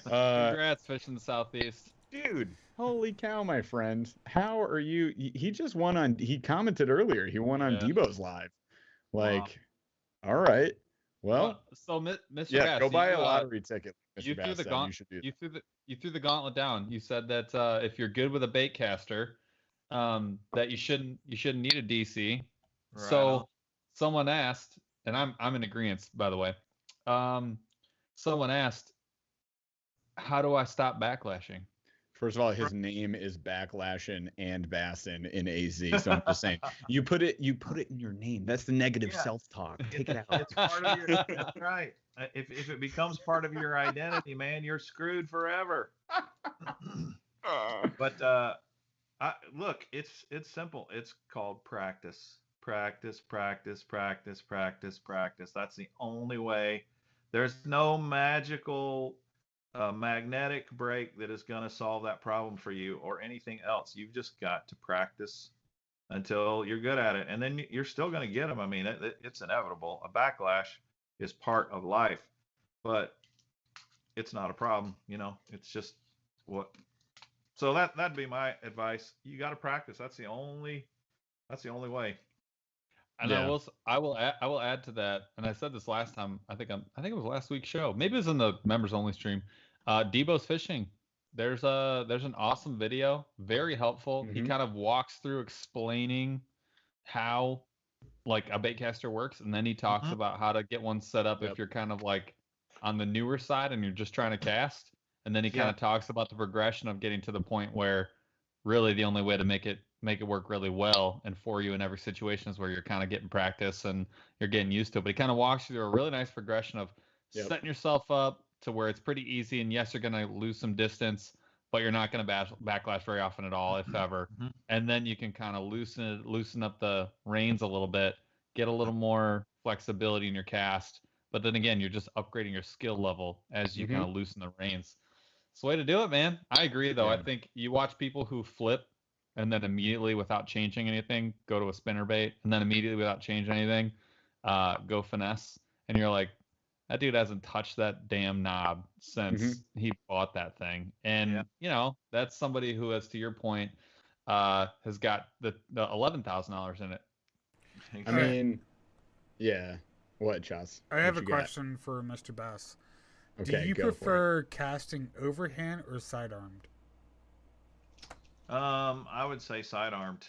Congrats, Fishing the Southeast. Dude, holy cow, my friend. How are you? He just won on, he commented earlier. He won on Yeah. Debo's live. Like, all right. Well, So Mr. yeah, Bass, go buy you, a lottery ticket. Mr. You threw Bass the said. gaunt. You should do that. You threw the gauntlet down. You said that if you're good with a bait caster, that you shouldn't need a DC. Right So on. someone asked, and I'm in agreement, by the way. Someone asked, how do I stop backlashing? First of all, his name is Backlashing and Bassin in AZ. So I'm just saying, you put it in your name. That's the negative Yeah. self-talk. Take it out. It's part of your. That's right. If it becomes part of your identity, man, you're screwed forever. But look, it's simple. It's called practice. Practice, practice, practice, practice, practice. That's the only way. There's no magical magnetic brake that is going to solve that problem for you or anything else. You've just got to practice until you're good at it, and then you're still going to get them. I mean, it's inevitable. A backlash is part of life, but it's not a problem. You know, it's just what. So that'd be my advice. You got to practice. That's the only way. And Yeah. I will add to that. And I said this last time. I think it was last week's show. Maybe it was in the members only stream. Debo's fishing. There's an awesome video, very helpful. He Mhm. kind of walks through explaining how like a baitcaster works, and then he talks Mhm. about how to get one set up Yep. if you're kind of like on the newer side and you're just trying to cast. And then he kind Yeah. of talks about the progression of getting to the point where really the only way to make it work really well and for you in every situation is where you're kind of getting practice and you're getting used to it. But he kind of walks you through a really nice progression of Yep. setting yourself up to where it's pretty easy. And yes, you're going to lose some distance, but you're not going to backlash very often at all, if ever. Mhm. And then you can kind of loosen up the reins a little bit, get a little more flexibility in your cast. But then again, you're just upgrading your skill level as you Mhm. kind of loosen the reins. It's the way to do it, man. I agree, though. I Yeah. think you watch people who flip and then immediately, without changing anything, go to a spinnerbait, and then immediately, without changing anything, go finesse. And you're like, that dude hasn't touched that damn knob since he bought that thing. And, Yeah. you know, that's somebody who, as to your point, has got the $11,000 in it. I mean, yeah. What, Chas? I have a question for Mr. Bass. Okay, do you go prefer casting overhand or sidearmed? I would say sidearmed,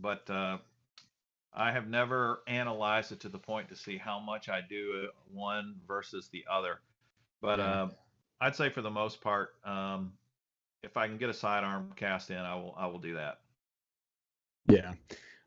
but I have never analyzed it to the point to see how much I do one versus the other. But I'd say for the most part, if I can get a sidearm cast in, I will do that. Yeah.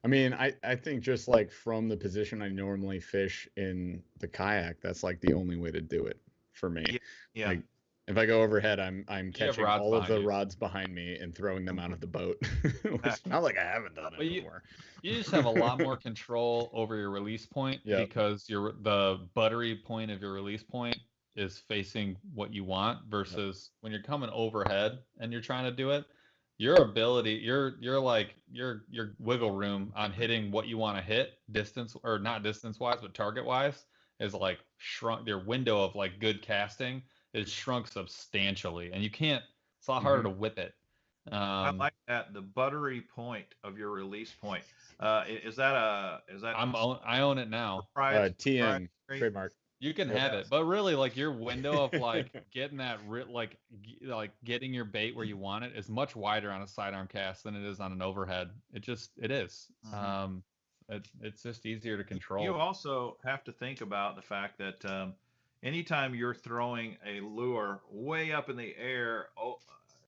I mean, I think just like from the position I normally fish in the kayak, that's like the only way to do it for me. Yeah. Like if I go overhead, I'm catching all of the you. rods behind me and throwing them out of the boat. It's not like I haven't done it before. You just have a lot more control over your release point because the buttery point of your release point is facing what you want versus when you're coming overhead and you're trying to do it. Your ability, your wiggle room on hitting what you want to hit, distance or not distance wise, but target wise, is like shrunk. Your window of like good casting is shrunk substantially, and you can't. It's a lot harder to whip it. I like that, the buttery point of your release point. Is that? I own it now. TM trademark. You can have it, but really, like your window of like getting that like getting your bait where you want it is much wider on a sidearm cast than it is on an overhead. It is. It's just easier to control. You also have to think about the fact that anytime you're throwing a lure way up in the air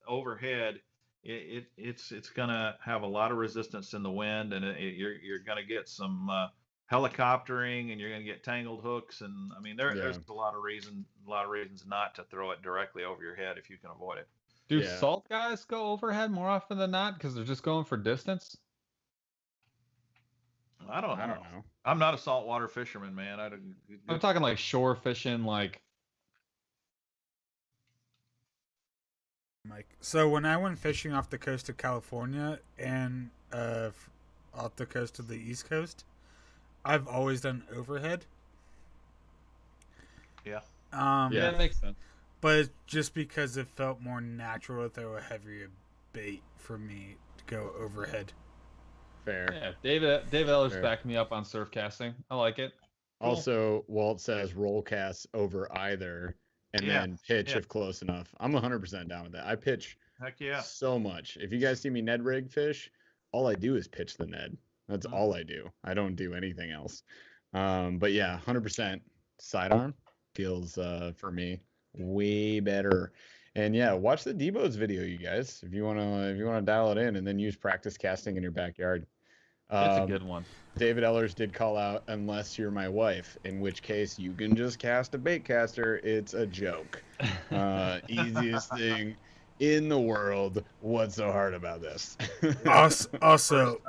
overhead, it's gonna have a lot of resistance in the wind, and you're gonna get some helicoptering, and you're going to get tangled hooks, and I mean there's a lot of reasons not to throw it directly over your head if you can avoid it. Do salt guys go overhead more often than not because they're just going for distance? I don't know. I'm not a saltwater fisherman, man. I'm talking like shore fishing, like. Mike, so when I went fishing off the coast of California and off the coast of the East Coast, I've always done overhead. Yeah. That makes sense. But just because it felt more natural to throw a heavier bait for me to go overhead. Fair. Yeah, David Eller's backing me up on surf casting. I like it. Cool. Also, Walt says roll cast over either and then pitch if close enough. I'm 100% down with that. I pitch so much. If you guys see me Ned rig fish, all I do is pitch the Ned. That's all I do. I don't do anything else. But yeah, 100% sidearm feels for me way better. And yeah, watch the Debo's video, you guys, if you wanna dial it in and then use practice casting in your backyard. It's a good one. David Ellers did call out, unless you're my wife, in which case you can just cast a bait caster. It's a joke. Easiest thing in the world. What's so hard about this? Also,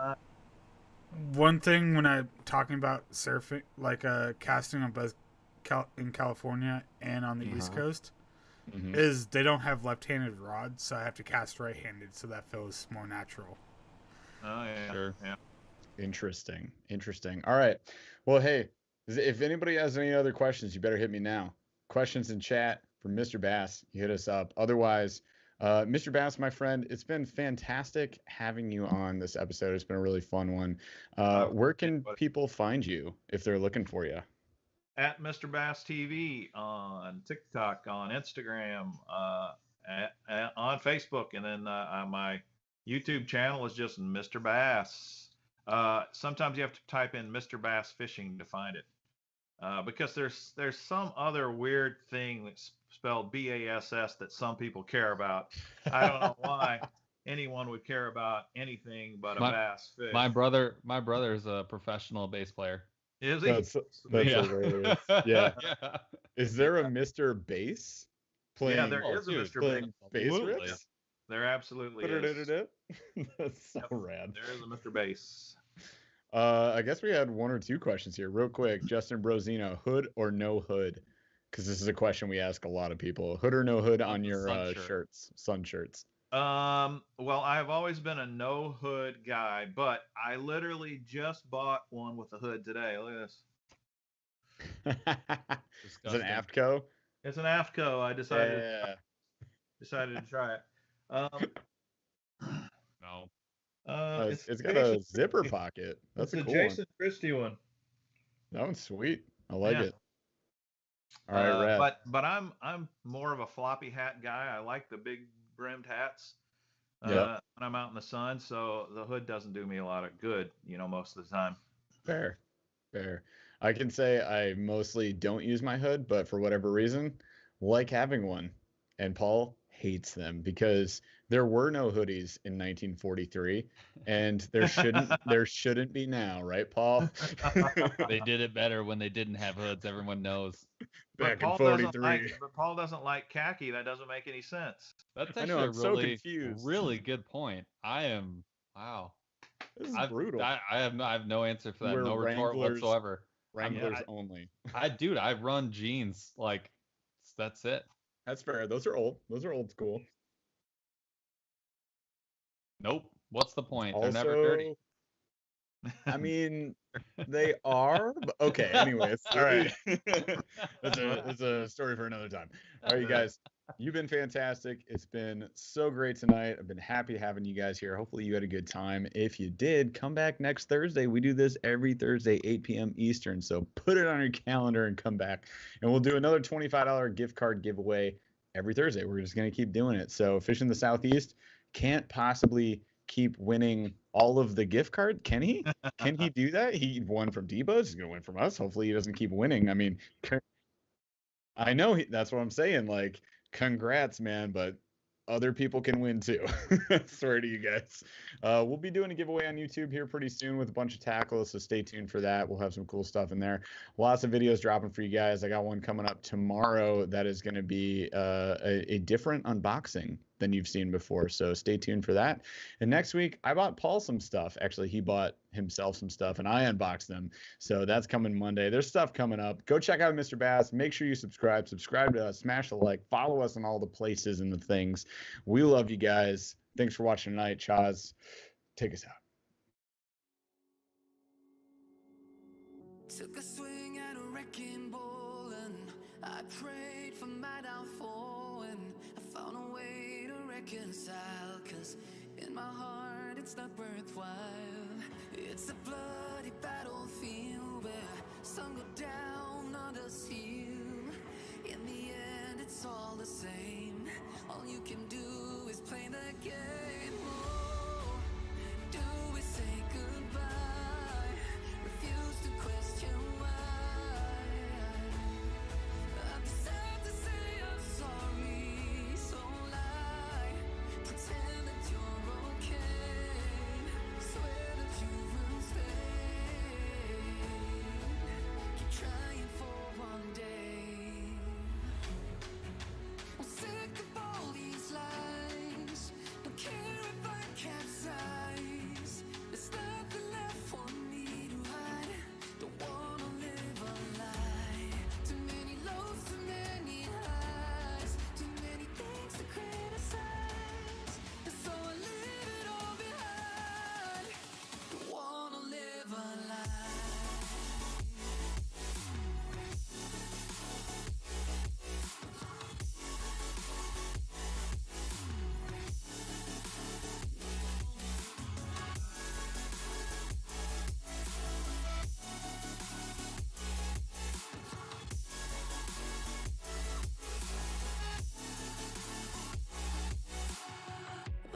one thing when I'm talking about surfing, like casting on both in California and on the East Coast, is they don't have left-handed rods, so I have to cast right-handed, so that feels more natural. Oh yeah, sure. Yeah. Interesting. All right. Well, hey, if anybody has any other questions, you better hit me now. Questions in chat from Mr. Bass, you hit us up. Otherwise, Mr. Bass, my friend, it's been fantastic having you on this episode. It's been a really fun one. Where can people find you if they're looking for you? At Mr. Bass TV on TikTok, on Instagram, on Facebook, and then my YouTube channel is just Mr. Bass. Sometimes you have to type in Mr. Bass Fishing to find it, because there's some other weird thing that's spelled BASS that some people care about. I don't know why anyone would care about anything but a bass fish. My brother is a professional bass player. Is he? That's hilarious. Yeah. Is there a Mr. Bass playing? Yeah, there is a Mr. Bass riffs? There absolutely is. That's so rad. There is a Mr. Bass. I guess we had one or two questions here. Real quick, Justin Brosino, hood or no hood? Because this is a question we ask a lot of people. Hood or no hood on your sun shirts? Well, I've always been a no hood guy, but I literally just bought one with a hood today. Look at this. It's an AFTCO? It's an AFTCO. I decided to try it. No. It's got a zipper pocket. That's a cool Jason Christie one. That one's sweet. I like it. All right, Rad. But I'm more of a floppy hat guy. I like the big brimmed hats when I'm out in the sun. So the hood doesn't do me a lot of good, most of the time. Fair. I can say I mostly don't use my hood, but for whatever reason, like having one. And Paul hates them because there were no hoodies in 1943, and there shouldn't be now, right, Paul? They did it better when they didn't have hoods. Everyone knows. Back in 43. But Paul doesn't like khaki. That doesn't make any sense. That's actually really good point. Wow. This is brutal. I have no answer for that. No retort whatsoever. Wranglers only. I run jeans. Like, that's it. That's fair. Those are old school. Nope. What's the point? Also, they're never dirty. I mean, they are. But okay. Anyways, all right. That's a story for another time. All right, you guys. You've been fantastic. It's been so great tonight. I've been happy having you guys here. Hopefully you had a good time. If you did, come back next Thursday. We do this every Thursday, 8 p.m. Eastern. So put it on your calendar and come back. And we'll do another $25 gift card giveaway every Thursday. We're just going to keep doing it. So Fish in the Southeast can't possibly keep winning all of the gift card. Can he? Can he do that? He won from Debo's. He's going to win from us. Hopefully he doesn't keep winning. I mean, I know that's what I'm saying. Like, congrats, man, but other people can win too. I swear to you guys. We'll be doing a giveaway on YouTube here pretty soon with a bunch of tackles, so stay tuned for that. We'll have some cool stuff in there. Lots of videos dropping for you guys. I got one coming up tomorrow that is going to be a different unboxing than you've seen before, so stay tuned for that. And next week, I bought Paul some stuff. Actually, he bought himself some stuff, and I unboxed them, so that's coming Monday. There's stuff coming up. Go check out Mr. Bass. Make sure you subscribe to us, smash the like, follow us on all the places and the things. We love you guys. Thanks for watching tonight. Chaz, take us out. Took a swing at a wrecking ball and I prayed for my downfall, and I found a way to reconcile, 'cause in my heart it's not worthwhile. It's a bloody battlefield where some go down, others heal. In the end it's all the same. All you can do is play the game. Oh, do we say goodbye? Refuse to question why. I'm sad to say I'm sorry, so lie. Pretend that you're okay. Swear that you will stay. Keep trying for one day. I'm sick of all these lies. Don't care if I capsize. There's nothing left for me to hide. Don't wanna live a lie. Too many lows, too many highs. Too many things to criticize. And so I leave it all behind. Don't wanna live a lie.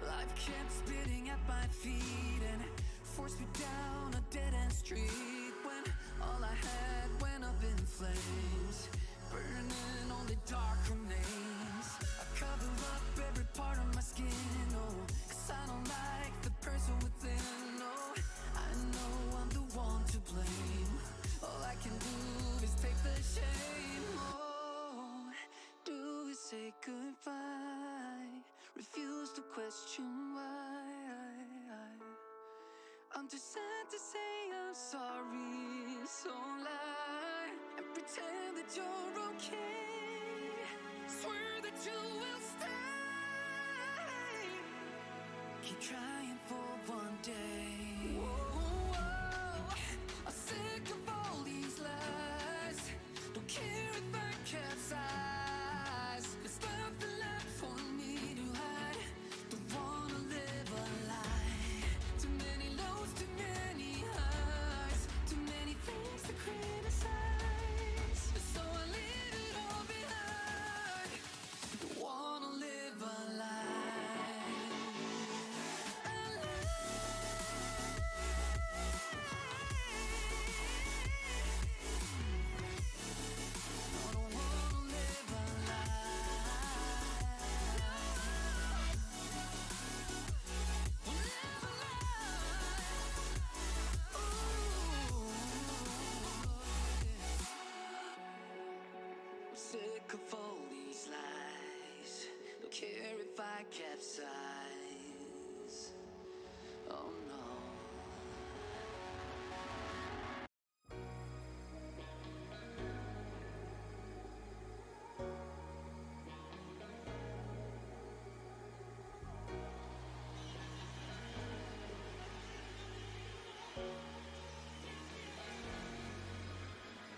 Life kept spitting at my feet and forced me down a dead-end street, when all I had went up in flames, burning only dark remains. I cover up every part of my skin, oh, 'cause I don't like the person within. Oh, I know I'm the one to blame. All I can do is take the shame. Oh, do we say goodbye? Refuse to question why. I'm too sad to say I'm sorry, so lie and pretend that you're okay. Swear that you will stay. Keep trying for one day. Whoa, I'm sick of all these lies. Don't care if I capsize. There's nothing left for me to hide. Don't wanna live a lie. Too capsize. Oh no.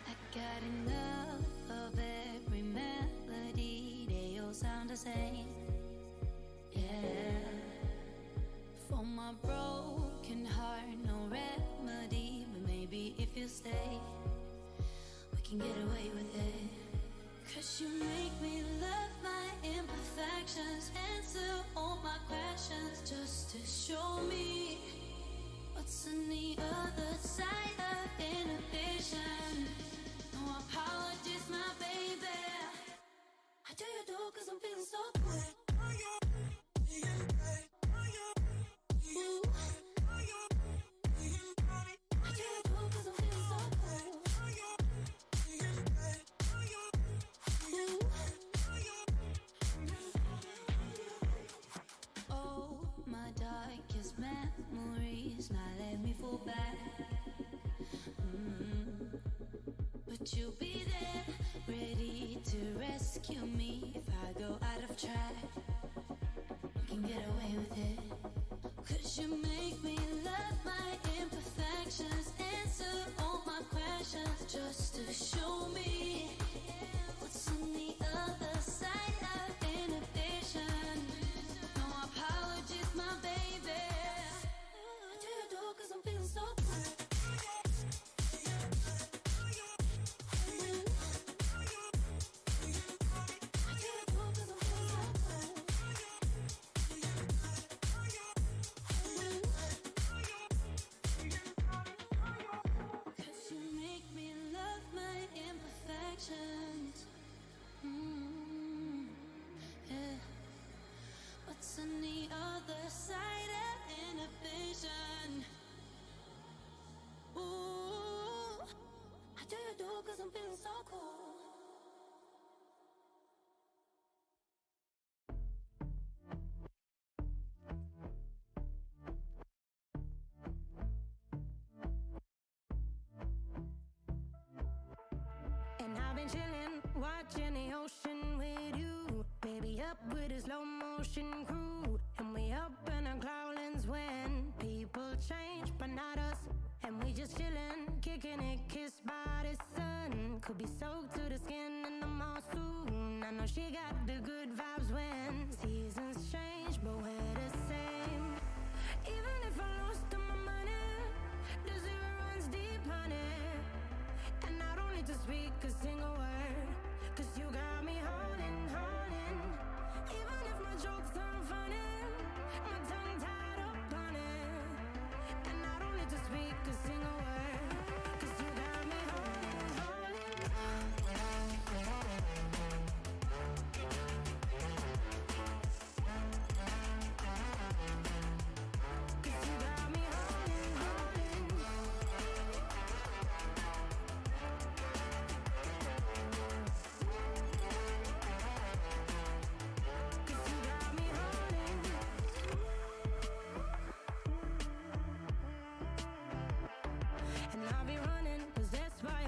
I got enough of every melody, they all sound the same. Yeah. For my broken heart, no remedy, but maybe if you stay, we can get away with it. 'Cause you make me love my imperfections, answer all my questions, just to show me what's on the other side of inhibition. No apologies, my baby. I do you do 'cause I'm feeling so good. Ooh. I do you do 'cause I'm feeling so good. Ooh. Oh, my darkest memories, now let me fall back. But you'll be there, ready to rescue me if I go out of track. We can get away with it. 'Cause you make me love my imperfections, answer all my questions, just to show me what's on the other side of inhibition. No apologies, my baby. I do you do 'cause I'm feeling so good. What's on the other side of inhibition? Ooh, I do you do 'cause I'm feeling so cool. And I've been chillin', watching the ocean with you. Baby up with a slow motion crew. And we up in our cloudlands when people change, but not us. And we just chillin', kicking it, kissed by the sun. Could be soaked to the skin in the mall soon. I know she got the good vibes when seasons change, but we're the same. Even if I lost all my money, the zero runs deep, honey. And I don't need to speak a single word, 'cause you got me holding, holding. Even if my jokes aren't funny, my tongue tied up on it. And I don't need to speak a single word, 'cause you got me holding, holding. 'Cause you got me holding, holding. Cause you got me holding. And I'll be running, 'cause that's why